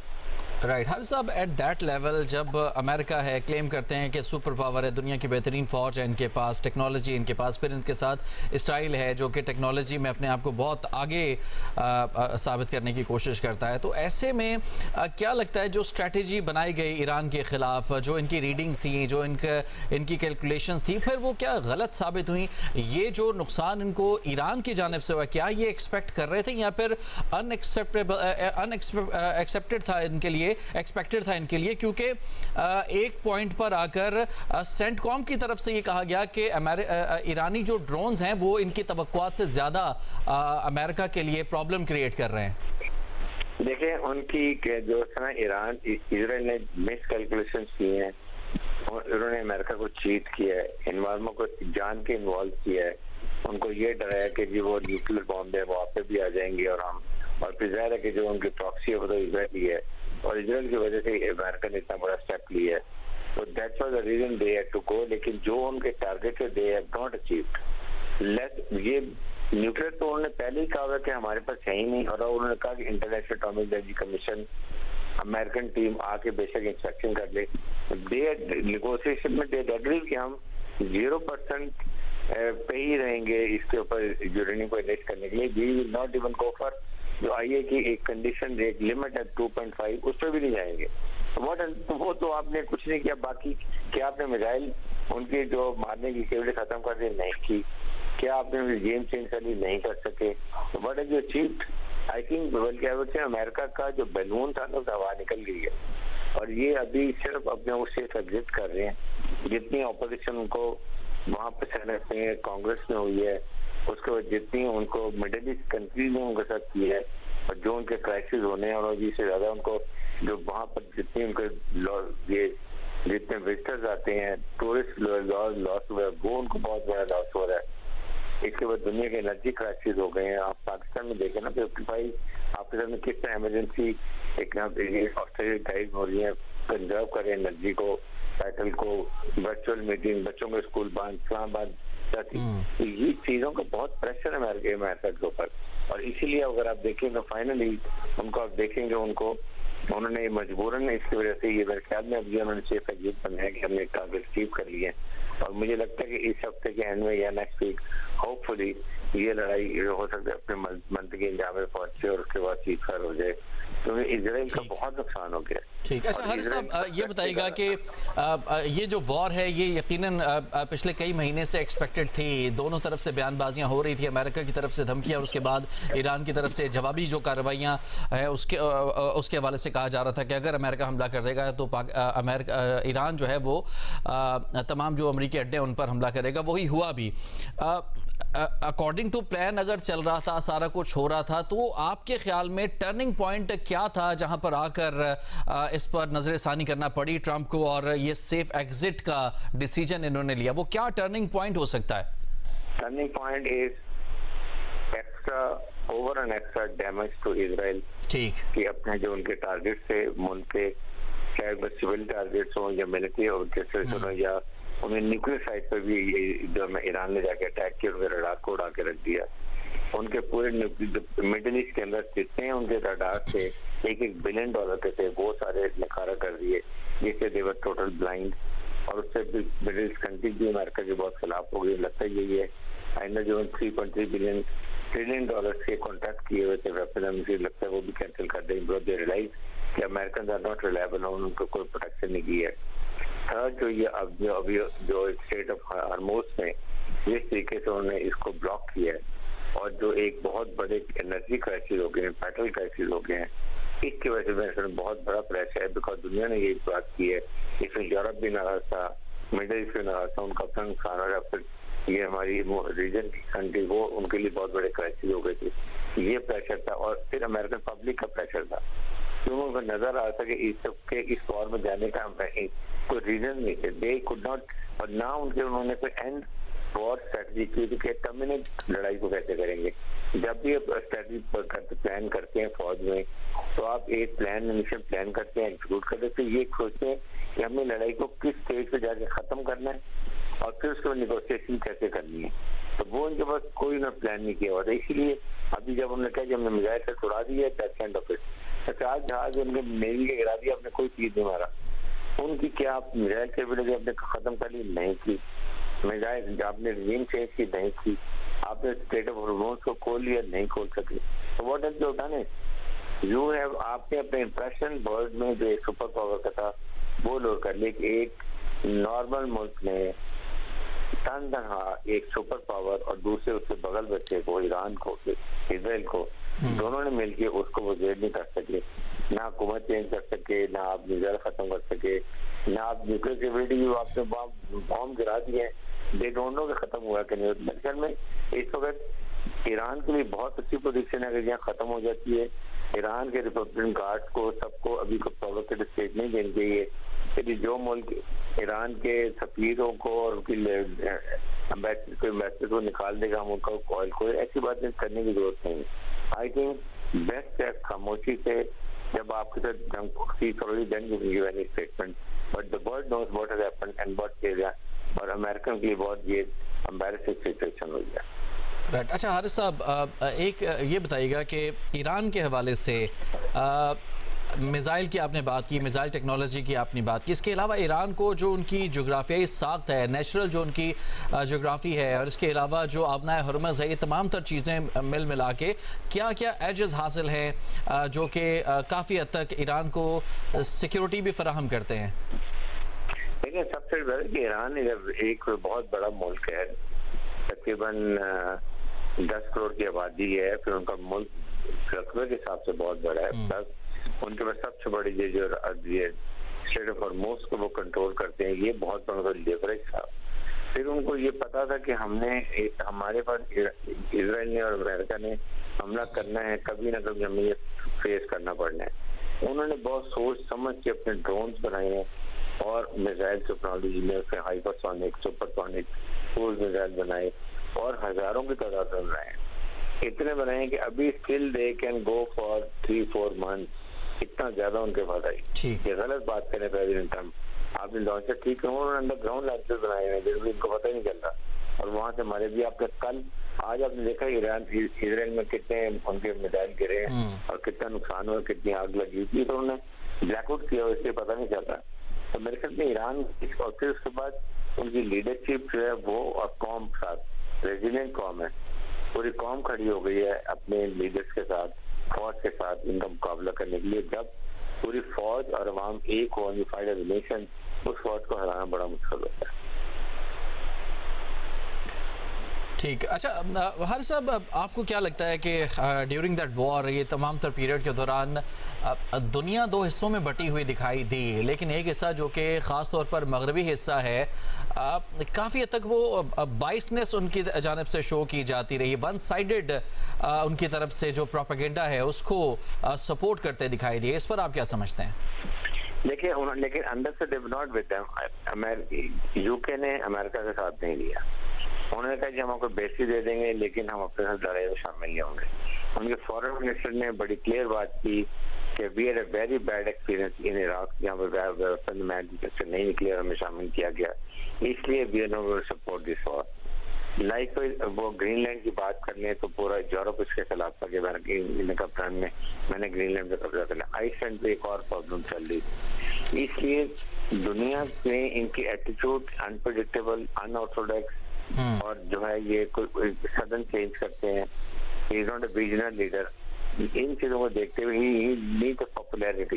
Speaker 2: राइट हर साहब, एट दैट लेवल जब अमेरिका है क्लेम करते हैं कि सुपर पावर है, दुनिया की बेहतरीन फ़ौज है इनके पास, टेक्नोलॉजी इनके पास, फिर इनके साथ स्टाइल है जो कि टेक्नोलॉजी में अपने आप को बहुत आगे साबित करने की कोशिश करता है, तो ऐसे में क्या लगता है जो स्ट्रेटजी बनाई गई ईरान के ख़िलाफ़, जो इनकी रीडिंग्स थी, जो इनकी कैलकुलेशंस थी, फिर वो क्या गलत साबित हुई? ये जो नुकसान इनको ईरान की जानिब से हुआ, क्या ये एक्सपेक्ट कर रहे थे या फिर अनएक्सेप्टेड था इनके लिए, एक्सपेक्टेड था इनके लिए? क्योंकि एक पॉइंट पर आकर सेंटकॉम की तरफ से ये कहा गया कि ईरानी जो ड्रोन्स हैं वो इनकी तवक्कुआत से ज्यादा अमेरिका के लिए प्रॉब्लम क्रिएट कर रहे हैं।
Speaker 8: देखिए उनकी जो है ईरान इजराइल ने मिस कैलकुलेशन किए हैं और उन्होंने अमेरिका को चीट किया है, एनवायरमेंट को जान के इन्वॉल्व किया है, उनको ये डर है कि जी वो न्यूक्लियर बॉम्ब है वहाँ पे भी आ जाएंगे और हम, और फिर जाहिर है कि जो उनकी प्रॉक्सी है वो तो इजराइल ही है और इजराइल की वजह से अमेरिका ने इतना बड़ा स्टेप लिया है, तो that's was the reason they had to go. लेकिन जो उनके टारगेट है दे हैव नॉट अचीव्ड। ये न्यूक्लियर तो उन्होंने पहले ही कहा कि हमारे पास है ही नहीं और उन्होंने कहा कि international atomic energy commission American team आके बेशक इंस्पेक्शन कर ले, दे निगोशिएशन में दे एग्री कि हम 0% पे ही रहेंगे इसके ऊपर यूरेनियम को इनेक्ट करने के लिए। We will not even go for जो आईए की एक कंडीशन, एक लिमिट है 2.5, उस पर भी नहीं जाएंगे। वो तो आपने कुछ नहीं किया। बाकी क्या आपने मिसाइल उनकी जो मारने की केवल खत्म कर दी? नहीं की। क्या आपने गेम चेंज कर ली? नहीं कर सके। What have you achieved? I think बल्कि अमेरिका का जो बैलून था ना हवा निकल गई है, और ये अभी सिर्फ अपने उससे एग्जिट कर रहे हैं। जितनी ऑपोजिशन उनको वहाँ पे सेनेट में, कांग्रेस में हुई है, उसके बाद जितनी उनको मिडिल ईस्ट कंट्रीज में उनके साथ की है, और जो उनके क्राइसिस होने हैं, और अभी से ज्यादा उनको जो वहाँ पर जितनी उनके ये जितने विजिटर्स आते हैं, टूरिस्ट लॉस हुआ है, वो उनको बहुत बड़ा लॉस हो रहा है। इसके बाद दुनिया के एनर्जी क्राइसिस हो गए हैं। आप पाकिस्तान में देखें ना 55 पाकिस्तान में कितना इमरजेंसी एक ऑस्ट्रेलिया हो रही है, कंजर्व करें एनर्जी को, साइकिल को, वर्चुअल मीटिंग, बच्चों को स्कूल बंद, इस्लामाबाद जाती, तो ये चीजों का बहुत प्रेशर है अमेरिका के ऊपर। और इसीलिए अगर आप देखें तो फाइनली उनको आप देखेंगे उन्होंने मजबूरन इसकी वजह से ये मेरे ख्याल में अभी उन्होंने सेफ एग्जिट बनाया कि हमने टारगेट अचीव कर लिए। और मुझे लगता है कि इस हफ्ते के एंड में या नेक्स्ट वीक होपफुली ये लड़ाई हो सकता है अपने मंत्र के इंजाम में पहुंचे और उसके बाद चीखर हो जाए, क्योंकि इजराइल का बहुत नुकसान हो गया।
Speaker 2: ठीक, अच्छा हारिस साहब ये बताइएगा कि ये जो वॉर है ये यकीनन पिछले कई महीने से एक्सपेक्टेड थी, दोनों तरफ से बयानबाजियां हो रही थी, अमेरिका की तरफ से धमकियां और उसके बाद ईरान की तरफ से जवाबी जो कार्रवाइयां है उसके हवाले से कहा जा रहा था कि अगर अमेरिका हमला कर देगा तो ईरान जो है वो तमाम जो अमरीकी अड्डे उन पर हमला करेगा। वही हुआ भी। अकॉर्डिंग टू प्लान अगर चल रहा था, सारा कुछ हो रहा था, तो आपके ख्याल में टर्निंग पॉइंट क्या था जहां पर आकर इस पर नजरसानी करना पड़ी ट्रंप को और ये सेफ एग्जिट का डिसीजन इन्होंने लिया? वो क्या टर्निंग पॉइंट हो सकता है?
Speaker 8: Turning point is extra over and extra damage to Israel. ठीक, कि अपने जो उनके टारगेट थे उनके, चाहे वो सिविल टारगेट्स हो या मिलिट्री ऑब्जेक्टिव्स हो, या उन्हें न्यूक्लियर साइट पर भी ये जो ईरान ने जाके अटैक किया, उनके रडार को उड़ा के रख दिया। उनके पूरे मिडिल ईस्ट के अंदर जितने उनके रडार थे $1 बिलियन के थे, वो सारे नकारा कर दिए, जिससे दे वर टोटल ब्लाइंड। और उससे भी मिडिल ईस्ट कंट्री भी अमेरिका के बहुत खिलाफ हो गई। लगता है यही है आइंदा जो $3.3 ट्रिलियन के कॉन्ट्रैक्ट किए हुए थे वेपन, मुझे लगता है वो भी कैंसिल कर देंगे, बिकॉज दे रियलाइज कि अमेरिकन आर नॉट रिलायबल, उनको कोई प्रोटेक्शन नहीं की है। थर्ड जो ये अब जो स्टेट ऑफ हॉर्मुज में जिस तरीके से उन्होंने इसको ब्लॉक किया है, और जो एक बहुत बड़े एनर्जी क्राइसिस हो गए हैं, पेट्रोल क्राइसिस हो गए हैं, इसकी वजह से बहुत बड़ा प्रेशर है। बिकॉज दुनिया ने यही बात की है, इसमें यूरोप भी नाराज था, मिडिल ईस्ट भी नाराज था, उनका अपना नुकसान हो रहा है। फिर ये हमारी रीजन की कंट्री, वो उनके लिए बहुत बड़े क्राइसिस हो गए थे। ये प्रेशर था, और फिर अमेरिकन पब्लिक का प्रेशर था, क्योंकि उनको नजर आ रहा था कि इस सबके इस वॉर में जाने का कोई रीजन नहीं थे। दे कुड नॉट, और ना उन्होंने कोई एंड वॉर स्ट्रेटजी की कि टर्मिनेट लड़ाई को कैसे करेंगे। जब भी आप स्ट्रेटजी प्लान करते हैं फौज में, तो आप एक मिशन प्लान करते हैं, एग्जीक्यूट करते हैं, तो ये सोचते हैं कि हमें लड़ाई को किस स्टेज पे जाके खत्म करना है, और फिर उसके बाद निगोशिएशन कैसे करनी है। तो वो उनके पास कोई ना प्लान नहीं किया हुआ था। इसीलिए अभी जब उन्होंने कहा कि हमने मिसाइल से उड़ा दिया, दैट्स एंड ऑफ इट। 50 जहाज उनके नेवी के गिरा दिया, आपने कोई चीज नहीं मारा। उनकी क्या आप मिसाइल कैपेबिलिटी आपने खत्म कर ली? नहीं की। मिसाइल आपने रिजीम चेंज की? नहीं की। आपने स्टेट ऑफ हॉर्मुज को खोल लिया? नहीं खोल सके। तो what have you done? You have, आपने अपने इंप्रेशन वर्ल्ड में जो एक सुपर पावर का था वो लोग कर लिया कि एक नॉर्मल मुल्क में तनहा एक सुपर पावर और दूसरे उसके बगल बच्चे को, ईरान को, इजराइल को, दोनों ने मिलकर उसको वो जेल नहीं कर सके। ना हुकूमत चेंज कर सके, ना आप मिसाइल खत्म कर सके, ना आप न्यूक्लियर कैपेबिलिटी आपने बॉम्ब गिरा दिए, दे डोंट नो कि खत्म हुआ कि नहीं। दरअसल में इस वक्त ईरान के लिए बहुत अच्छी पोजीशन है, अगर यहाँ खत्म हो जाती है, ईरान के रिपब्लिकन गार्ड को सबको अभी को प्रोवोकेटिव स्टेज नहीं देनी चाहिए। यदि जो मुल्क ईरान के सफीरों को और उनकी एम्बेसडर को निकाल देगा, हम उनका कॉल, कोई ऐसी बात करने की जरूरत नहीं। आई थिंक बेस्ट है खामोशी से, जब आपके साथ जंग करोगी then you give any statement, but the world knows what has happened and what is, और अमेरिकन के लिए बहुत ये एम्बैरेसिंग सिचुएशन हो गया।
Speaker 2: राइट, अच्छा हारिस साहब एक ये बताइएगा कि ईरान के हवाले से मिसाइल की आपने बात की, मिसाइल टेक्नोलॉजी की आपने बात की, इसके अलावा ईरान को जो उनकी जोग्राफियाई साख्त है, नेचुरल जो उनकी जोग्राफी है, और इसके अलावा जो आबनाए हरमज़ है, ये तमाम तर चीज़ें मिल मिला के क्या क्या एजेस हासिल हैं जो कि काफ़ी हद तक ईरान को सिक्योरिटी भी फराहम करते हैं?
Speaker 8: देखिए, सबसे बड़ा कि ईरान एक बहुत बड़ा मुल्क है, तकरीबन 10 करोड़ की आबादी है, फिर उनका मुल्क रकबे के हिसाब से बहुत बड़ा है, प्लस उनके पास सबसे बड़ी जो स्टेट ऑफ हॉर्मोज को वो कंट्रोल करते हैं, ये बहुत बड़ा लेवरेज था। फिर उनको ये पता था कि हमारे पास इजराइल ने और अमेरिका ने हमला करना है, कभी ना कभी हमें ये फेस करना पड़ना है। उन्होंने बहुत सोच समझ के अपने ड्रोन्स बनाए हैं और मिसाइल टेक्नोलॉजी में उसके हाइपरसोनिक, सुपरसोनिक क्रूज मिसाइल बनाए और हजारों की तादाद में बनाए, इतने बनाए कि अभी still they can go for 3-4 months, इतना ज्यादा उनके पास आई। ये गलत बात करें प्रेसिडेंट ट्रम्प, आपने लॉन्चर ठीक है, उन्होंने अंदर ग्राउंड लॉन्चर बनाए हैं, फिर भी इनको पता ही नहीं चल रहा, और वहां से हमारे भी आपने आज आपने देखा इजराइल में कितने उनके मिसाइल गिरे और कितना नुकसान हुआ, कितनी आग लगी थी, तो उन्होंने ब्लैकआउट किया, इसलिए पता नहीं चल रहा। तो मेरे ख्याल में ईरान और फिर उसके बाद उनकी लीडरशिप जो है वो और कौम के साथ रेजिलिएंट कौम है, पूरी कौम खड़ी हो गई है अपने लीडर्स के साथ, फौज के साथ इनका मुकाबला करने के लिए। जब पूरी फौज और अवाम एक हो, यूनाइटेड एज अ नेशन, उस फौज को हराना बड़ा मुश्किल होता है।
Speaker 2: ठीक, अच्छा हर साहब, आपको क्या लगता है कि ड्यूरिंग दैट वॉर, ये तमाम तर पीरियड के दौरान दुनिया दो हिस्सों में बटी हुई दिखाई दी, लेकिन एक हिस्सा जो कि ख़ास तौर पर मगरबी हिस्सा है, काफ़ी हद तक वो बाइसनेस उनकी जानिब से शो की जाती रही, वन साइडेड उनकी तरफ से जो प्रोपेगेंडा है उसको सपोर्ट करते दिखाई दिए। इस पर आप क्या समझते हैं?
Speaker 8: देखिए, लेकिन अंदर से they not with them. UK ने अमेरिका का साथ नहीं लिया, उन्होंने कहा कि हम आपको बेसी दे देंगे लेकिन हम अपने साथ लड़ाई में शामिल नहीं होंगे। उनके फॉरेन मिनिस्टर ने बड़ी क्लियर बात की कि we had a very bad experience in Iraq, यहाँ पर मैन नहीं निकले, हमें शामिल किया गया, इसलिए we are not going to support this war. Like वो ग्रीनलैंड की बात कर लें तो पूरा यूरोप इसके खिलाफ था कि कप्तान में मैंने ग्रीनलैंड पे कब्जा कर लिया। आइसलैंड पे एक और प्रॉब्लम चल रही थी, इसलिए दुनिया में इनकी एटीट्यूड अनप्रेडिक्टेबल, अनऑर्थोडॉक्स, और जो है ये कोई सडन चेंज करते हैं, he is not a visionary leader. इन चीजों को देखते हुए ही नीड पॉपुलैरिटी,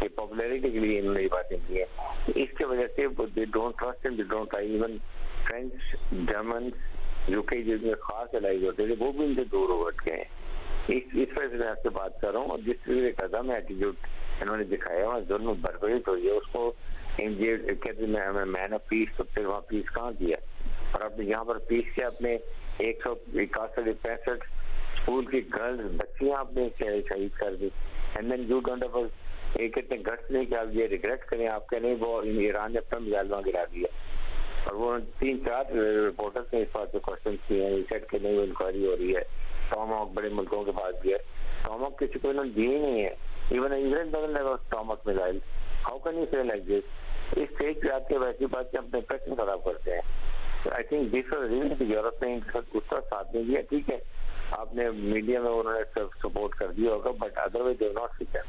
Speaker 8: ये पॉपुलैरिटी के लिए इन्होंने ये बातें की है, इसके वजह से they don't trust him, they don't try. Even French, German, UK जिसमें खास एलाइज होते थे वो भी इनसे दूर हो हट गए हैं। इस वजह से मैं आपसे बात कर रहा हूँ, और जिस कदम एटीट्यूड इन्होंने दिखाया वहाँ जुल्म बरकरार हो गया, उसको कहते हैं मैन ऑफ पीस, तो फिर वहाँ पीस कहाँ किया, और आपने यहाँ पर पीस के अपने 161 स्कूल की गर्ल्स बच्चियां आपने शहीद कर दी, and then you don't have एक इतने गट्स नहीं कि आप ये रिग्रेट करें, आपके नहीं वो ईरान ने अपना मिसाइल वहाँ गिरा दिया। और वो 3-4 रिपोर्टर्स ने इस बात पे क्वेश्चन किए हैं, सेट के नहीं इंक्वायरी हो रही है, टॉमहॉक बड़े मुल्कों के पास भी है, टॉमहॉक किसी को इन्होंने दिए ही नहीं है, even Israel doesn't have Tomahawk missile, how can you say like this? इस स्टेज पे आके वैसी बात अपने इंप्रेशन खराब करते हैं। I think this was reason Europe ने उसका साथ नहीं दिया। ठीक है, आपने मीडिया में उन्होंने सपोर्ट कर दिया होगा, but otherwise they not Sikar.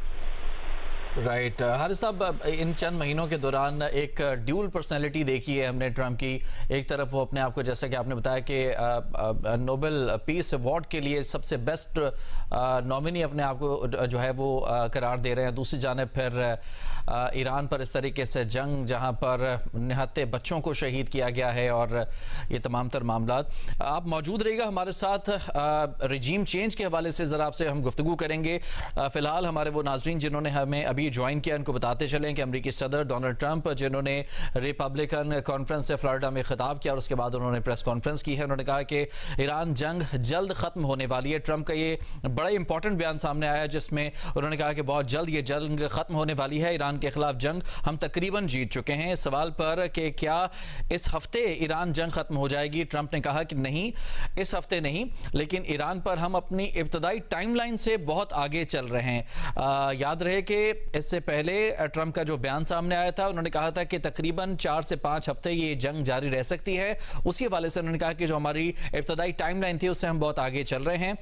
Speaker 2: Right, Haris साहब, इन चंद महीनों के दौरान एक ड्यूल पर्सनैलिटी देखी है हमने ट्रम्प की। एक तरफ वो अपने आप को, जैसा कि आपने बताया कि नोबेल पीस अवार्ड के लिए सबसे बेस्ट नॉमिनी अपने आप को जो है वो करार दे रहे हैं, दूसरी जानिब फिर ईरान पर इस तरीके से जंग जहां पर निहत्ते बच्चों को शहीद किया गया है, और ये तमाम तर मामला। आप मौजूद रहिएगा हमारे साथ, रजीम चेंज के हवाले से ज़रा आपसे हम गुफ्तगू करेंगे। फ़िलहाल हमारे वो नाजरीन जिन्होंने हमें अभी ज्वाइन किया, इनको बताते चलें कि अमेरिकी सदर डोनाल्ड ट्रंप, जिन्होंने रिपब्लिकन कॉन्फ्रेंस से फ्लोरिडा में खिताब किया और उसके बाद उन्होंने प्रेस कॉन्फ्रेंस की है, उन्होंने कहा कि ईरान जंग जल्द ख़त्म होने वाली है। ट्रंप का ये बड़ा इंपॉर्टेंट बयान सामने आया जिसमें उन्होंने कहा कि बहुत जल्द ये जंग ख़त्म होने वाली है, ईरान के खिलाफ जंग हम तकरीबन जीत चुके हैं। सवाल पर कि क्या इस हफ्ते ईरान जंग ख़त्म हो जाएगी, ट्रंप ने कहा कि नहीं, इस हफ्ते नहीं, लेकिन ईरान पर हम अपनी इब्तदाई टाइमलाइन से बहुत आगे चल रहे हैं। याद रहे कि इससे पहले ट्रंप का जो बयान सामने आया था, उन्होंने कहा था कि तकरीबन 4 से 5 हफ्ते ये जंग जारी रह सकती है। उसी हवाले से उन्होंने कहा कि जो हमारी इब्तदाई टाइमलाइन थी उससे हम बहुत आगे चल रहे हैं।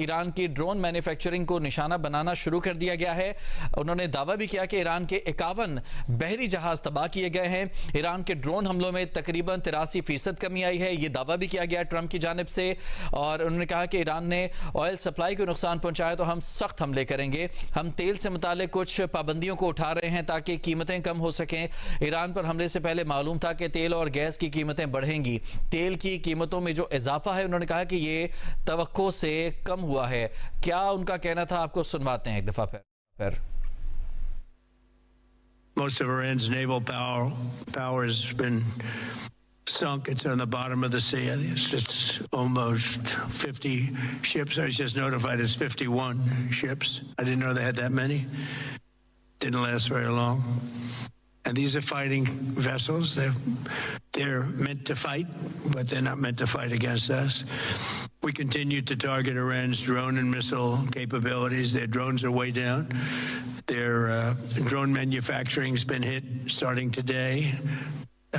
Speaker 2: ईरान की ड्रोन मैन्युफैक्चरिंग को निशाना बनाना शुरू कर दिया गया है। उन्होंने दावा भी किया कि ईरान के 51 बहरी जहाज तबाह किए गए हैं। ईरान के ड्रोन हमलों में तकरीबन 83% कमी आई है, ये दावा भी किया गया ट्रंप की जानिब से। और उन्होंने कहा कि ईरान ने ऑयल सप्लाई को नुकसान पहुंचाया तो हम सख्त हमले करेंगे। हम तेल से मुतालिक कुछ पाबंदियों को उठा रहे हैं ताकि कीमतें कम हो सकें। ईरान पर हमले से पहले मालूम था कि तेल और गैस की कीमतें बढ़ेंगी। तेल की कीमतों में जो इजाफा है, उन्होंने कहा कि ये तवक्को से कम हुआ है। क्या उनका कहना था, आपको सुनवाते हैं एक दफा फिर।
Speaker 1: Most of Iran's naval power has been sunk. It's on the bottom of the sea. I think it's almost 50 ships. I was just notified it's 51 ships. I didn't know they had that many. Didn't last very long. And these are fighting vessels. They're meant to fight, but they're not meant to fight against us. We continue to target Iran's drone and missile capabilities. Their drones are way down. Their drone manufacturing's been hit starting today.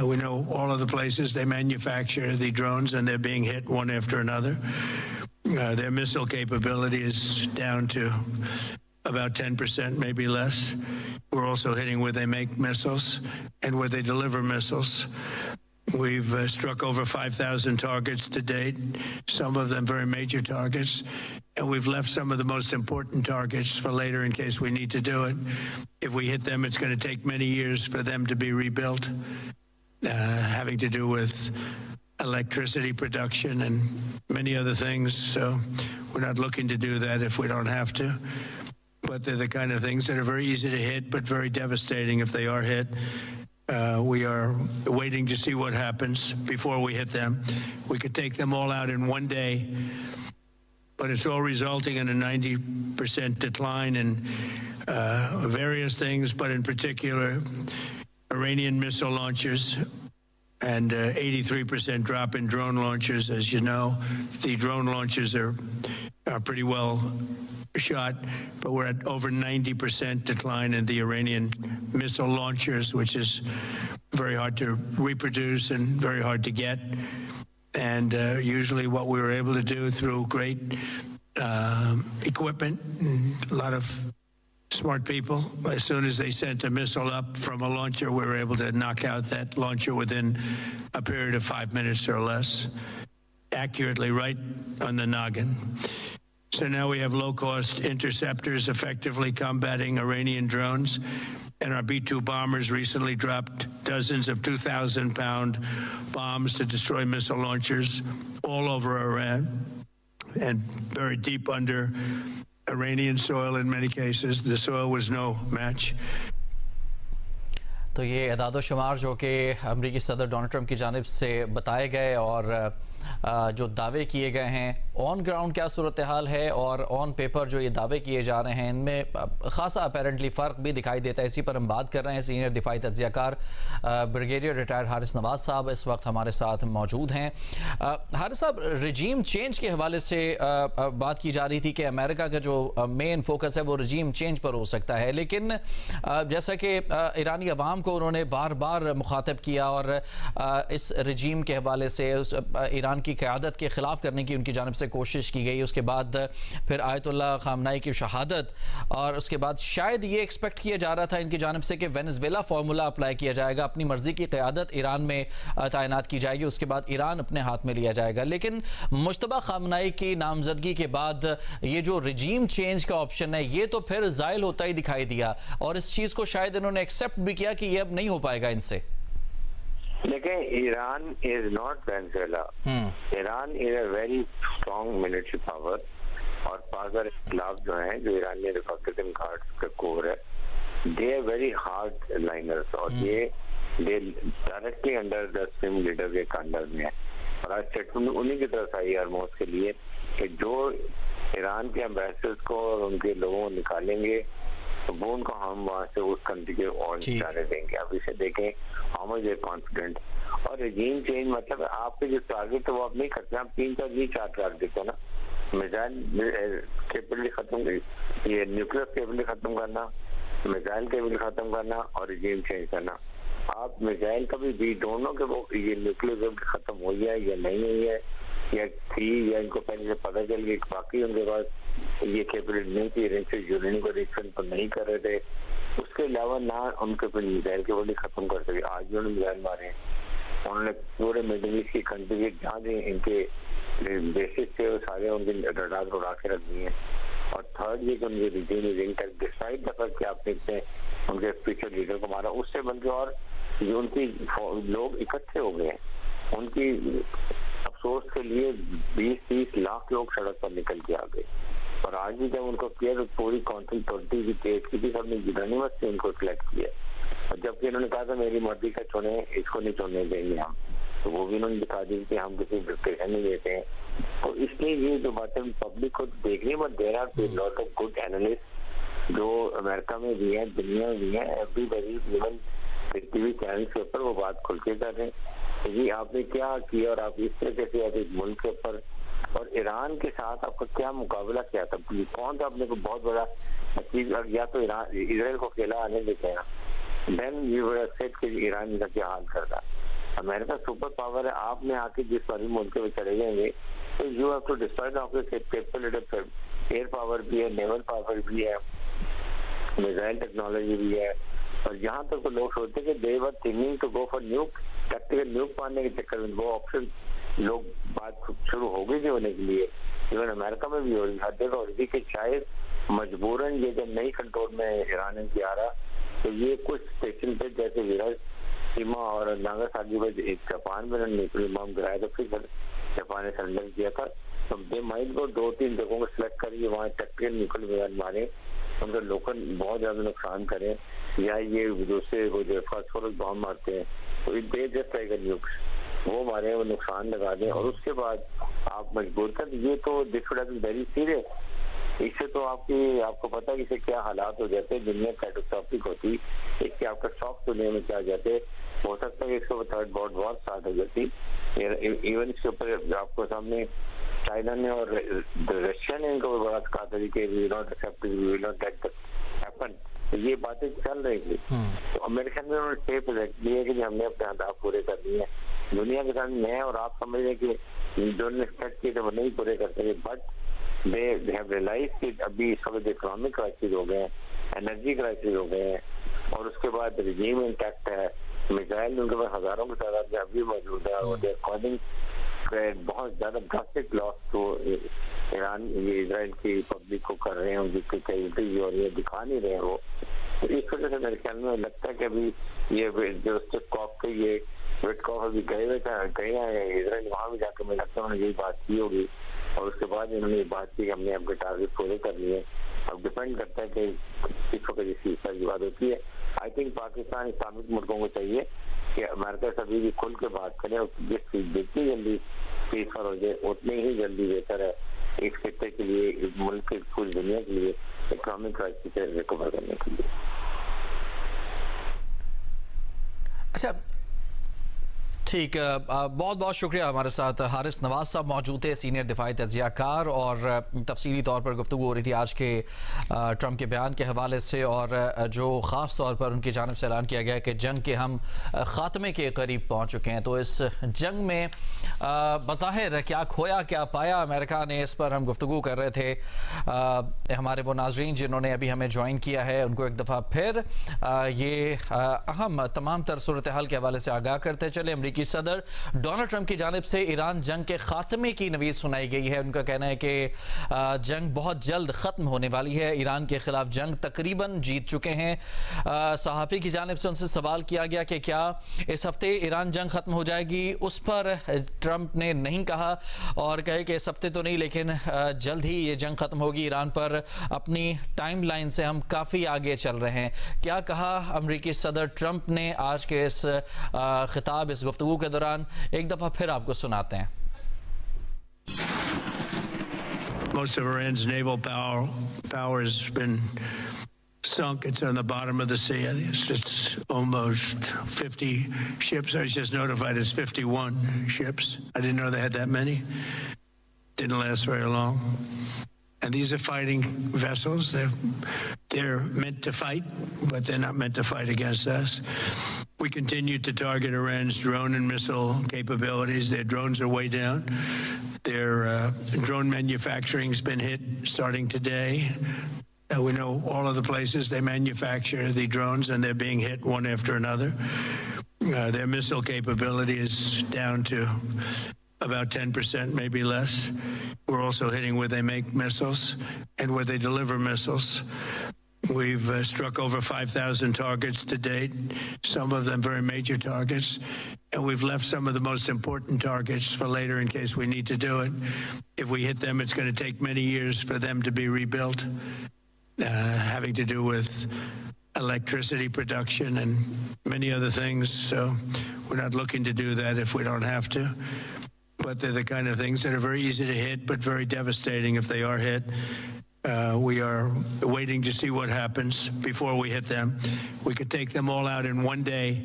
Speaker 1: We know all of the places they manufacture the drones, and they're being hit one after another. Their missile capability is down to about 10%, maybe less. We're also hitting where they make missiles and where they deliver missiles. We've struck over 5,000 targets to date, some of them very major targets, and we've left some of the most important targets for later in case we need to do it. If we hit them, it's going to take many years for them to be rebuilt, having to do with electricity production and many other things. So we're not looking to do that if we don't have to. But they're the kind of things that are very easy to hit, but very devastating if they are hit. We are waiting to see what happens before we hit them. We could take them all out in one day, but it's all resulting in a 90% decline in various things, but in particular, Iranian missile launchers and 83% drop in drone launchers. As you know, the drone launchers are pretty well shot, but we're at over 90% decline in the Iranian missile launchers, which is very hard to reproduce and very hard to get. And usually what we were able to do through great equipment and a lot of smart people, as soon as they sent a missile up from a launcher, we were able to knock out that launcher within a period of 5 minutes or less, accurately right on the noggin. So now we have low-cost interceptors effectively combating Iranian drones, and our B-2 bombers recently dropped dozens of 2,000-pound bombs to destroy missile launchers all over Iran and buried deep under Iranian soil in many cases. The soil was no match.
Speaker 2: तो ये अदाद शुमार जो कि अमरीकी सदर Donald Trump की जानिब से बताए गए और जो दावे किए गए हैं, ऑन ग्राउंड क्या सूरत हाल है और ऑन पेपर जो ये दावे किए जा रहे हैं, इनमें खासा अपेरेंटली फ़र्क भी दिखाई देता है। इसी पर हम बात कर रहे हैं। सीनियर दिफाई तज्ज़ियाकार ब्रिगेडियर रिटायर्ड हारिस नवाज साहब इस वक्त हमारे साथ मौजूद हैं। हारिस साहब, रजीम चेंज के हवाले से बात की जा रही थी कि अमेरिका का जो मेन फोकस है वो रजीम चेंज पर हो सकता है, लेकिन जैसा कि ईरानी अवाम को उन्होंने बार बार मुखातब किया और इस रजीम के हवाले से ईरान की क़यादत के ख़िलाफ़ करने की उनकी जानिब से कोशिश की गई। उसके बाद फिर आयतुल्लाह ख़ामनाई की शहादत, और उसके बाद शायद ये एक्सपेक्ट किया जा रहा था इनकी जानिब से कि वेनेज़ुएला फार्मूला अप्लाई किया जाएगा, अपनी मर्ज़ी की क़यादत ईरान में तैनात की जाएगी, उसके बाद ईरान अपने हाथ में लिया जाएगा। लेकिन मुश्तबा ख़ामनाई की नामजदगी के बाद ये जो रजीम चेंज का ऑप्शन है ये तो फिर ज़ाइल होता ही दिखाई दिया, और इस चीज़ को शायद इन्होंने एक्सेप्ट भी किया कि ये अब नहीं हो पाएगा इनसे।
Speaker 8: देखें, Iran is not Venezuela. Iran is a very strong military power, और पाकिस्तान के खिलाफ जो है, जो ईरानी रिपब्लिकन गार्ड्स का कोर है, they are very hardliners, और ये directly under the supreme leader के अंडर में है। और आज स्टेटमेंट उन्हीं की तरफ आई हरमोज के लिए कि जो ईरान के एम्बेसडर्स को और उनके लोगों को निकालेंगे तो वो उनको हम वहाँ से उस कंट्री के और इशारे देंगे। अब इसे देखें हाउ मच दे कॉन्फिडेंट। और रजीम चेंज मतलब आपके जो टारगेट है वो आप नहीं करते, आप 3-4 टारगेट हो ना, मिसाइल कैपेबिलिटी खत्म, ये न्यूक्लियर कैपेबिलिटी खत्म करना, मिसाइल केवल खत्म करना और रिजीम चेंज करना। आप मिसाइल कभी भी डोंट नो कि वो ये न्यूक्लियर वेपन खत्म हो गया या नहीं हुई है या थी या इनको पहले से पता चल गई, बाकी उनके पास ये कैपेबिलिटी नहीं थी, यूरेनियम को रिएक्शन पर नहीं कर रहे थे। उसके अलावा ना उनके मिसाइल के बॉडी खत्म कर सके। आज भी उन्होंने मिसाइल मारे हैं, उन्होंने पूरे मिडिल ईस्ट की कंट्री के जहाँ भी इनके बेसिस थे वो सारे उनके रडार उड़ा के रख दिए। और थर्ड ये कि उनके रिजीम डिसाइड दफा कि आप देखते हैं उनके स्पीचर लीडर को मारा, उससे बल्कि और जो उनकी लोग इकट्ठे हो गए हैं, उनकी अफसोस के लिए 20-30 लाख लोग सड़क पर निकल के आ गए। और आज भी जब उनको किया तो पूरी काउंसिल 20 की तेज की थी, सबने यूनानिमस से उनको सिलेक्ट किया। और जबकि उन्होंने कहा था मेरी मर्जी का चुने, इसको नहीं चुनने देंगे हम, तो वो भी उन्होंने दिखा दी कि हम किसी डिस्कशन नहीं देते हैं। तो इसलिए ये जो बातें पब्लिक को देखनी, but there are lot of good analyst जो अमेरिका में भी है, दुनिया में भी है, एवरीबॉडी इवन टीवी चैनल के ऊपर वो बात खुल के कर रहे हैं कि जी आपने क्या किया और आप इस तरह से आप एक मुल्क के ऊपर और ईरान के साथ आपका क्या मुकाबला किया था, कौन सा आपने को बहुत बड़ा चीज, या तो इसराइल को अकेला आने देते हैं, then you would have said कि ईरान का क्या हाल कर रहा। अमेरिका सुपर पावर है, आपने आके जिस सारी मुल्क में चले जाएंगे तो यू हैव टू डिस्ट्रॉय आपके कैपेबिलिटी, एयर पावर भी है, नेवल पावर भी है, मिसाइल टेक्नोलॉजी भी है। और यहाँ तक तो लोग सोचते हैं कि they were thinking to go for nuke, tactical nuke मारने के चक्कर में वो ऑप्शन लोग बात शुरू हो गई थी होने के लिए। इवन अमेरिका में भी हो रही, हर जगह हो रही थी कि शायद मजबूरन ये जब नई कंट्रोल में ईरान आ रहा तो ये कुछ स्टेशन पे जैसे हिरोशिमा और नागासाकी में जापान में न्यूक्लियर बम गिराया तो फिर जापान ने सरेंडर किया था। तो दे माइंड को 2-3 जगहों को सिलेक्ट करिए, वहाँ टैक्टिकल न्यूक्लियर मिसाइल मारे, उनका लोकल बहुत ज्यादा नुकसान करें, या ये दूसरे वो जो फास्फोरस बम मारते हैं तो दे जस्ट लाइक न्यूक्स वो मारे, वो नुकसान लगा दें और उसके बाद आप मजबूर कर, ये तो this would have been very serious. इससे तो आपको पता है इससे क्या हालात हो जाते हैं, दुनिया कैटास्ट्रोफिक होती, इससे आपका शॉक दुनिया में क्या जाते, हो सकता है इसके ऊपर थर्ड वर्ल्ड वॉर स्टार्ट हो जाती। इवन इसके ऊपर आपको सामने चाइना ने और रशिया ने इनको बड़ा कहा था कि we not accept, we will not let that happen, ये बातें चल रही थी। तो अमेरिका में उन्होंने स्टेप लिए कि हमने अपने अहदाफ पूरे कर दिए हैं, दुनिया के सामने मैं और आप समझ रहे कि जो एक्सपेक्ट किए थे वो नहीं पूरे कर सके, बट दे हैव रियलाइज कि अभी इस वक्त इकोनॉमिक क्राइसिस हो गए हैं, एनर्जी क्राइसिस हो गए हैं और उसके बाद रिजीम इंटैक्ट है, मिसाइल उनके पास हजारों की तादाद में अभी मौजूद है और दे कॉजिंग बहुत ज्यादा ड्रास्टिक लॉस तो ईरान ये इजराइल की पब्लिक को कर रहे हैं, उनकी कैपेबिलिटी और ये दिखा नहीं रहे हैं वो। तो इस वजह से मेरे ख्याल में लगता है कि अभी ये जो कॉप के ये विटकॉफ अभी गए हैं इजराइल, वहाँ भी जाकर मुझे लगता है उन्होंने यही बात की होगी और उसके बाद इन्होंने ये बात की कि हमने अपने टारगेट पूरे कर लिए। अब डिपेंड करता है कि किस वक्त इस की बात होती है। आई थिंक पाकिस्तान इस्लामिक मुल्कों को चाहिए कि अमेरिका से अभी भी खुल के बात करें और जितनी जल्दी पीस हो जाए उतनी ही जल्दी बेहतर है इस खित्ते के लिए, इस मुल्क की पूरी दुनिया के लिए, इकोनॉमिक क्राइसिस से रिकवर करने के लिए।
Speaker 2: अच्छा ठीक, बहुत बहुत शुक्रिया। हमारे साथ हारिस नवाज साहब मौजूद थे, सीनियर दिफाई तज्जियाकार, और तफसीली तौर पर गुफ्तगू हो रही थी आज के ट्रंप के बयान के हवाले से और जो ख़ास तौर पर उनकी जानिब से ऐलान किया गया कि जंग के हम ख़ात्मे के करीब पहुँच चुके हैं। तो इस जंग में बज़ाहिर क्या खोया क्या पाया अमेरिका ने, इस पर हम गुफ्तगू कर रहे थे। हमारे वो नाजरीन जिन्होंने अभी हमें ज्वाइन किया है उनको एक दफ़ा फिर ये अहम तमाम तर सूरत हाल के हवाले से आगाह करते चले। अमरीकी सदर डोनाल्ड ट्रंप की जानिब से ईरान जंग के खात्मे की नवीज़ सुनाई गई है। उनका कहना है कि जंग बहुत जल्द ख़त्म होने वाली है, ईरान के खिलाफ जंग तकरीबन जीत चुके हैं। सहाफ़ी की जानिब से उनसे सवाल किया गया कि क्या इस हफ्ते ईरान जंग ख़त्म हो जाएगी, उस पर ट्रंप ने नहीं कहा और कहे कि इस हफ्ते तो नहीं लेकिन जल्द ही ये जंग ख़त्म होगी। ईरान पर अपनी टाइम लाइन से हम काफ़ी आगे चल रहे हैं। क्या कहा अमरीकी सदर ट्रंप ने आज के इस खिताब, इस गुफ्तगू के दौरान, एक दफा फिर आपको सुनाते हैं।
Speaker 1: Most of Iran's naval power has been sunk. It's on the bottom of the sea. I think it's just almost 50 ships. I was just notified it's 51 ships. I didn't know they had that many. Didn't last very long. And these are fighting vessels. They're meant to fight, but they're not meant to fight against us. We continue to target Iran's drone and missile capabilities. Their drones are way down. Their drone manufacturing's been hit starting today. We know all of the places they manufacture the drones, and they're being hit one after another. Their missile capability is down to about 10%, maybe less. We're also hitting where they make missiles and where they deliver missiles. We've struck over 5,000 targets to date, some of them very major targets, and we've left some of the most important targets for later in case we need to do it. If we hit them, it's going to take many years for them to be rebuilt, having to do with electricity production and many other things. So we're not looking to do that if we don't have to. But they're the kind of things that are very easy to hit, but very devastating if they are hit. We are waiting to see what happens before we hit them. We could take them all out in one day,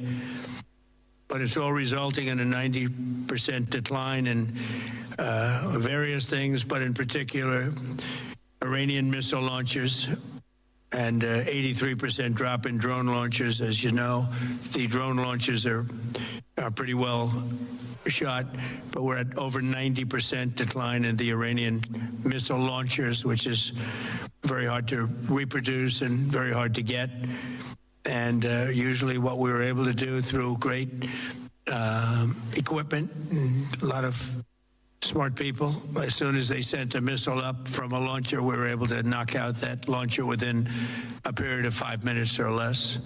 Speaker 1: but it's all resulting in a 90% decline in various things, but in particular, Iranian missile launchers and 83% drop in drone launchers. As you know, the drone launchers are pretty well shot, but we're at over 90% decline in the Iranian missile launchers, which is very hard to reproduce and very hard to get. And usually what we were able to do through great equipment and a lot of smart people, as soon as they sent a missile up from a launcher, we were able to knock out that launcher within a period of 5 minutes or less,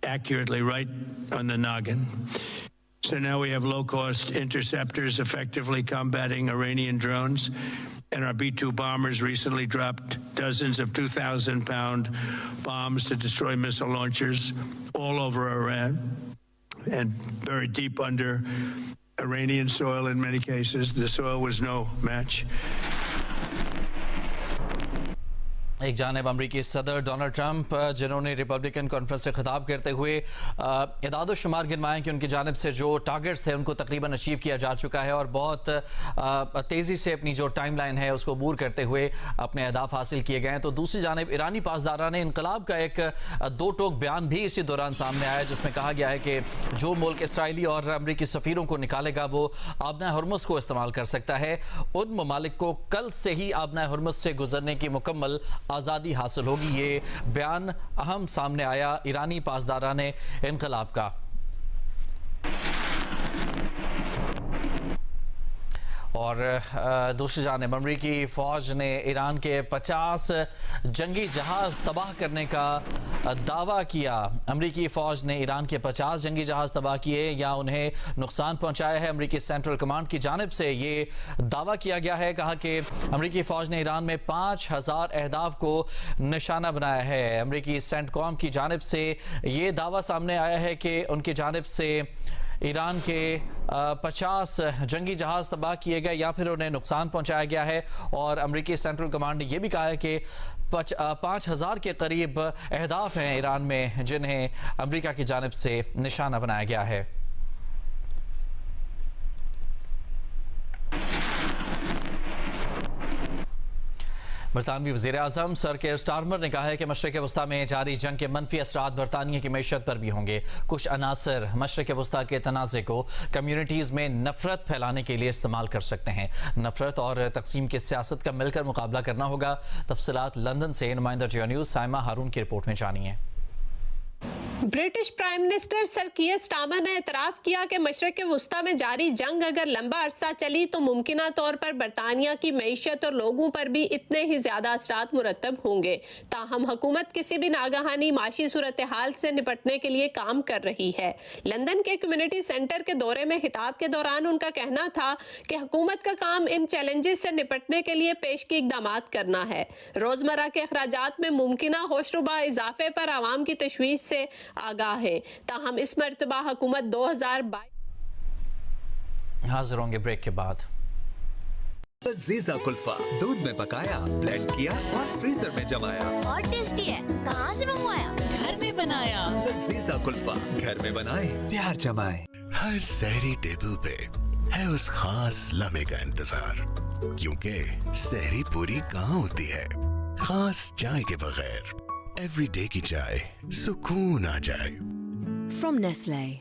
Speaker 1: accurately right on the noggin. So now we have low-cost interceptors effectively combating Iranian drones, and our B-2 bombers recently dropped dozens of 2,000-pound bombs to destroy missile launchers all over Iran and buried deep under Iranian soil in many cases. The soil was no match.
Speaker 2: एक जानिब अमरीकी सदर Donald Trump जिन्होंने Republican conference से खिताब करते हुए इदाद शुमार गिनवाएं कि उनकी जानिब से जो टारगेट्स थे उनको तकरीबन अचीव किया जा चुका है और बहुत तेज़ी से अपनी जो टाइमलाइन है उसको अबूर करते हुए अपने अहदाफ हासिल किए गए हैं। तो दूसरी जानिब ईरानी पासदारान इनकलाब का एक दो टोक बयान भी इसी दौरान सामने आया, जिसमें कहा गया है कि जो मुल्क इसराइली और अमरीकी सफ़ीरों को निकालेगा वो आबना हुर्मुज़ को इस्तेमाल कर सकता है। उन ममालिक को कल से ही आबना हुर्मुज़ से गुजरने की मुकम्मल आज़ादी हासिल होगी। ये बयान अहम सामने आया ईरानी पासदारान इनकलाब का। और दूसरी जानिब अमरीकी फ़ौज ने ईरान के 50 जंगी जहाज़ तबाह करने का दावा किया। अमरीकी फ़ौज ने ईरान के 50 जंगी जहाज़ तबाह किए या उन्हें नुकसान पहुंचाया है। अमरीकी सेंट्रल कमांड की जानिब से ये दावा किया गया है। कहा कि अमरीकी फ़ौज ने ईरान में 5000 अहदाफ को निशाना बनाया है। अमरीकी सेंटकॉम की जानिब से ये दावा सामने आया है कि उनकी जानिब से ईरान के 50 जंगी जहाज़ तबाह किए गए या फिर उन्हें नुकसान पहुंचाया गया है। और अमरीकी सेंट्रल कमांड ने यह भी कहा है कि 5000 के करीब अहदाफ हैं ईरान में जिन्हें अमरीका की जानिब से निशाना बनाया गया है। बरतानवी वज़ीर-ए-आज़म सर केयर स्टारमर ने कहा है कि मशरिक़ वस्ता में जारी जंग के मनफी असरात बरतानिया की मैशत पर भी होंगे। कुछ अनासर मशरिक़ वस्ता के तनाज़े को कम्यूनिटीज़ में नफरत फैलाने के लिए इस्तेमाल कर सकते हैं। नफरत और तकसीम की सियासत का मिलकर मुकाबला करना होगा। तफसीलात लंदन से नुमाइंदा जियो न्यूज़ साइमा हारून की रिपोर्ट में जानिए।
Speaker 3: British Prime Minister Sir Keir Starmer ने एतराफ़ किया कि मशरिक़ वस्ता में जारी जंग अगर लंबा अरसा चली तो मुमकिना तौर पर बरतानिया की मईशत और लोगों पर भी इतने ही ज़्यादा असरात मुरतब होंगे। ताहम हुकूमत किसी भी नागहानी माशी सूरत हाल से निपटने के लिए काम कर रही है। लंदन के कम्युनिटी सेंटर के दौरे में खिताब के दौरान उनका कहना था कि हुकूमत का काम इन चैलेंजेस से निपटने के लिए पेशगी इक़दाम करना है। रोज़मर्रा के अखराजात में मुमकिना होशरुबा इजाफे पर आवाम की तशवीश से आगाह है। ताहम इस मर्तबा हुकूमत 2022
Speaker 2: हाजिर होंगे ब्रेक के बाद।
Speaker 7: लजीजा कुल्फा दूध में पकाया, ब्लेंड किया और फ्रीजर में जमाया।
Speaker 4: बहुत टेस्टी है। कहाँ से मंगवाया? घर में बनाया।
Speaker 7: लजीजा कुल्फा घर में बनाए, प्यार जमाए।
Speaker 6: हर सहरी टेबल पे है उस खास लम्हे का इंतजार,
Speaker 5: क्योंकि सहरी पूरी कहाँ होती है खास चाय के बगैर। एवरीडे की चाय सुकून आ जाए।
Speaker 4: From Nestle.